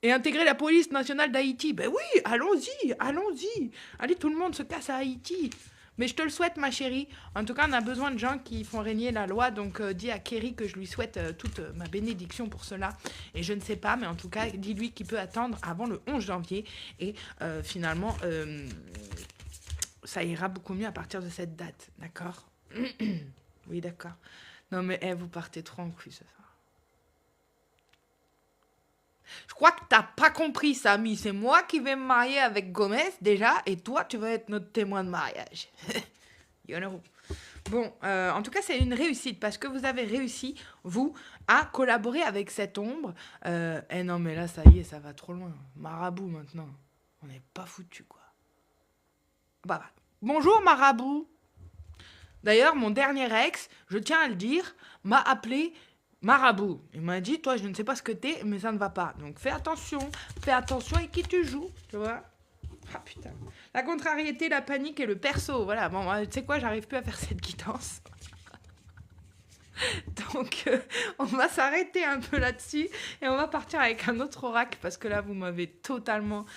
et intégrer la police nationale d'Haïti. Ben oui, allons-y, allons-y. Allez, tout le monde se casse à Haïti. Mais je te le souhaite, ma chérie. En tout cas, on a besoin de gens qui font régner la loi. Donc, dis à Kerry que je lui souhaite toute ma bénédiction pour cela. Et je ne sais pas, mais en tout cas, dis-lui qu'il peut attendre avant le 11 janvier. Et finalement, ça ira beaucoup mieux à partir de cette date. D'accord? Oui, d'accord. Non, mais vous partez trop en couille ce soir. Je crois que t'as pas compris, Samy. C'est moi qui vais me marier avec Gomez, déjà, et toi, tu vas être notre témoin de mariage. You know. Bon, en tout cas, c'est une réussite parce que vous avez réussi, vous, à collaborer avec cette ombre. Eh non, mais là, ça y est, ça va trop loin. Marabout, maintenant. On n'est pas foutu, quoi. Bah, bonjour, Marabout. D'ailleurs, mon dernier ex, je tiens à le dire, m'a appelé Marabout. Il m'a dit, toi, je ne sais pas ce que t'es, mais ça ne va pas. Donc, fais attention avec qui tu joues, tu vois. Ah putain. La contrariété, la panique et le perso. Voilà, bon, tu sais quoi, j'arrive plus à faire cette guidance. Donc, on va s'arrêter un peu là-dessus et on va partir avec un autre oracle parce que là, vous m'avez totalement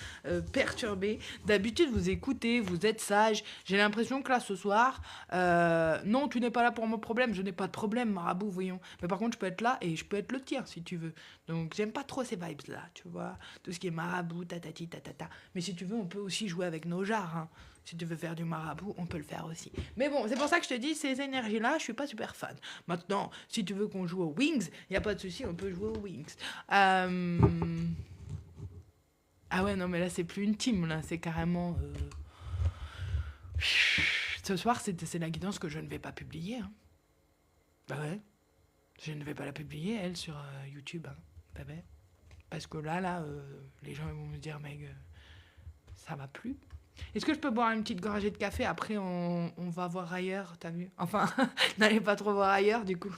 perturbé. D'habitude, vous écoutez, vous êtes sage. J'ai l'impression que là, ce soir, non, tu n'es pas là pour mon problème. Je n'ai pas de problème, Marabout, voyons. Mais par contre, je peux être là et je peux être le tien si tu veux. Donc, j'aime pas trop ces vibes-là, tu vois. Tout ce qui est Marabout, tatati, tatata. Mais si tu veux, on peut aussi jouer avec nos jarres, hein. Si tu veux faire du marabout, on peut le faire aussi. Mais bon, c'est pour ça que je te dis, ces énergies-là, je suis pas super fan. Maintenant, si tu veux qu'on joue aux Wings, il n'y a pas de souci, on peut jouer aux Wings. Ah ouais, non, mais là, c'est plus une team, là, c'est carrément... Ce soir, c'est la guidance que je ne vais pas publier. Hein. Bah ouais, je ne vais pas la publier, elle, sur YouTube. Hein. Bah ouais. Parce que là, les gens ils vont me dire, mec, ça va plus. Est-ce que je peux boire une petite gorgée de café? Après, on va voir ailleurs, t'as vu? Enfin, n'allez pas trop voir ailleurs, du coup.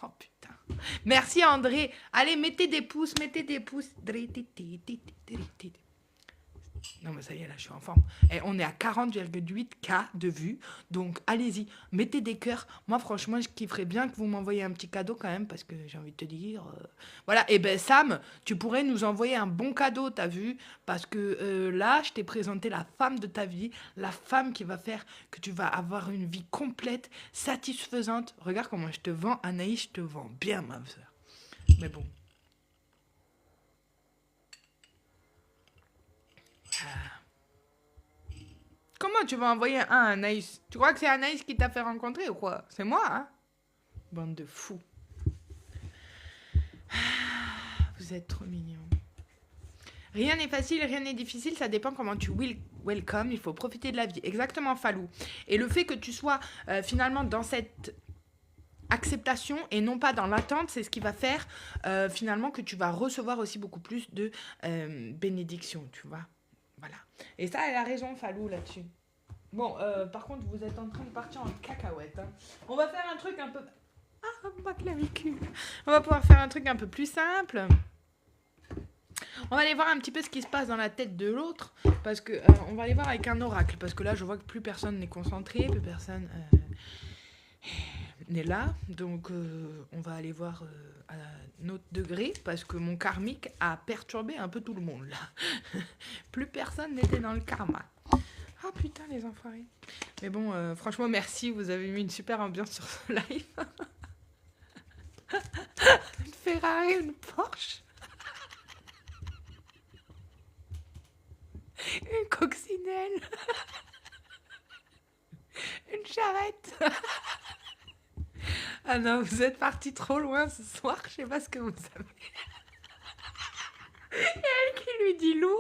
Oh putain. Merci, André. Allez, mettez des pouces, mettez des pouces. Non, mais ça y est, là, je suis en forme. Et on est à 40,8K de vues. Donc, allez-y, mettez des cœurs. Moi, franchement, je kifferais bien que vous m'envoyiez un petit cadeau quand même, parce que j'ai envie de te dire... Voilà, et ben Sam, tu pourrais nous envoyer un bon cadeau, t'as vu? Parce que là, je t'ai présenté la femme de ta vie, la femme qui va faire que tu vas avoir une vie complète, satisfaisante. Regarde comment je te vends, Anaïs, je te vends bien, ma soeur. Mais bon... Comment tu vas envoyer un à Anaïs? Tu crois que c'est Anaïs qui t'a fait rencontrer ou quoi? C'est moi, hein? Bande de fous. Vous êtes trop mignons. Rien n'est facile, rien n'est difficile, ça dépend comment tu welcome, il faut profiter de la vie. Exactement, Falou. Et le fait que tu sois finalement dans cette acceptation et non pas dans l'attente, c'est ce qui va faire finalement que tu vas recevoir aussi beaucoup plus de bénédictions, tu vois. Voilà. Et ça, elle a raison, Falou, là-dessus. Bon, par contre, vous êtes en train de partir en cacahuète. Hein. On va faire un truc un peu... Ah, ma clavicule. On va pouvoir faire un truc un peu plus simple. On va aller voir un petit peu ce qui se passe dans la tête de l'autre. Parce que on va aller voir avec un oracle. Parce que là, je vois que plus personne n'est concentré. Plus personne n'est là. Donc, on va aller voir à notre degré. Parce que mon karmique a perturbé un peu tout le monde, là. Plus personne n'était dans le karma. Ah putain, les enfoirés. Mais bon, franchement, merci. Vous avez mis une super ambiance sur ce live. Une Ferrari, une Porsche. Une coccinelle. Une charrette. Ah non, vous êtes partis trop loin ce soir. Je sais pas ce que vous avez. Et elle qui lui dit loup.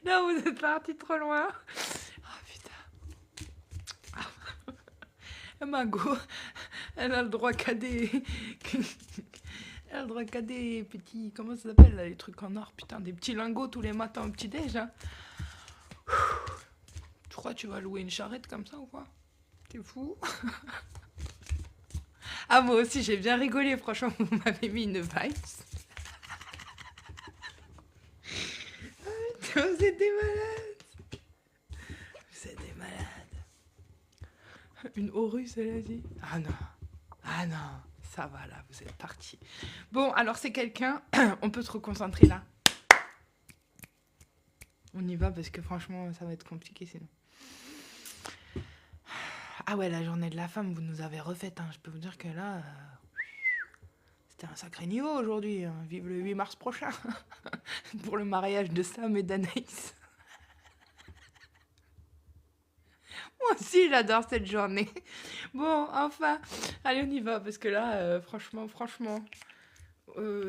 Non, vous êtes partis trop loin. Oh putain. Ah. Margot, elle a le droit qu'à des... Elle a le droit qu'à des petits... Comment ça s'appelle, là, les trucs en or? Putain, des petits lingots tous les matins au petit-déj, hein. Tu crois que tu vas louer une charrette comme ça ou quoi? T'es fou? Ah, moi aussi, j'ai bien rigolé. Franchement, vous m'avez mis une vibe. Vous êtes des malades. Vous êtes des malades. Une Horus, elle a dit. Ah non. Ah non. Ça va, là, vous êtes partis. Bon, alors c'est quelqu'un... On peut se reconcentrer, là. On y va, parce que franchement, ça va être compliqué, sinon. Ah ouais, la journée de la femme, vous nous avez refaite. Hein. Je peux vous dire que là... C'était un sacré niveau aujourd'hui. Hein. Vive le 8 mars prochain. Pour le mariage de Sam et d'Anaïs. Moi aussi, j'adore cette journée. Bon, enfin, allez, on y va, parce que là, franchement,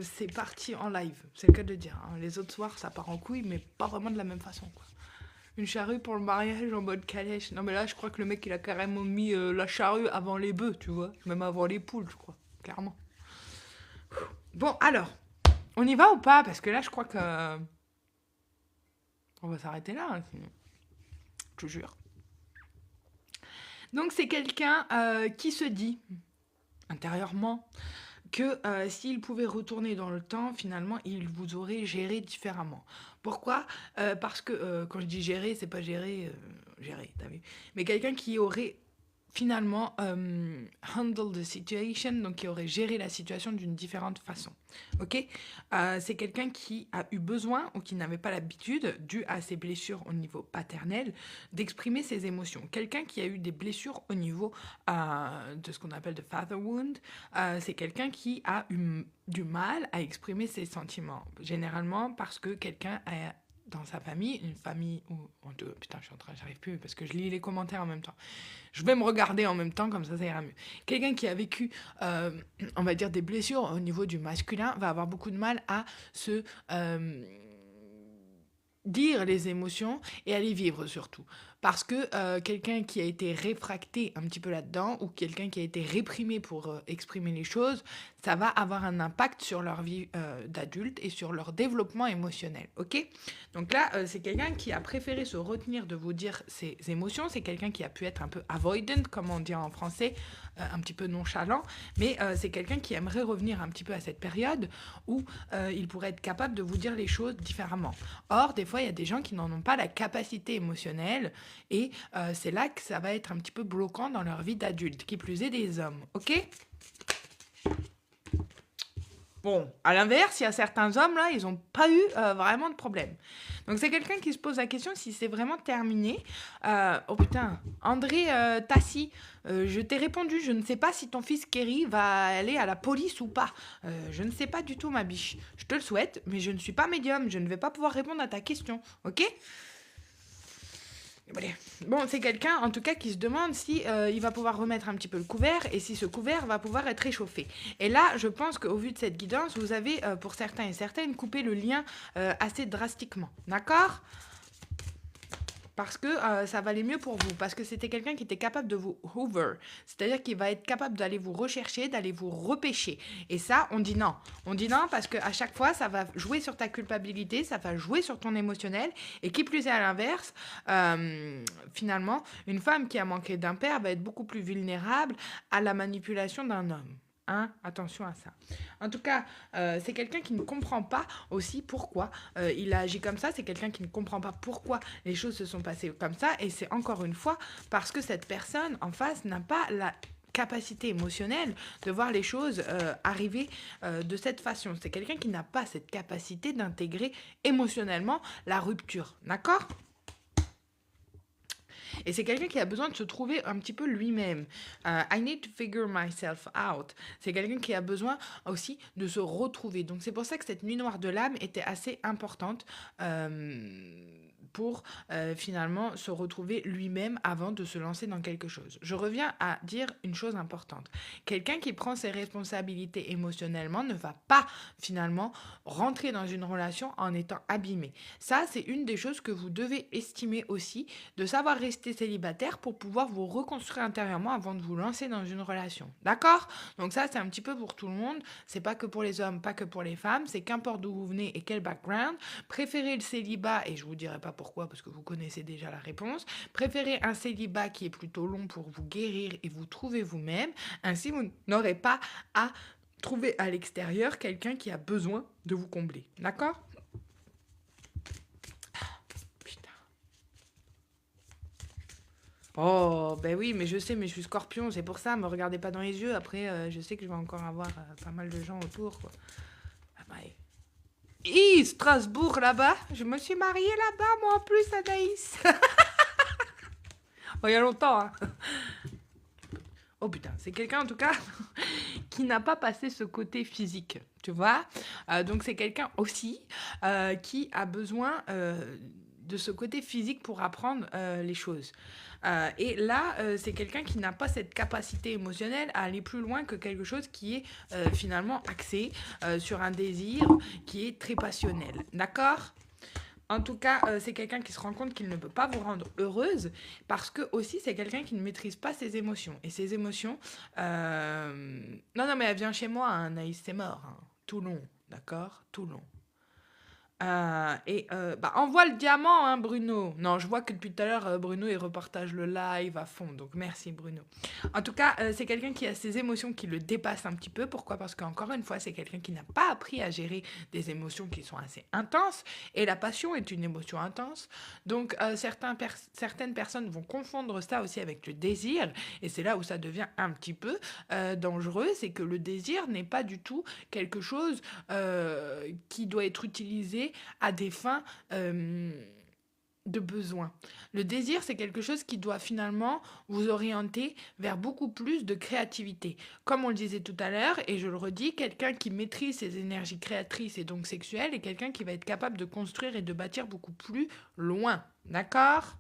c'est parti en live. C'est le cas de le dire, hein. Les autres soirs, ça part en couille, mais pas vraiment de la même façon, quoi. Une charrue pour le mariage en mode calèche. Non, mais là, je crois que le mec, il a carrément mis la charrue avant les bœufs, tu vois. Même avant les poules, je crois. Clairement. Bon, alors, on y va ou pas? Parce que là, je crois que... on va s'arrêter là, hein, sinon. Je te jure. Donc, c'est quelqu'un qui se dit, intérieurement, que s'il pouvait retourner dans le temps, finalement, il vous aurait géré différemment. Pourquoi? Parce que quand je dis gérer, c'est pas gérer, t'as vu? Mais quelqu'un qui aurait finalement handle the situation, donc qui aurait géré la situation d'une différente façon. Ok. C'est quelqu'un qui a eu besoin ou qui n'avait pas l'habitude, dû à ses blessures au niveau paternel, d'exprimer ses émotions. Quelqu'un qui a eu des blessures au niveau de ce qu'on appelle de father wound, c'est quelqu'un qui a eu du mal à exprimer ses sentiments. Généralement parce que quelqu'un a dans sa famille, une famille où... putain, j'arrive plus parce que je lis les commentaires en même temps. Je vais me regarder en même temps, comme ça ira mieux. Quelqu'un qui a vécu, on va dire, des blessures au niveau du masculin va avoir beaucoup de mal à se dire les émotions et à les vivre surtout. Parce que quelqu'un qui a été réfracté un petit peu là-dedans ou quelqu'un qui a été réprimé pour exprimer les choses, ça va avoir un impact sur leur vie d'adulte et sur leur développement émotionnel. Ok? Donc là, c'est quelqu'un qui a préféré se retenir de vous dire ses émotions. C'est quelqu'un qui a pu être un peu avoidant, comme on dit en français, un petit peu nonchalant. Mais c'est quelqu'un qui aimerait revenir un petit peu à cette période où il pourrait être capable de vous dire les choses différemment. Or, des fois, il y a des gens qui n'en ont pas la capacité émotionnelle et c'est là que ça va être un petit peu bloquant dans leur vie d'adulte, qui plus est des hommes. Ok? Bon, à l'inverse, il y a certains hommes, là, ils n'ont pas eu vraiment de problème. Donc, c'est quelqu'un qui se pose la question si c'est vraiment terminé. Oh putain, André Tassi, je t'ai répondu, je ne sais pas si ton fils Kerry va aller à la police ou pas. Je ne sais pas du tout, ma biche. Je te le souhaite, mais je ne suis pas médium, je ne vais pas pouvoir répondre à ta question, ok ? Bon, c'est quelqu'un, en tout cas, qui se demande si il va pouvoir remettre un petit peu le couvert et si ce couvert va pouvoir être réchauffé. Et là, je pense qu'au vu de cette guidance, vous avez, pour certains et certaines, coupé le lien assez drastiquement. D'accord ? Parce que ça valait mieux pour vous, parce que c'était quelqu'un qui était capable de vous hoover, c'est-à-dire qu'il va être capable d'aller vous rechercher, d'aller vous repêcher. Et ça, on dit non. On dit non parce qu'à chaque fois, ça va jouer sur ta culpabilité, ça va jouer sur ton émotionnel, et qui plus est à l'inverse, finalement, une femme qui a manqué d'un père va être beaucoup plus vulnérable à la manipulation d'un homme. Hein, attention à ça. En tout cas, c'est quelqu'un qui ne comprend pas aussi pourquoi il a agi comme ça. C'est quelqu'un qui ne comprend pas pourquoi les choses se sont passées comme ça. Et c'est encore une fois parce que cette personne en face n'a pas la capacité émotionnelle de voir les choses arriver de cette façon. C'est quelqu'un qui n'a pas cette capacité d'intégrer émotionnellement la rupture. D'accord ? Et c'est quelqu'un qui a besoin de se trouver un petit peu lui-même. I need to figure myself out. C'est quelqu'un qui a besoin aussi de se retrouver. Donc c'est pour ça que cette nuit noire de l'âme était assez importante pour finalement se retrouver lui-même avant de se lancer dans quelque chose. Je reviens à dire une chose importante. Quelqu'un qui prend ses responsabilités émotionnellement ne va pas finalement rentrer dans une relation en étant abîmé. Ça, c'est une des choses que vous devez estimer aussi, de savoir rester célibataire pour pouvoir vous reconstruire intérieurement avant de vous lancer dans une relation. D'accord ? Donc ça, c'est un petit peu pour tout le monde. C'est pas que pour les hommes, pas que pour les femmes. C'est qu'importe d'où vous venez et quel background. Préférez le célibat, et je vous dirai pas pourquoi, parce que vous connaissez déjà la réponse. Préférez un célibat qui est plutôt long pour vous guérir et vous trouver vous-même. Ainsi, vous n'aurez pas à trouver à l'extérieur quelqu'un qui a besoin de vous combler. D'accord ? Oh, ben oui, mais je sais, mais je suis scorpion, c'est pour ça, me regardez pas dans les yeux, après, je sais que je vais encore avoir pas mal de gens autour, quoi. Ah bah, Strasbourg, là-bas, je me suis mariée là-bas, moi en plus, Anaïs. Oh, il y a longtemps, hein. Oh putain, c'est quelqu'un en tout cas qui n'a pas passé ce côté physique, tu vois. Donc c'est quelqu'un aussi qui a besoin de ce côté physique pour apprendre les choses. Et là, c'est quelqu'un qui n'a pas cette capacité émotionnelle à aller plus loin que quelque chose qui est finalement axé sur un désir qui est très passionnel. D'accord ? En tout cas, c'est quelqu'un qui se rend compte qu'il ne peut pas vous rendre heureuse parce que aussi c'est quelqu'un qui ne maîtrise pas ses émotions. Et ses émotions... Non, mais elle vient chez moi, hein, Anaïs, c'est mort. Hein. Toulon, d'accord ? Toulon. Envoie le diamant, hein, Bruno. Non, je vois que depuis tout à l'heure, Bruno, il repartage le live à fond. Donc, merci, Bruno. En tout cas, c'est quelqu'un qui a ses émotions qui le dépassent un petit peu. Pourquoi ? Parce qu'encore une fois, c'est quelqu'un qui n'a pas appris à gérer des émotions qui sont assez intenses. Et la passion est une émotion intense. Donc, certaines personnes vont confondre ça aussi avec le désir. Et c'est là où ça devient un petit peu dangereux. C'est que le désir n'est pas du tout quelque chose qui doit être utilisé à des fins de besoin. Le désir, c'est quelque chose qui doit finalement vous orienter vers beaucoup plus de créativité. Comme on le disait tout à l'heure, et je le redis, quelqu'un qui maîtrise ses énergies créatrices et donc sexuelles est quelqu'un qui va être capable de construire et de bâtir beaucoup plus loin. D'accord ?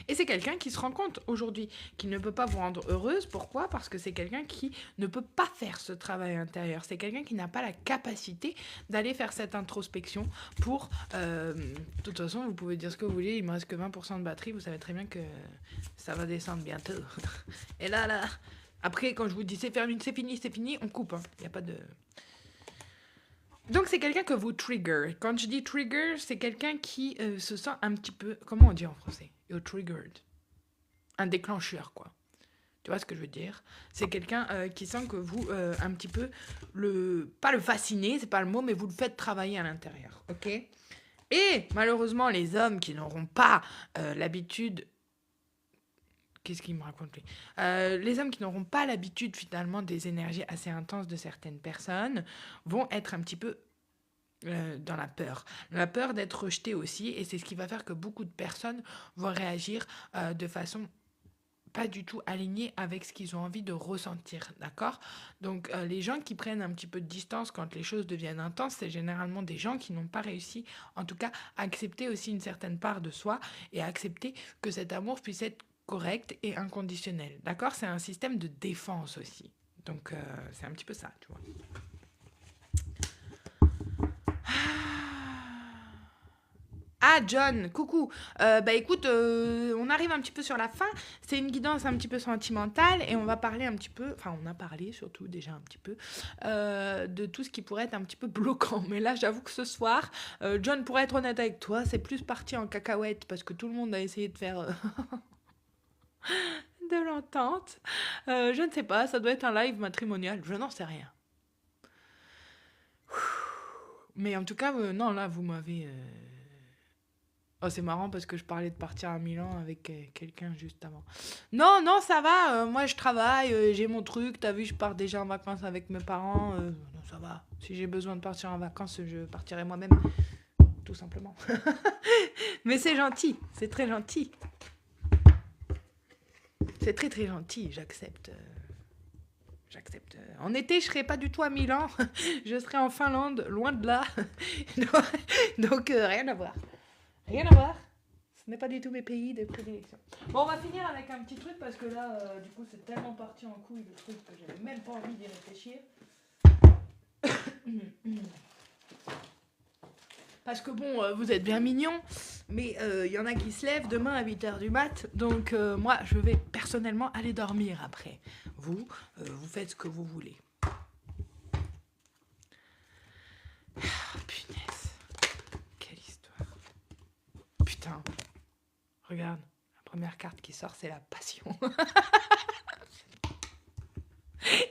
Et c'est quelqu'un qui se rend compte aujourd'hui qu'il ne peut pas vous rendre heureuse. Pourquoi ? Parce que c'est quelqu'un qui ne peut pas faire ce travail intérieur. C'est quelqu'un qui n'a pas la capacité d'aller faire cette introspection pour... De toute façon, vous pouvez dire ce que vous voulez, il me reste que 20% de batterie, vous savez très bien que ça va descendre bientôt. Et là... Après, quand je vous dis c'est fini, on coupe. Il n'y a pas de... Donc, c'est quelqu'un que vous trigger. Quand je dis trigger, c'est quelqu'un qui se sent un petit peu... Comment on dit en français ? You're triggered. Un déclencheur, quoi. Tu vois ce que je veux dire ? C'est quelqu'un qui sent que vous, un petit peu, pas le fascinez, c'est pas le mot, mais vous le faites travailler à l'intérieur, ok ? Et, malheureusement, les hommes qui n'auront pas l'habitude... Qu'est-ce qu'il me raconte, lui ? Les hommes qui n'auront pas l'habitude, finalement, des énergies assez intenses de certaines personnes vont être un petit peu dans la peur d'être rejeté aussi, et c'est ce qui va faire que beaucoup de personnes vont réagir de façon pas du tout alignée avec ce qu'ils ont envie de ressentir, d'accord ? Donc les gens qui prennent un petit peu de distance quand les choses deviennent intenses, c'est généralement des gens qui n'ont pas réussi, en tout cas, à accepter aussi une certaine part de soi et à accepter que cet amour puisse être correct et inconditionnel, d'accord ? C'est un système de défense aussi, donc c'est un petit peu ça, tu vois. Ah, John, coucou. Écoute, on arrive un petit peu sur la fin. C'est une guidance un petit peu sentimentale et on va parler un petit peu, enfin on a parlé surtout déjà un petit peu, de tout ce qui pourrait être un petit peu bloquant. Mais là, j'avoue que ce soir, John, pour être honnête avec toi, c'est plus parti en cacahuète parce que tout le monde a essayé de faire de l'entente. Je ne sais pas, ça doit être un live matrimonial, je n'en sais rien. Mais en tout cas, non, là, vous m'avez... Oh, c'est marrant parce que je parlais de partir à Milan avec quelqu'un juste avant. Non, ça va. Moi, je travaille. J'ai mon truc. T'as vu, je pars déjà en vacances avec mes parents. Non, ça va. Si j'ai besoin de partir en vacances, je partirai moi-même. Tout simplement. Mais c'est gentil. C'est très gentil. C'est très, très gentil. J'accepte. En été, je serai pas du tout à Milan. Je serai en Finlande, loin de là. Donc, rien à voir. Rien à voir. Ce n'est pas du tout mes pays de prédilection. Bon, on va finir avec un petit truc parce que là, du coup, c'est tellement parti en couille le truc que j'avais même pas envie d'y réfléchir. Parce que bon, vous êtes bien mignons, mais y en a qui se lèvent demain à 8h du mat. Donc, moi, je vais personnellement aller dormir après. Vous faites ce que vous voulez. Punaise. Quelle histoire. Putain. Regarde, la première carte qui sort, c'est la passion.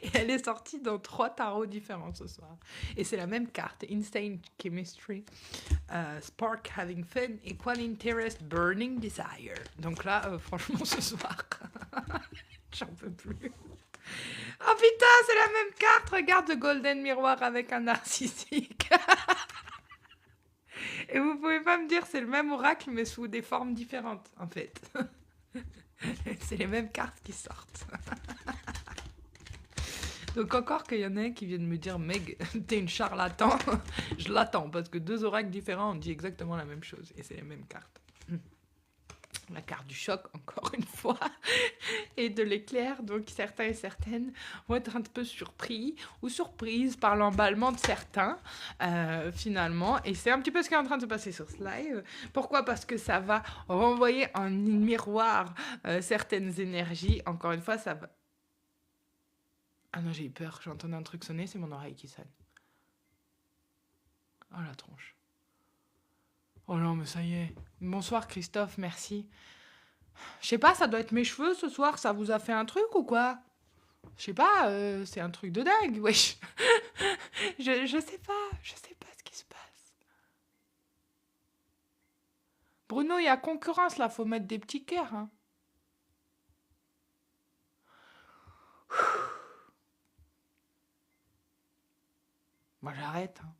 Et elle est sortie dans 3 tarots différents ce soir. Et c'est la même carte. Insane Chemistry, Spark Having Fun, Equal Interest, Burning Desire. Donc là, franchement, ce soir, j'en peux plus. Oh putain, c'est la même carte. Regarde le Golden Miroir avec un narcissique. Et vous pouvez pas me dire c'est le même oracle mais sous des formes différentes en fait. C'est les mêmes cartes qui sortent. Donc encore qu'il y en a un qui viennent me dire, Meg, t'es une charlatan, je l'attends, parce que 2 oracles différents, on dit exactement la même chose, et c'est les mêmes cartes. La carte du choc, encore une fois, et de l'éclair. Donc certains et certaines vont être un peu surpris ou surprises par l'emballement de certains, finalement. Et c'est un petit peu ce qui est en train de se passer sur ce live. Pourquoi ? Parce que ça va renvoyer en miroir certaines énergies. Encore une fois, ça va... Ah non, j'ai eu peur. J'entendais un truc sonner, c'est mon oreille qui sonne. Oh la tronche. Oh non, mais ça y est. Bonsoir Christophe, merci. Je sais pas, ça doit être mes cheveux ce soir, ça vous a fait un truc ou quoi ? Je sais pas, c'est un truc de dingue, wesh. je sais pas ce qui se passe. Bruno, il y a concurrence là, faut mettre des petits cœurs. Hein. Moi j'arrête. Hein.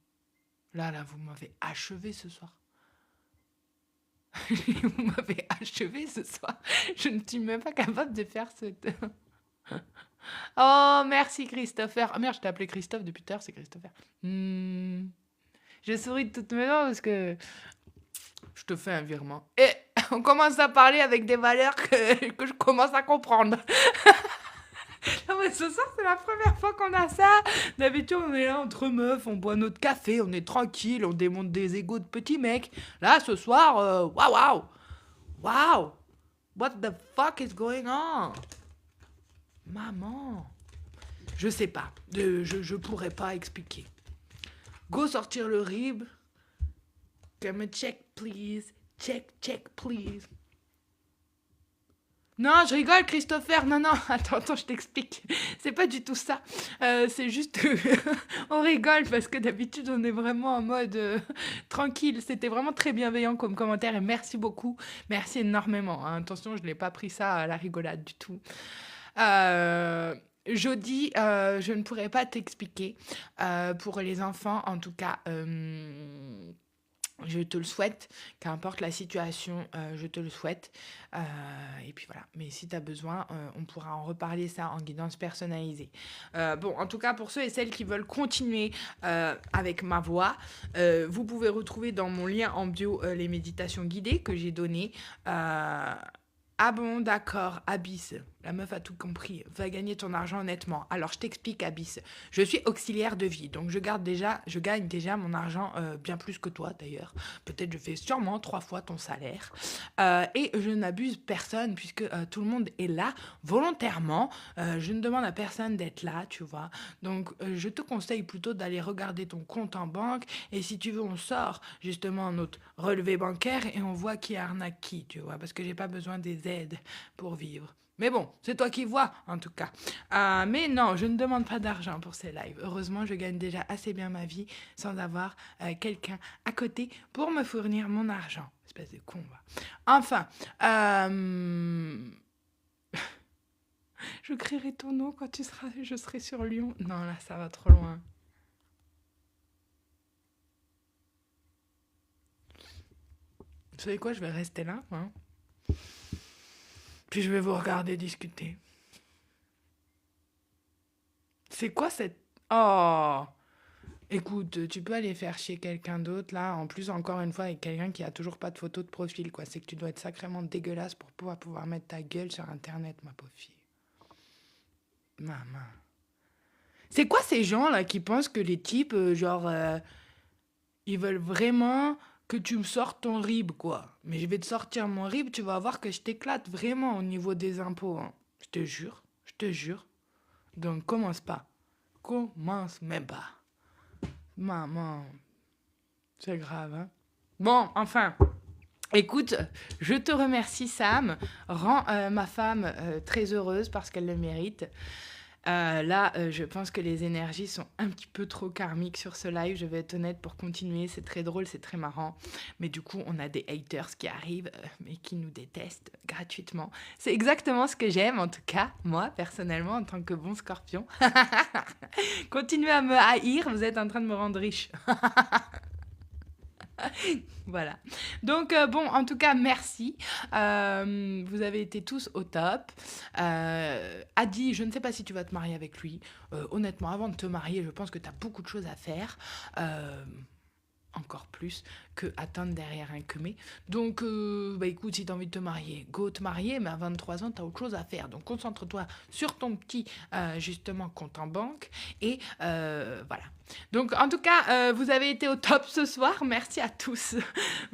Là, vous m'avez achevé ce soir. Vous m'avez achevé ce soir. Je ne suis même pas capable de faire ce... Oh, merci Christopher. Ah merde, je t'ai appelé Christophe depuis tout à l'heure, c'est Christopher. Je souris de toutes mes dents parce que je te fais un virement. Et on commence à parler avec des valeurs que je commence à comprendre. Non mais ce soir, c'est la première fois qu'on a ça. D'habitude, on est là entre meufs, on boit notre café, on est tranquille, on démonte des égos de petits mecs. Là, ce soir, waouh. What the fuck is going on? Maman. Je sais pas. Je pourrais pas expliquer. Go sortir le rib. Come check, please. Check, please. Non, je rigole, Christopher. Non, attends, je t'explique. C'est pas du tout ça. C'est juste... on rigole parce que d'habitude, on est vraiment en mode tranquille. C'était vraiment très bienveillant comme commentaire et merci beaucoup. Merci énormément. Hein. Attention, je n'ai pas pris ça à la rigolade du tout. Jody, je ne pourrais pas t'expliquer. Pour les enfants, en tout cas... je te le souhaite, qu'importe la situation, je te le souhaite. Et puis voilà, mais si tu as besoin, on pourra en reparler ça en guidance personnalisée. Bon, en tout cas, pour ceux et celles qui veulent continuer avec ma voix, vous pouvez retrouver dans mon lien en bio les méditations guidées que j'ai données. Ah bon, d'accord, Abyss, la meuf a tout compris, va gagner ton argent honnêtement. Alors je t'explique, Abyss, je suis auxiliaire de vie, donc je gagne déjà mon argent bien plus que toi d'ailleurs. Peut-être je fais sûrement 3 fois ton salaire. Et je n'abuse personne puisque tout le monde est là volontairement. Je ne demande à personne d'être là, tu vois. Donc je te conseille plutôt d'aller regarder ton compte en banque et si tu veux, on sort justement notre relevé bancaire et on voit qui arnaque qui, tu vois, parce que j'ai pas besoin des aides pour vivre. Mais bon, c'est toi qui vois, en tout cas. Mais non, je ne demande pas d'argent pour ces lives. Heureusement, je gagne déjà assez bien ma vie sans avoir quelqu'un à côté pour me fournir mon argent. Espèce de con, va. Enfin, je crierai ton nom quand je serai sur Lyon. Non, là, ça va trop loin. Vous savez quoi, je vais rester là, hein. Puis je vais vous regarder discuter. C'est quoi cette... Oh! Écoute, tu peux aller faire chier quelqu'un d'autre, là. En plus, encore une fois, avec quelqu'un qui a toujours pas de photo de profil, quoi. C'est que tu dois être sacrément dégueulasse pour pouvoir mettre ta gueule sur Internet, ma pauvre fille. Maman. C'est quoi ces gens, là, qui pensent que les types, ils veulent vraiment... que tu me sortes ton RIB, quoi. Mais je vais te sortir mon RIB, tu vas voir que je t'éclate vraiment au niveau des impôts. Hein. Je te jure. Donc, commence pas. Commence même pas. Maman, c'est grave, hein. Bon, enfin, écoute, je te remercie, Sam. Rends ma femme très heureuse parce qu'elle le mérite. Là, je pense que les énergies sont un petit peu trop karmiques sur ce live, je vais être honnête pour continuer, c'est très drôle, c'est très marrant, mais du coup, on a des haters qui arrivent, mais qui nous détestent gratuitement. C'est exactement ce que j'aime, en tout cas, moi, personnellement, en tant que bon scorpion. Continuez à me haïr, vous êtes en train de me rendre riche. Voilà. Donc, bon, en tout cas, merci. Vous avez été tous au top. Adi, je ne sais pas si tu vas te marier avec lui. Honnêtement, avant de te marier, je pense que tu as beaucoup de choses à faire. Euh, Encore plus que attendre derrière un cumé. Donc, bah écoute, si tu as envie de te marier, go te marier, mais à 23 ans, tu as autre chose à faire. Donc, concentre-toi sur ton petit, justement, compte en banque. Et voilà. Donc, en tout cas, vous avez été au top ce soir. Merci à tous.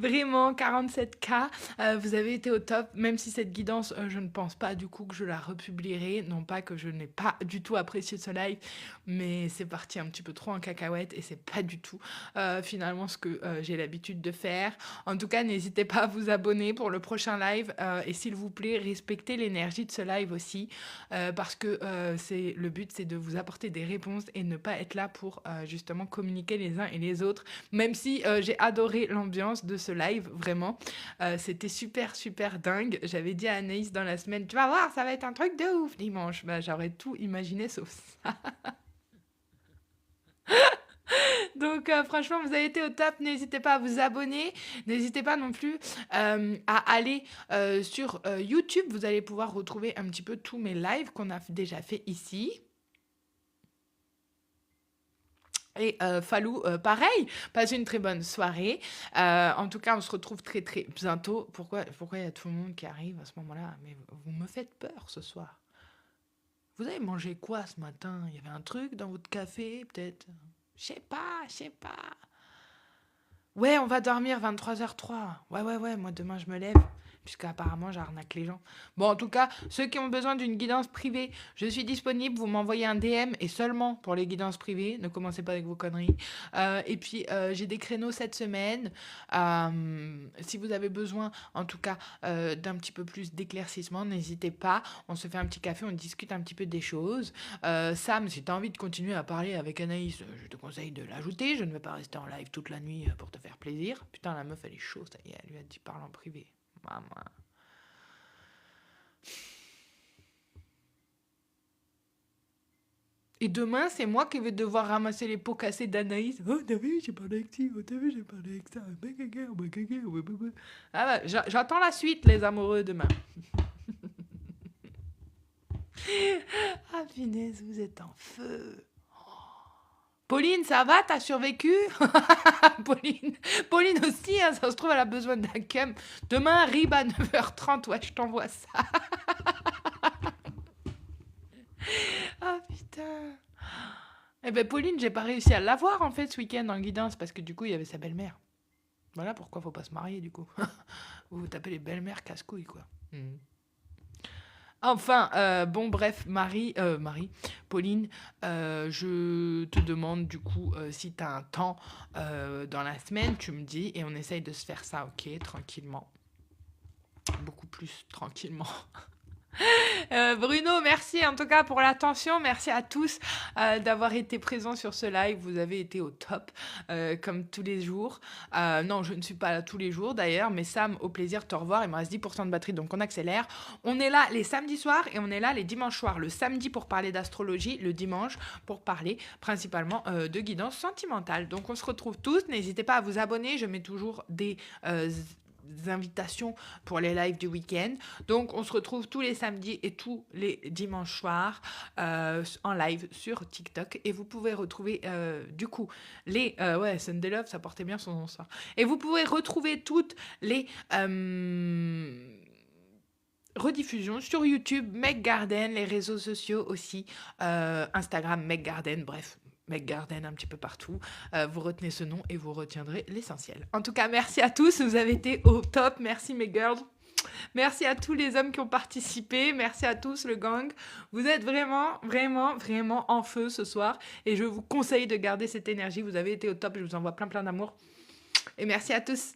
Vraiment, 47K. Vous avez été au top. Même si cette guidance, je ne pense pas du coup que je la republierai. Non pas que je n'ai pas du tout apprécié ce live, mais c'est parti un petit peu trop en cacahuète et c'est pas du tout finalement ce que j'ai l'habitude de faire. En tout cas, n'hésitez pas à vous abonner pour le prochain live et s'il vous plaît, respectez l'énergie de ce live aussi parce que le but, c'est de vous apporter des réponses et ne pas être là pour justement communiquer les uns et les autres. Même si j'ai adoré l'ambiance de ce live, vraiment. C'était super, super dingue. J'avais dit à Anaïs dans la semaine, tu vas voir, ça va être un truc de ouf dimanche. Bah, j'aurais tout imaginé sauf ça. Donc franchement, vous avez été au top. N'hésitez pas à vous abonner. N'hésitez pas non plus à aller sur YouTube. Vous allez pouvoir retrouver un petit peu tous mes lives qu'on a déjà fait ici. Et Falou, pareil, passez une très bonne soirée. En tout cas, on se retrouve très très bientôt. Pourquoi il y a tout le monde qui arrive à ce moment-là? Mais vous me faites peur ce soir. Vous avez mangé quoi ce matin? Il y avait un truc dans votre café, peut-être? Je sais pas, je sais pas. Ouais, on va dormir 23h03. Ouais, moi demain je me lève. Puisqu'apparemment j'arnaque les gens. Bon, en tout cas, ceux qui ont besoin d'une guidance privée, je suis disponible. Vous m'envoyez un DM et seulement pour les guidances privées. Ne commencez pas avec vos conneries. Et puis, j'ai des créneaux cette semaine. Si vous avez besoin, en tout cas, d'un petit peu plus d'éclaircissement, n'hésitez pas. On se fait un petit café, on discute un petit peu des choses. Sam, si tu as envie de continuer à parler avec Anaïs, je te conseille de l'ajouter. Je ne vais pas rester en live toute la nuit pour te faire plaisir. Putain, la meuf, elle est chaude, ça y est, elle lui a dit parle en privé. Maman. Et demain, c'est moi qui vais devoir ramasser les pots cassés d'Anaïs. Oh, t'as vu, j'ai parlé avec ci. Oh, t'as vu, j'ai parlé avec ça. Ah bah, j'attends la suite, les amoureux, demain. Ah, punaise, vous êtes en feu. Pauline, ça va? T'as survécu? Pauline aussi, hein, ça se trouve, elle a besoin d'un cum. Demain, RIB à 9h30, ouais, je t'envoie ça. Ah, putain. Eh ben, Pauline, j'ai pas réussi à l'avoir, en fait, ce week-end en guidance, parce que du coup, il y avait sa belle-mère. Voilà pourquoi faut pas se marier, du coup. Vous vous tapez les belles-mères casse-couilles, quoi. Enfin, bon, bref, Pauline, je te demande du coup si tu as un temps dans la semaine, tu me dis, et on essaye de se faire ça, ok, tranquillement. Beaucoup plus tranquillement. Bruno, merci en tout cas pour l'attention. Merci à tous d'avoir été présents sur ce live. Vous avez été au top, comme tous les jours. Non, je ne suis pas là tous les jours d'ailleurs, mais Sam, au plaisir de te revoir. Il me reste 10% de batterie, donc on accélère. On est là les samedis soirs et on est là les dimanches soirs. Le samedi pour parler d'astrologie, le dimanche pour parler principalement de guidance sentimentale. Donc on se retrouve tous. N'hésitez pas à vous abonner. Je mets toujours des invitations pour les lives du week-end. Donc, on se retrouve tous les samedis et tous les dimanches soirs en live sur TikTok. Et vous pouvez retrouver, du coup, les... ouais, Sunday Love, ça portait bien son nom, ça. Et vous pouvez retrouver toutes les... rediffusion sur YouTube, Meg Garden, les réseaux sociaux aussi, Instagram, Meg Garden, bref, Meg Garden un petit peu partout. Vous retenez ce nom et vous retiendrez l'essentiel. En tout cas, merci à tous, vous avez été au top, merci mes girls. Merci à tous les hommes qui ont participé, merci à tous le gang. Vous êtes vraiment, vraiment, vraiment en feu ce soir et je vous conseille de garder cette énergie. Vous avez été au top, je vous envoie plein d'amour et merci à tous.